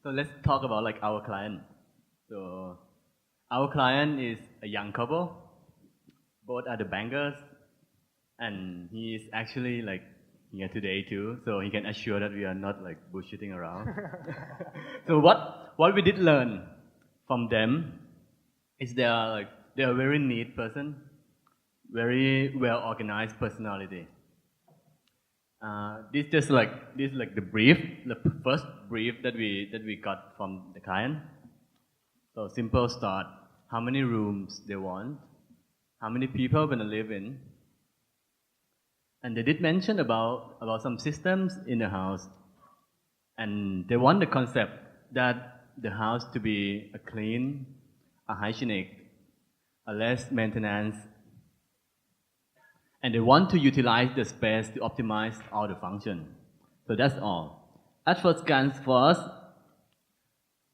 So let's talk about like our client. So our client is a young couple. Both are the bankers, and he is actually like here today too. So he can assure that we are not like bullshitting around. So what we did learn from them is they are a very neat person, very well organized personality. This is like the brief, the first brief that we got from the client. So simple start: how many rooms they want, how many people gonna live in, and they did mention about some systems in the house, and they want the concept that the house to be a clean, a hygienic, a less maintenance. And they want to utilize the space to optimize all the function. So that's all. At first glance for us,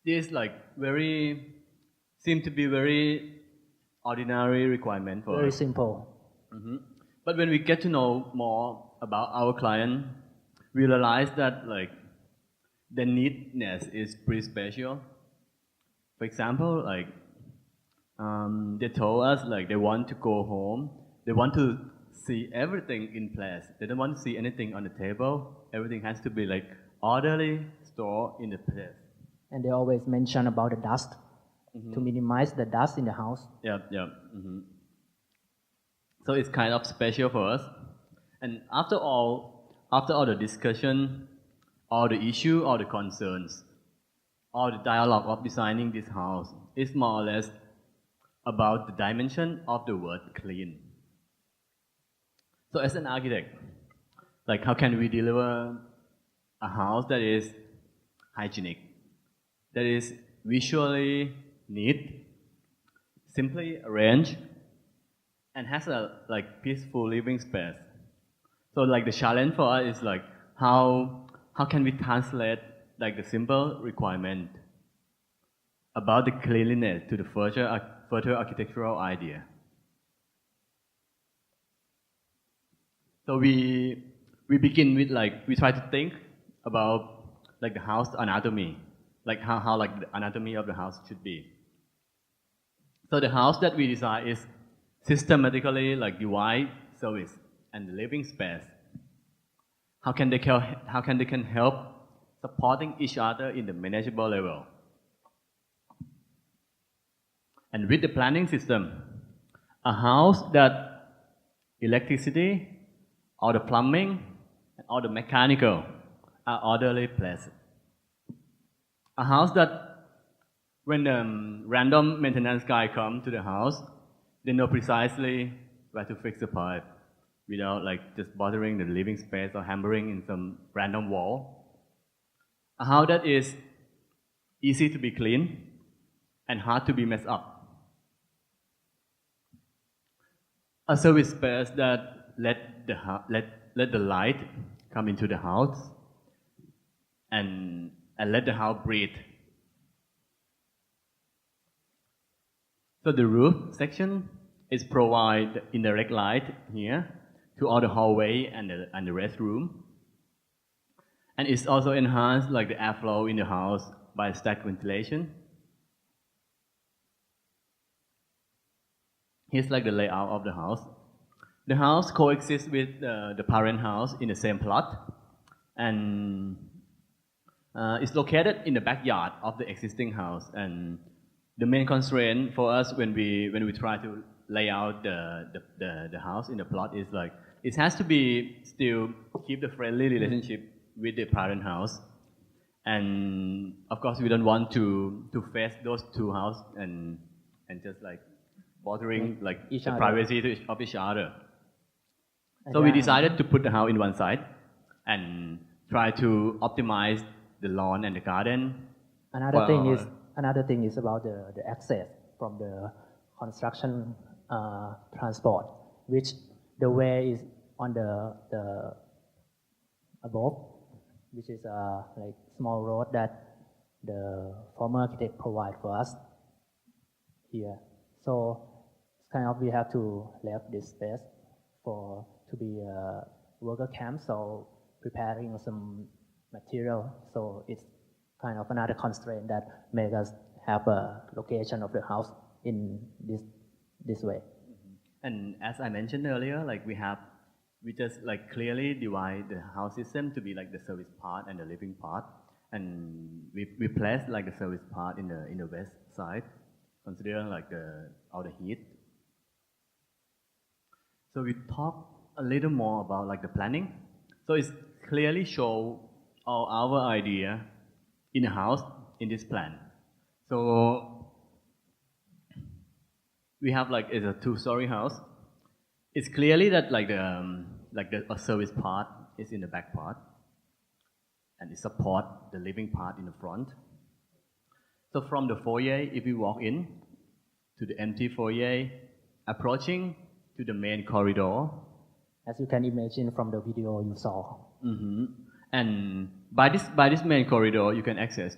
this seem to be very ordinary requirement for very us. simple. But when we get to know more about our client, we realize that like the neatness is pretty special. For example, like they told us like they want to go home, they want to see everything in place. They don't want to see anything on the table. Everything has to be like orderly, stored in the place. And they always mention about the dust to minimize the dust in the house. Yep. So it's kind of special for us. And after all the discussion, all the issue, all the concerns, all the dialogue of designing this house is more or less about the dimension of the word clean. So as an architect, like how can we deliver a house that is hygienic, that is visually neat, simply arranged, and has a like peaceful living space? So like the challenge for us is like how can we translate like the simple requirement about the cleanliness to the further architectural idea. So we begin with like, we try to think about like the house anatomy, like how like the anatomy of the house should be. So the house that we design is systematically like divide service and the living space. How can they can help supporting each other in the manageable level? And with the planning system, a house that electricity, all the plumbing, and all the mechanical are orderly placed. A house that when the random maintenance guy comes to the house, they know precisely where to fix the pipe without like just bothering the living space or hammering in some random wall. A house that is easy to be clean and hard to be messed up. A service space that let the light come into the house and let the house breathe. So the roof section is provide indirect light here to all the hallway and the restroom, and it's also enhanced like the airflow in the house by stack ventilation. Here's like the layout of the house. The house coexists with the parent house in the same plot, and it's located in the backyard of the existing house. And the main constraint for us when we try to lay out the house in the plot is like it has to be still keep the friendly relationship with the parent house, and of course we don't want to face those two houses and just like bothering like each the other. privacy of each other. And So we decided to put the house in one side and try to optimize the lawn and the garden. Another thing is about the access from the construction transport, which the way is on the above, which is like small road that the former architect provide for us here. So kind of we have to left this space to be a worker camp, so preparing some material, so it's kind of another constraint that make us have a location of the house in this way. And as I mentioned earlier, like we just like clearly divide the house system to be like the service part and the living part, and we place like the service part in the west side, considering like all the heat. So we talk a little more about like the planning. So it's clearly show all our idea in a house in this plan. So we have like it's a 2-story house. It's clearly that like the service part is in the back part, and it support the living part in the front. So from the foyer, if we walk in to the empty foyer, approaching to the main corridor. As you can imagine from the video you saw. And by this main corridor, you can access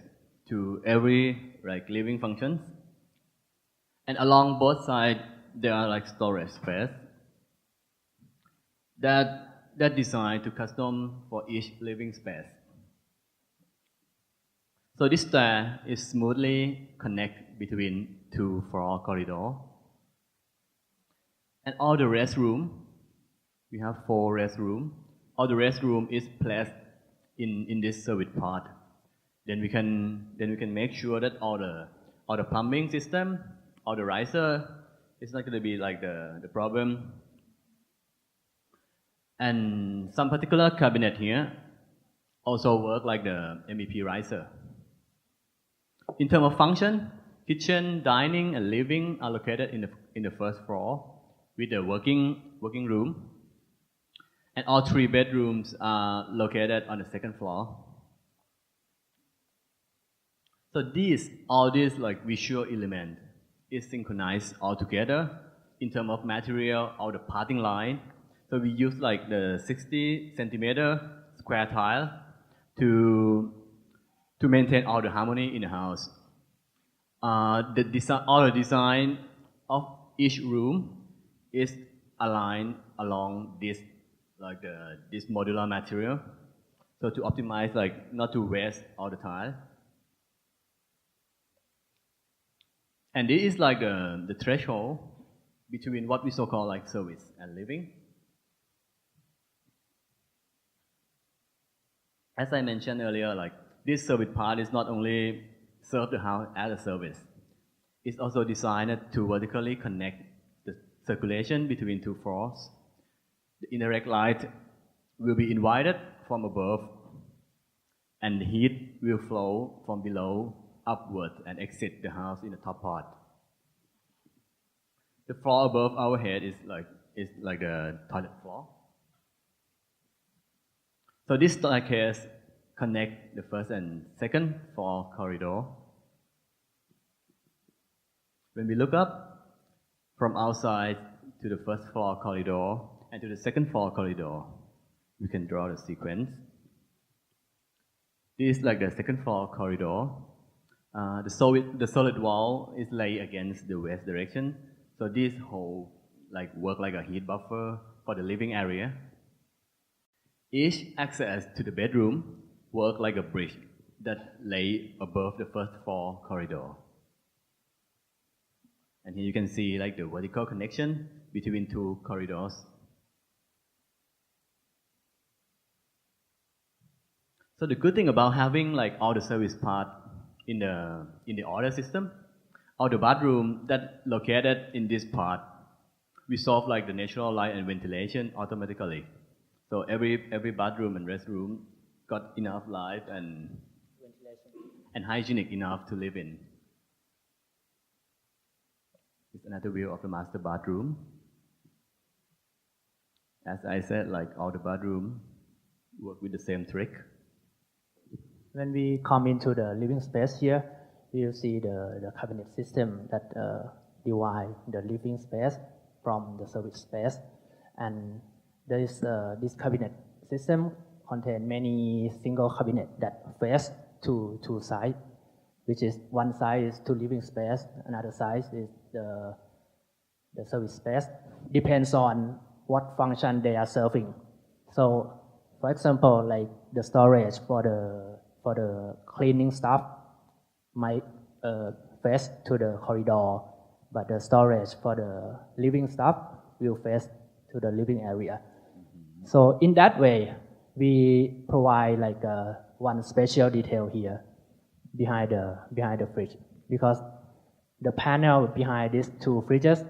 to every like living functions. And along both sides, there are like storage space that designed to custom for each living space. So this stair is smoothly connect between 2 floor corridor. And all the restroom, we have 4 restroom. All the restroom is placed in this service part. Then we can make sure that all the plumbing system, all the riser, is not going to be like the problem. And some particular cabinet here also work like the MEP riser. In terms of function, kitchen, dining, and living are located in the first floor with the working room. And all 3 bedrooms are located on the second floor. So all these like visual element is synchronized all together in terms of material or the parting line. So we use like the 60 centimeter square tile to maintain all the harmony in the house. All the design of each room is aligned along this modular material. So to optimize like not to waste all the tile. And this is like the threshold between what we so-called like service and living. As I mentioned earlier, like this service part is not only serve the house as a service. It's also designed to vertically connect the circulation between 2 floors. The indirect light will be invited from above, and the heat will flow from below upward and exit the house in the top part. The floor above our head is like the toilet floor. So this staircase connect the first and second floor corridor. When we look up from outside to the first floor corridor and to the second floor corridor, we can draw the sequence. This is like the second floor corridor. The solid wall is laid against the west direction. So this whole work like a heat buffer for the living area. Each access to the bedroom work like a bridge that lay above the first floor corridor. And here you can see like the vertical connection between 2 corridors. So the good thing about having like all the service part in the order system, all the bathroom that located in this part, we solve like the natural light and ventilation automatically. So every bathroom and restroom got enough light and hygienic enough to live in. It's another view of the master bathroom. As I said, like all the bathroom work with the same trick. When we come into the living space here, we will see the cabinet system that divide the living space from the service space. And there is this cabinet system contain many single cabinet that face to 2 sides, which is one side is to living space, another side is the service space. Depends on what function they are serving. So, for example, like the storage for for the cleaning stuff might face to the corridor, but the storage for the living stuff will face to the living area. So in that way, we provide like one special detail here behind the fridge, because the panel behind these two fridges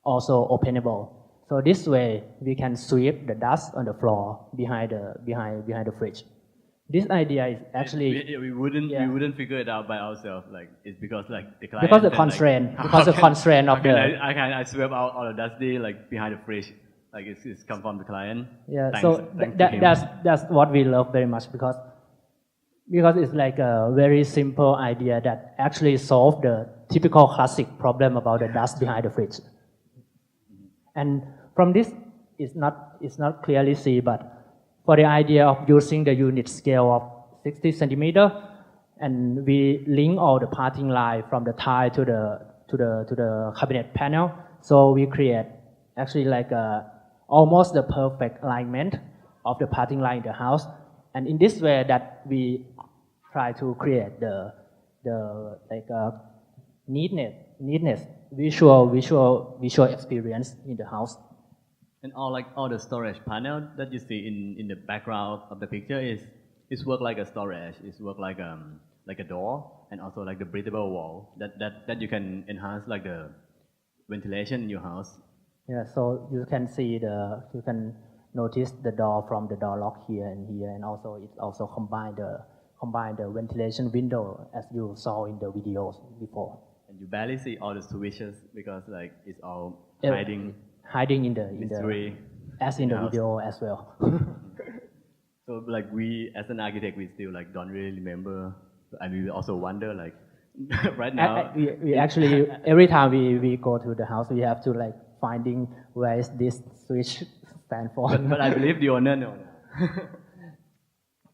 also openable. So this way we can sweep the dust on the floor behind the fridge. This idea is actually we wouldn't figure it out by ourselves. Like it's because like the client because the constraint of the I sweep out all the dusty like behind the fridge. Like it's come from the client. Yeah, thanks, so that's what we love very much, because it's like a very simple idea that actually solve the typical classic problem about the dust behind the fridge. And from this, it's not clearly see, but for the idea of using the unit scale of 60 centimeter, and we link all the parting line from the tile to the cabinet panel, so we create actually like almost the perfect alignment of the parting line in the house. And in this way that we try to create the like neatness, visual experience in the house. And all the storage panel that you see in the background of the picture is work like a storage. It's work like a door, and also like the breathable wall that you can enhance like the ventilation in your house. Yeah, so you can see you can notice the door from the door lock here, and also it also combine the ventilation window as you saw in the videos before. And you barely see all the switches because like it's all hiding in the as in the video as well. So like we as an architect, we still like don't really remember, and we also wonder like right now. We actually every time we go to the house, we have to like finding where is this switch stand for. But I believe the owner knows.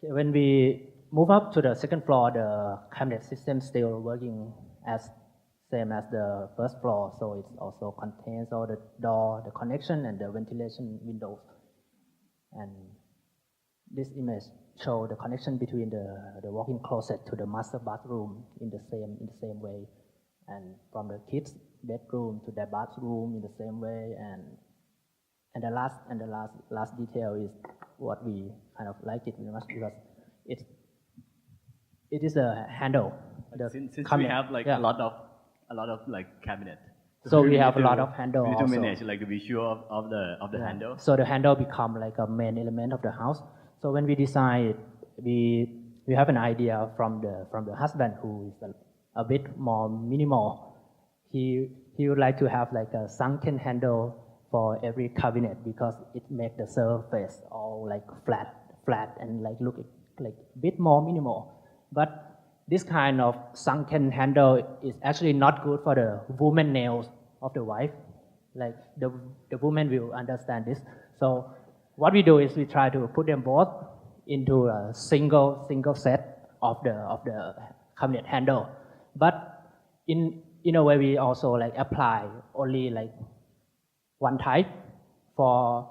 When we move up to the second floor, the cabinet system still working as same as the first floor, so it also contains all the door, the connection, and the ventilation windows. And this image shows the connection between the walk-in closet to the master bathroom in the same way, and from the kids' bedroom to their bathroom in the same way. And the last detail is what we kind of like it very much, because it is a handle. Since we have like a lot of like cabinet. So we have a lot of handle. We need to also manage like the visual of the handle. So the handle become like a main element of the house. So when we design it, we have an idea from the husband who is a bit more minimal. He would like to have like a sunken handle for every cabinet, because it makes the surface all like flat and like look like a bit more minimal. But this kind of sunken handle is actually not good for the woman nails of the wife. Like the woman will understand this. So what we do is we try to put them both into a single set of the cabinet handle. But in a way we also like apply only like one type for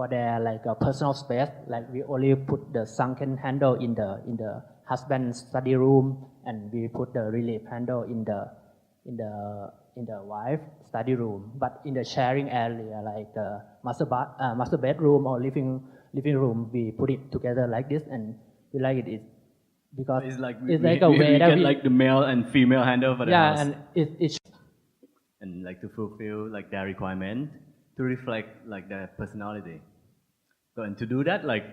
their like a personal space. Like we only put the sunken handle in the husband's study room, and we put the relief handle in the wife's study room. But in the sharing area, like master bedroom or living room, we put it together like this, and we like it because it's like a way we that get like the male and female handle for the house. Yeah, and it's and like to fulfill like their requirement, to reflect like their personality. So and to do that, like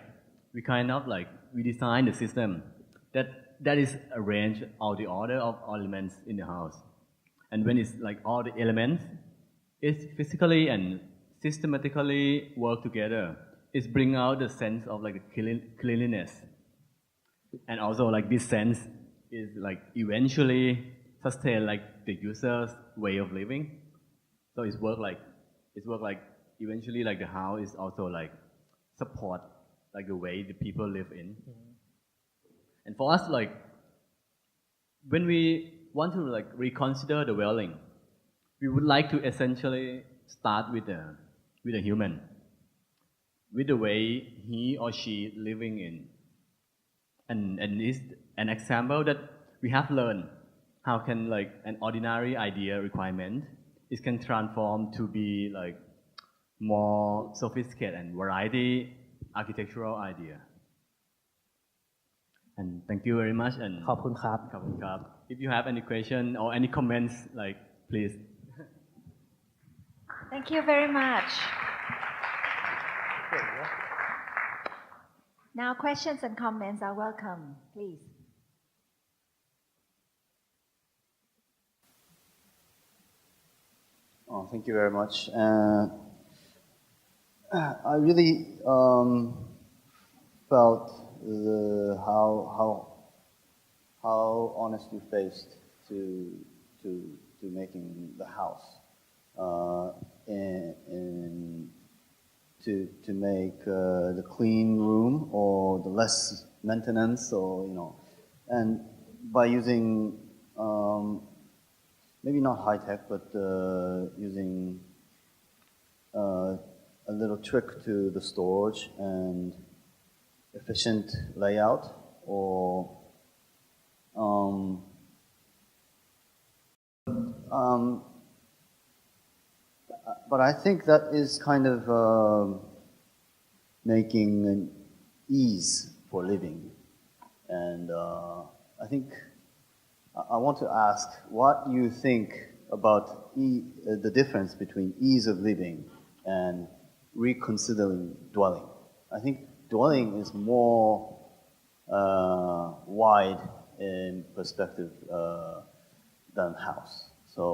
we kind of like we design the system that is arranged all the order of elements in the house. And when it's like all the elements, it's physically and systematically work together. It's bring out the sense of like cleanliness. And also like this sense is like eventually sustain like the user's way of living. So it's work like eventually like the house is also like support like the way the people live in. And for us, like, when we want to like reconsider the dwelling, we would like to essentially start with a human, with the way he or she living in, and an example that we have learned how can like an ordinary idea requirement it can transform to be like more sophisticated and variety architectural idea. And thank you very much. And ขอบคุณครับ ขอบคุณครับ If you have any question or any comments, like please. Thank you very much. Now questions and comments are welcome, please. Oh, thank you very much. I really felt how honest you faced to making the house, and to make the clean room or the less maintenance, or and by using maybe not high tech, but using a little trick to the storage and efficient layout, or but I think that is kind of making an ease for living, and I think I want to ask what you think about the difference between ease of living and reconsidering dwelling. I think dwelling is more wide in perspective than house. So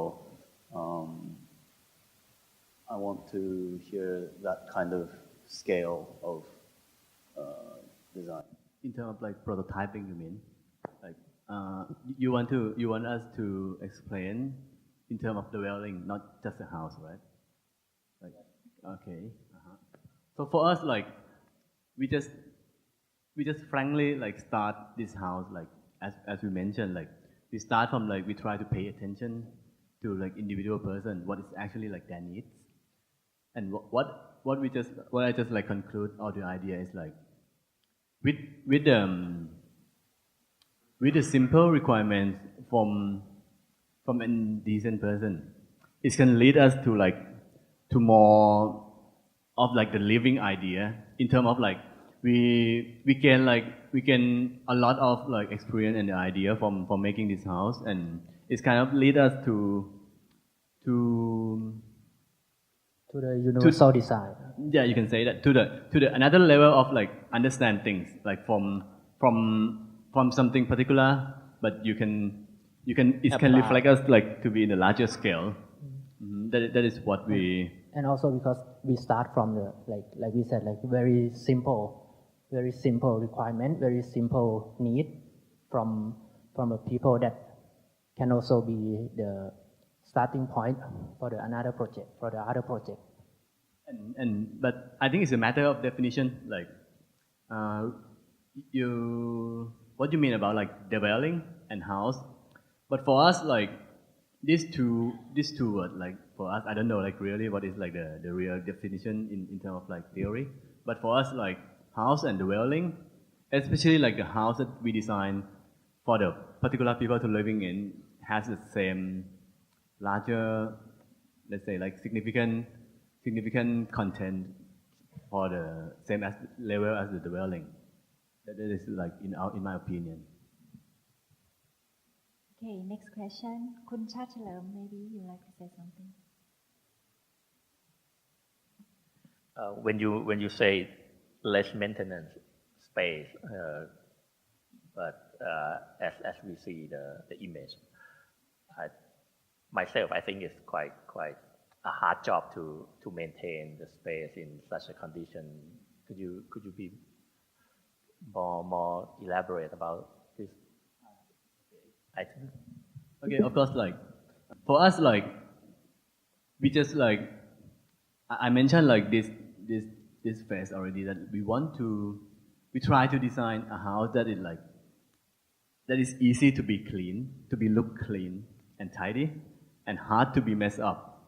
I want to hear that kind of scale of design. In terms of like prototyping, you mean? Like you want us to explain in terms of dwelling, not just a house, right? Like okay. So for us, like we just frankly like start this house like as we mentioned, like we start from like we try to pay attention to like individual person, what is actually like their needs, and what I just like conclude all the idea is like with the simple requirements from a decent person, it can lead us to like to more of like the living idea in terms of like we gain a lot of like experience and the idea from making this house, and it's kind of lead us to the universal design. Yeah, you can say that to the another level of like understand things like from something particular, but it can reflect us like to be in a larger scale. That is what we. And also because we start from the like we said, like very simple requirement, very simple need from the people that can also be the starting point for the other project. But I think it's a matter of definition. Like what you mean about like dwelling and house, but for us like these two words, like for us, I don't know like really what is like the real definition in terms of like theory. But for us, like house and dwelling, especially like the house that we design for the particular people to living in, has the same larger, let's say like significant content for the same level as the dwelling. That is like in my opinion. Okay, next question. Kun Chachalam, maybe you'd like to say something. When you say less maintenance space, but as we see the image, myself I think it's quite a hard job to maintain the space in such a condition. Could you be more elaborate about this item? Okay, of course, like for us, like we just like I mentioned like this phase already, that we try to design a house that is easy to be clean, to be look clean and tidy, and hard to be messed up.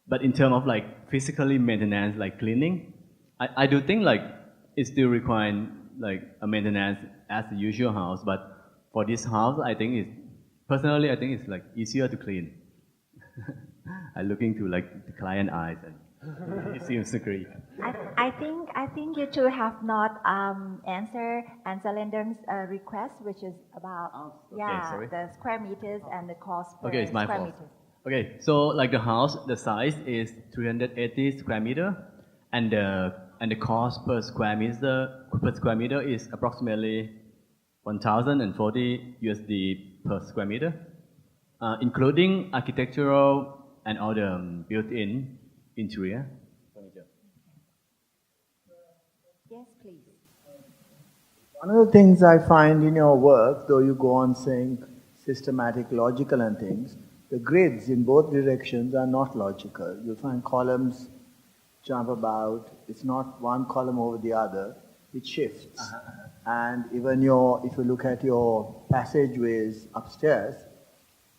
But in terms of like physically maintenance, like cleaning, I do think like it still requires like a maintenance as the usual house, but for this house, I think personally, I think it's like easier to clean. I'm looking to like the client eyes, and he seems to agree. I think you two have not answered Anjalendran's request, which is about the square meters and the cost per it's my square fault. meter. Okay, so like the house, the size is 380 square meter, and the cost per square meter is approximately 1,040 USD per square meter, including architectural and all the built-in interior furniture. Yes, please. One of the things I find in your work, though you go on saying systematic, logical and things, the grids in both directions are not logical. You'll find columns jump about. It's not one column over the other. It shifts. And even if you look at your passageways upstairs,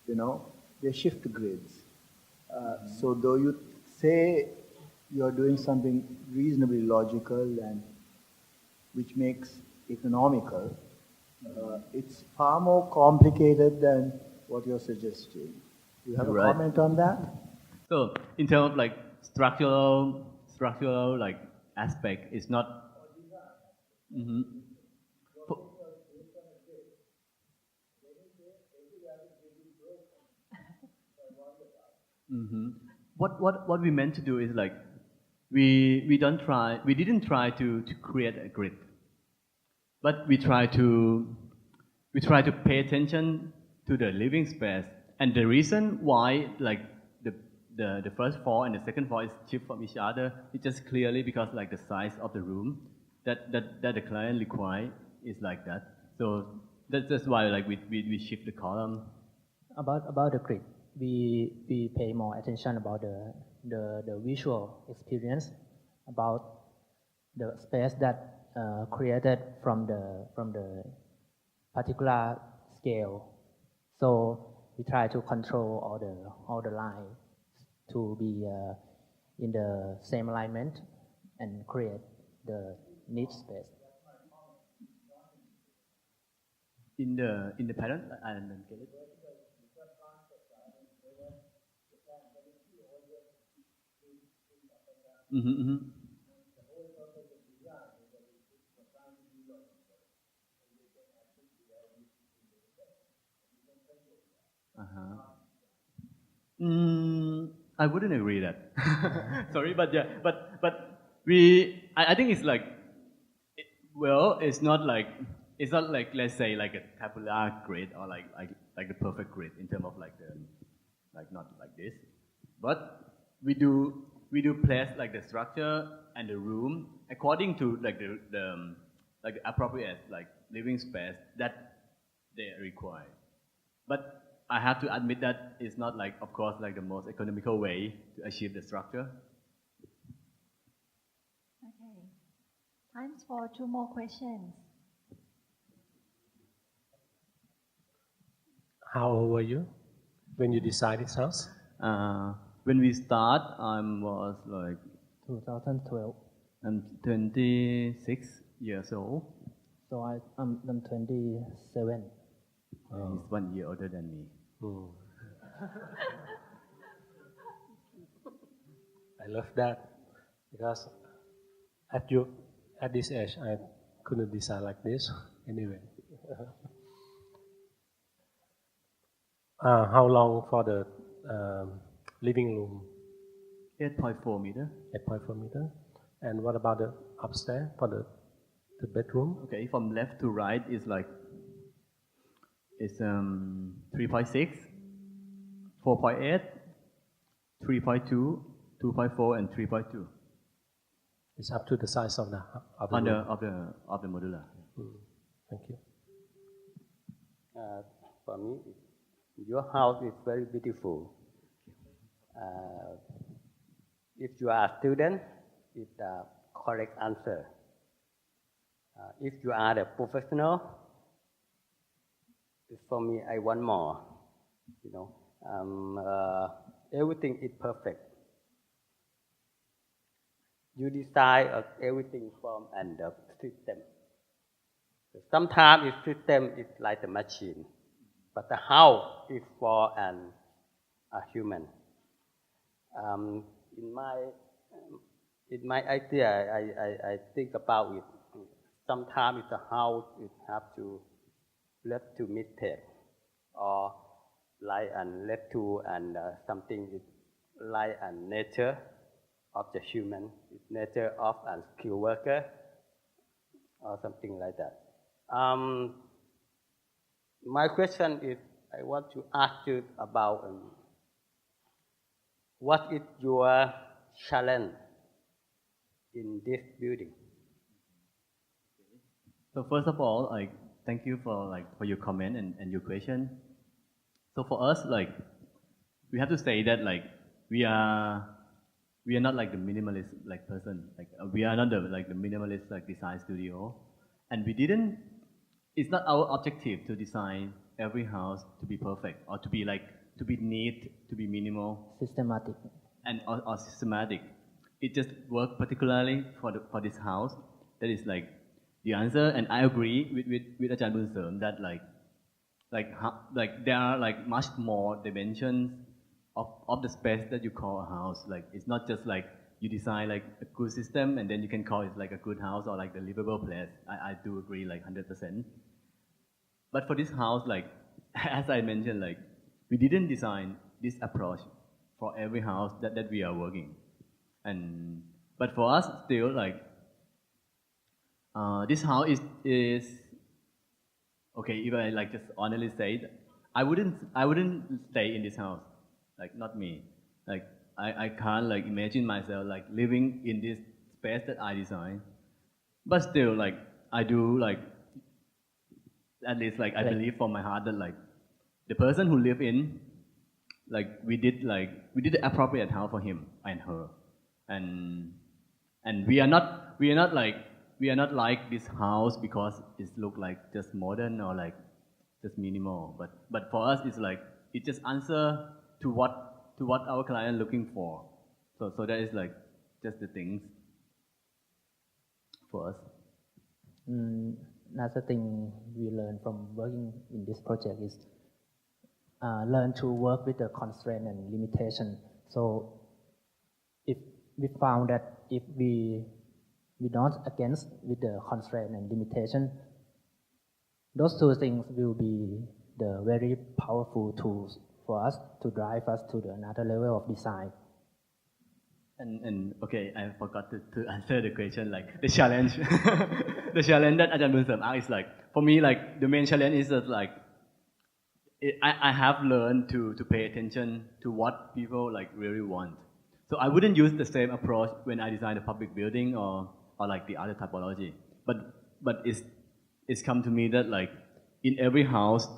they shift the grids. So though you say you're doing something reasonably logical and which makes economical, it's far more complicated than what you're suggesting. Do you have a comment on that? So in terms of like structural like aspect, it's not. What we meant to do is like we didn't try to create a grid, but we try to pay attention to the living space, and the reason why like the first floor and the second floor is shift from each other is just clearly because like the size of the room that the client require is like that. So that's why like we shift the column. About the grid, we pay more attention about the visual experience, about the space that created from the particular scale. So we try to control all the lines to be in the same alignment and create the neat space. In the pattern, I don't get it. I wouldn't agree that. Sorry, but yeah, but I think it's like, it's not like let's say like a tabular grid or like the perfect grid in terms of like not like this, but we do place like the structure and the room according to like the appropriate like living space that they require. But I have to admit that it's not like, of course, like the most economical way to achieve the structure. Okay. Time for 2 more questions. How old were you when you decided this house? When we start, I was like 2012. I'm 26 years old. So I'm 27. He's 1 year older than me. I love that because at this age I couldn't decide like this anyway. How long for the living room? 8.4 meter. 8.4 meter. And what about the upstairs for the bedroom? Okay, from left to right is like it's 3.6, 4.8, 3.2, 2.4, and 3.2. It's up to the size of the modular. Thank you. For me, your house is very beautiful. If you are a student, it's the correct answer. If you are a professional, for me, I want more. Everything is perfect. You decide everything from and the system. Sometimes the system is like the machine, but the how is for a human. In my idea, I think about it. Sometimes the how it have to led to mistake, or like and led to something is like a nature of the human, nature of a skilled worker, or something like that. My question is, I want to ask you about what is your challenge in this building? So first of all, thank you for your comment and your question. So for us, we have to say that we are not like the minimalist person. We are not the minimalist design studio, and we didn't. It's not our objective to design every house to be perfect or to be neat, to be minimal, systematic, and or systematic. It just worked particularly for this house. That is the answer, and I agree with Ajahn Bunsem that there are much more dimensions of the space that you call a house. It's not just you design a good system and then you can call it a good house or the livable place. I do agree 100%. But for this house, as I mentioned, we didn't design this approach for every house that we are working. But for us still this house is okay. If I just honestly say, I wouldn't stay in this house. Not me. I can't imagine myself living in this space that I design. But still I do at least I believe from my heart that the person who live in we did the appropriate house for him and her, and we are not like this house because it look just modern or just minimal, but for us it's it just answer to what our client looking for. So that is just the things for us. Another thing we learned from working in this project is learn to work with the constraint and limitation. So if we found that if we not against with the constraint and limitation, those two things will be the very powerful tools for us to drive us to another level of design. And okay, I forgot to answer the question the challenge. The challenge that Ajahn Bunsem asked is for me the main challenge is that I have learned to pay attention to what people really want. So I wouldn't use the same approach when I design a public building or the other typology. But it's come to me that in every houses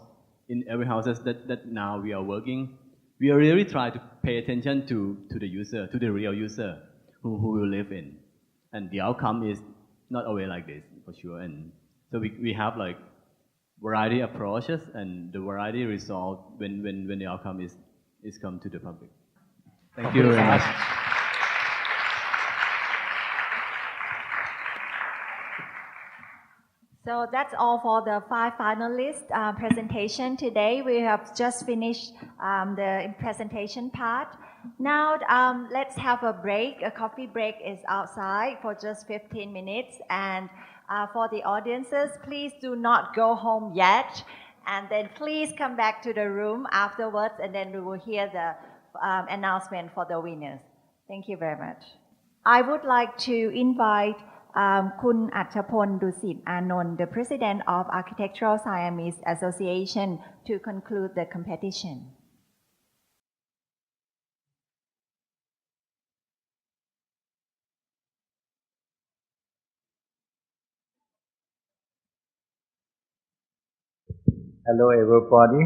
that now we are working, we are really trying to pay attention to the user, to the real user who will live in. And the outcome is not always like this, for sure. And so we have variety approaches, and the variety result when the outcome is come to the public. Thank you very much. So that's all for the 5 finalists presentation today. We have just finished the presentation part. Now let's have a break. A coffee break is outside for just 15 minutes. And for the audiences, please do not go home yet. And then please come back to the room afterwards, and then we will hear the announcement for the winners. Thank you very much. I would like to invite Kun Achapon Dusit Anon, the President of Architectural Siamese Association, to conclude the competition. Hello everybody.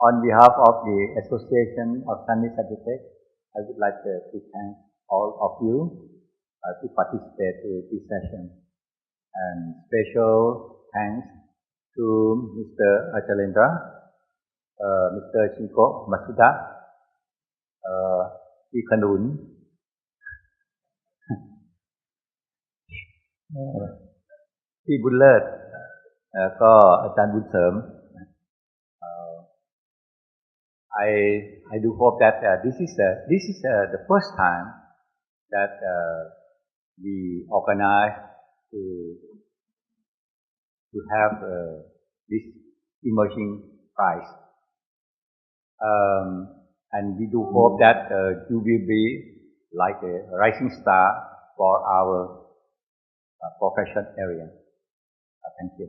On behalf of the Association of Siamese Architects, I would like to thank all of you to participate in this session. And special thanks to Mr. Anjalendran, Mr. Shingo Masuda, Kanun, พี่บุญเลิศก็อาจารย์บุญเสริม I do hope that this is the first time that we organize to have this emerging prize, and we do hope that you will be like a rising star for our profession area. Thank you.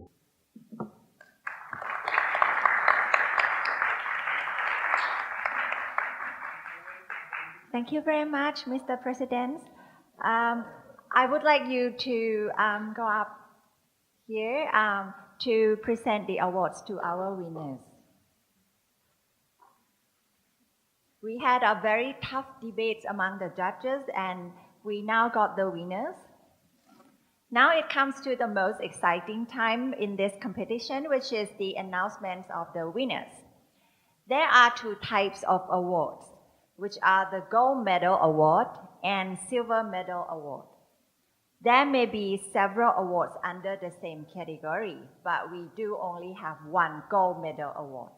Thank you very much, Mr. President. I would like you to go up here to present the awards to our winners. We had a very tough debate among the judges, and we now got the winners. Now it comes to the most exciting time in this competition, which is the announcement of the winners. There are two types of awards, which are the Gold Medal Award and Silver Medal Award. There may be several awards under the same category, but we do only have one Gold Medal Award.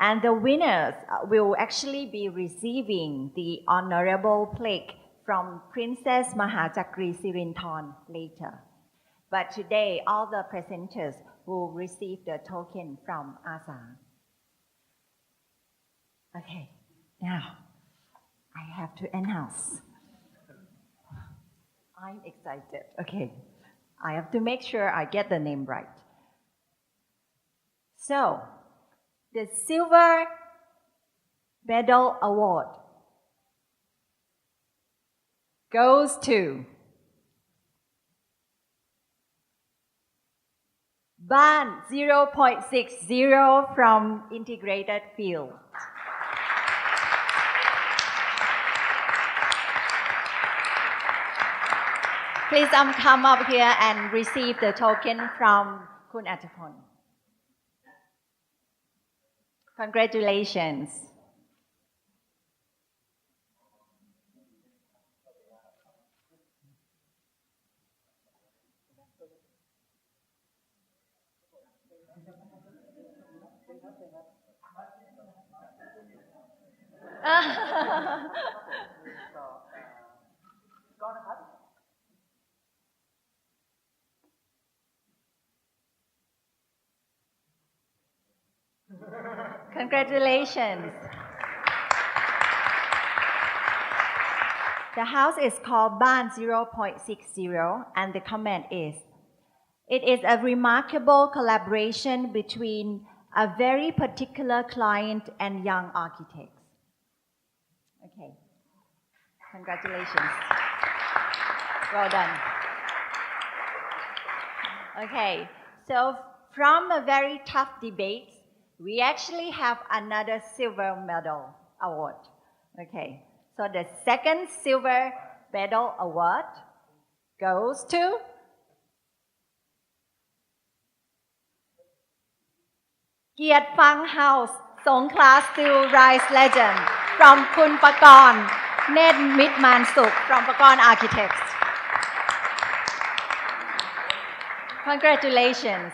And the winners will actually be receiving the honorable plaque from Princess Mahachakri Sirinthorn later. But today, all the presenters will receive the token from ASA. Okay, now I have to announce. I'm excited. Okay, I have to make sure I get the name right. So, the Silver Medal Award goes to BAAN 0.60 from Integrated Field. Please come up here and receive the token from Kun Attapon. Congratulations. Congratulations. The house is called BAAN 0.60, and the comment is, it is a remarkable collaboration between a very particular client and young architects. Okay. Congratulations. Well done. Okay. So from a very tough debate, we actually have another Silver Medal Award. Okay. So the second Silver Medal Award goes to Kiat Phang House, Songkhla Still Rise Legend from Kun Pakon, Ned Mitman Suk from Pakon Architects. Congratulations.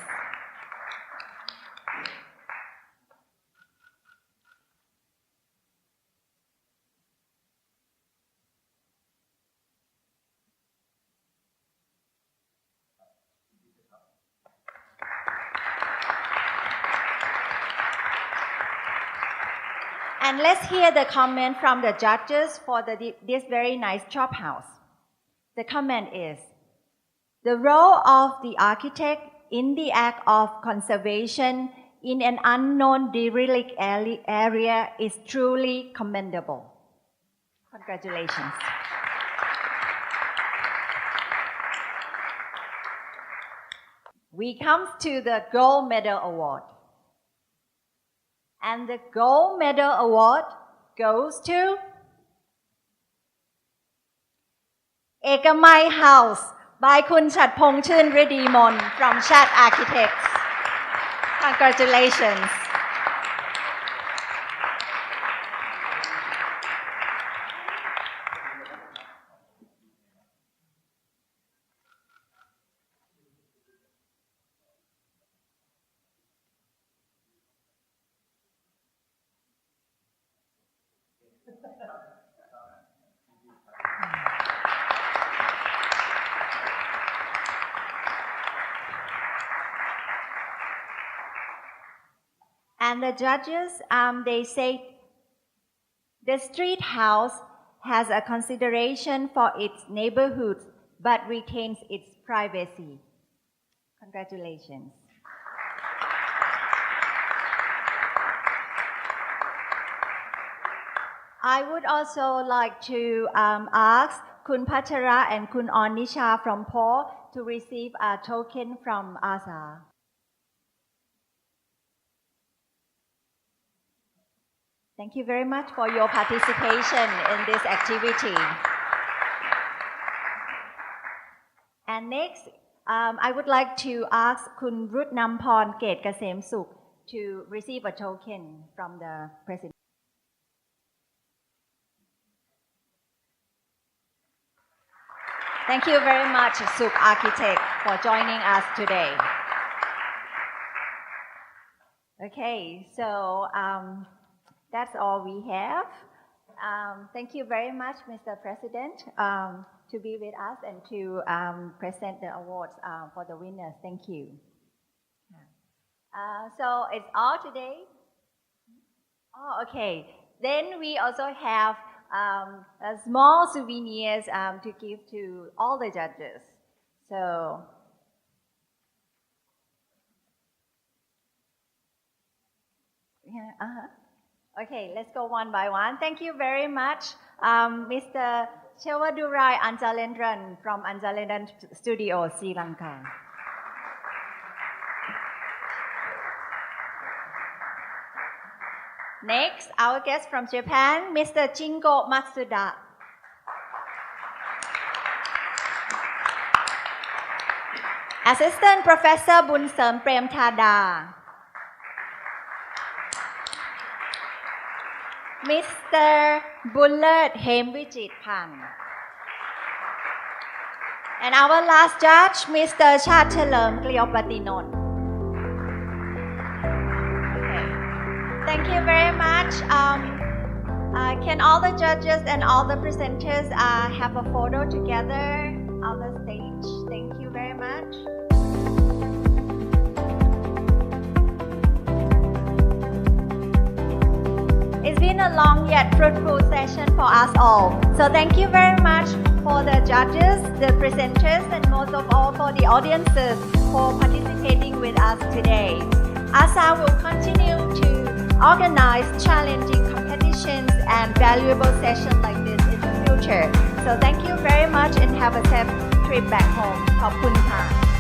And let's hear the comment from the judges for this very nice chop house. The comment is, the role of the architect in the act of conservation in an unknown derelict area is truly commendable. Congratulations. We come to the Gold Medal Award. And the Gold Medal Award goes to Ekamai House by Kun Chatpong Chun Redimon from Chat Architects. Congratulations. And the judges, they say the street house has a consideration for its neighborhood, but retains its privacy. Congratulations. I would also like to ask Kun Pachara and Kun Onisha from Paul to receive a token from ASA. Thank you very much for your participation in this activity. And next, I would like to ask Kun Ruth Namporn Ket Kasem Suk to receive a token from the President. Thank you very much, Suk Architect, for joining us today. Okay, so that's all we have. Thank you very much, Mr. President, to be with us and to present the awards for the winners. Thank you. So it's all today. Oh, okay. Then we also have small souvenirs to give to all the judges. So, okay, let's go one by one. Thank you very much, Mr. Chelvadurai Anjalendran from Anjalendran Studio, Sri Lanka. Next, our guest from Japan, Mr. Shingo Masuda. Assistant Professor Bunseum Prem Thada. Mr. Bullard Hemwijit Pan. And our last judge, Mr. Chatchalerm Kliopatinon. Thank you very much. Can all the judges and all the presenters have a photo together on the stage? Thank you very much. It's been a long yet fruitful session for us all. So thank you very much for the judges, the presenters, and most of all for the audiences for participating with us today. ASA will continue to organize challenging competitions and valuable sessions like this in the future. So thank you very much and have a safe trip back home. ขอบคุณค่ะ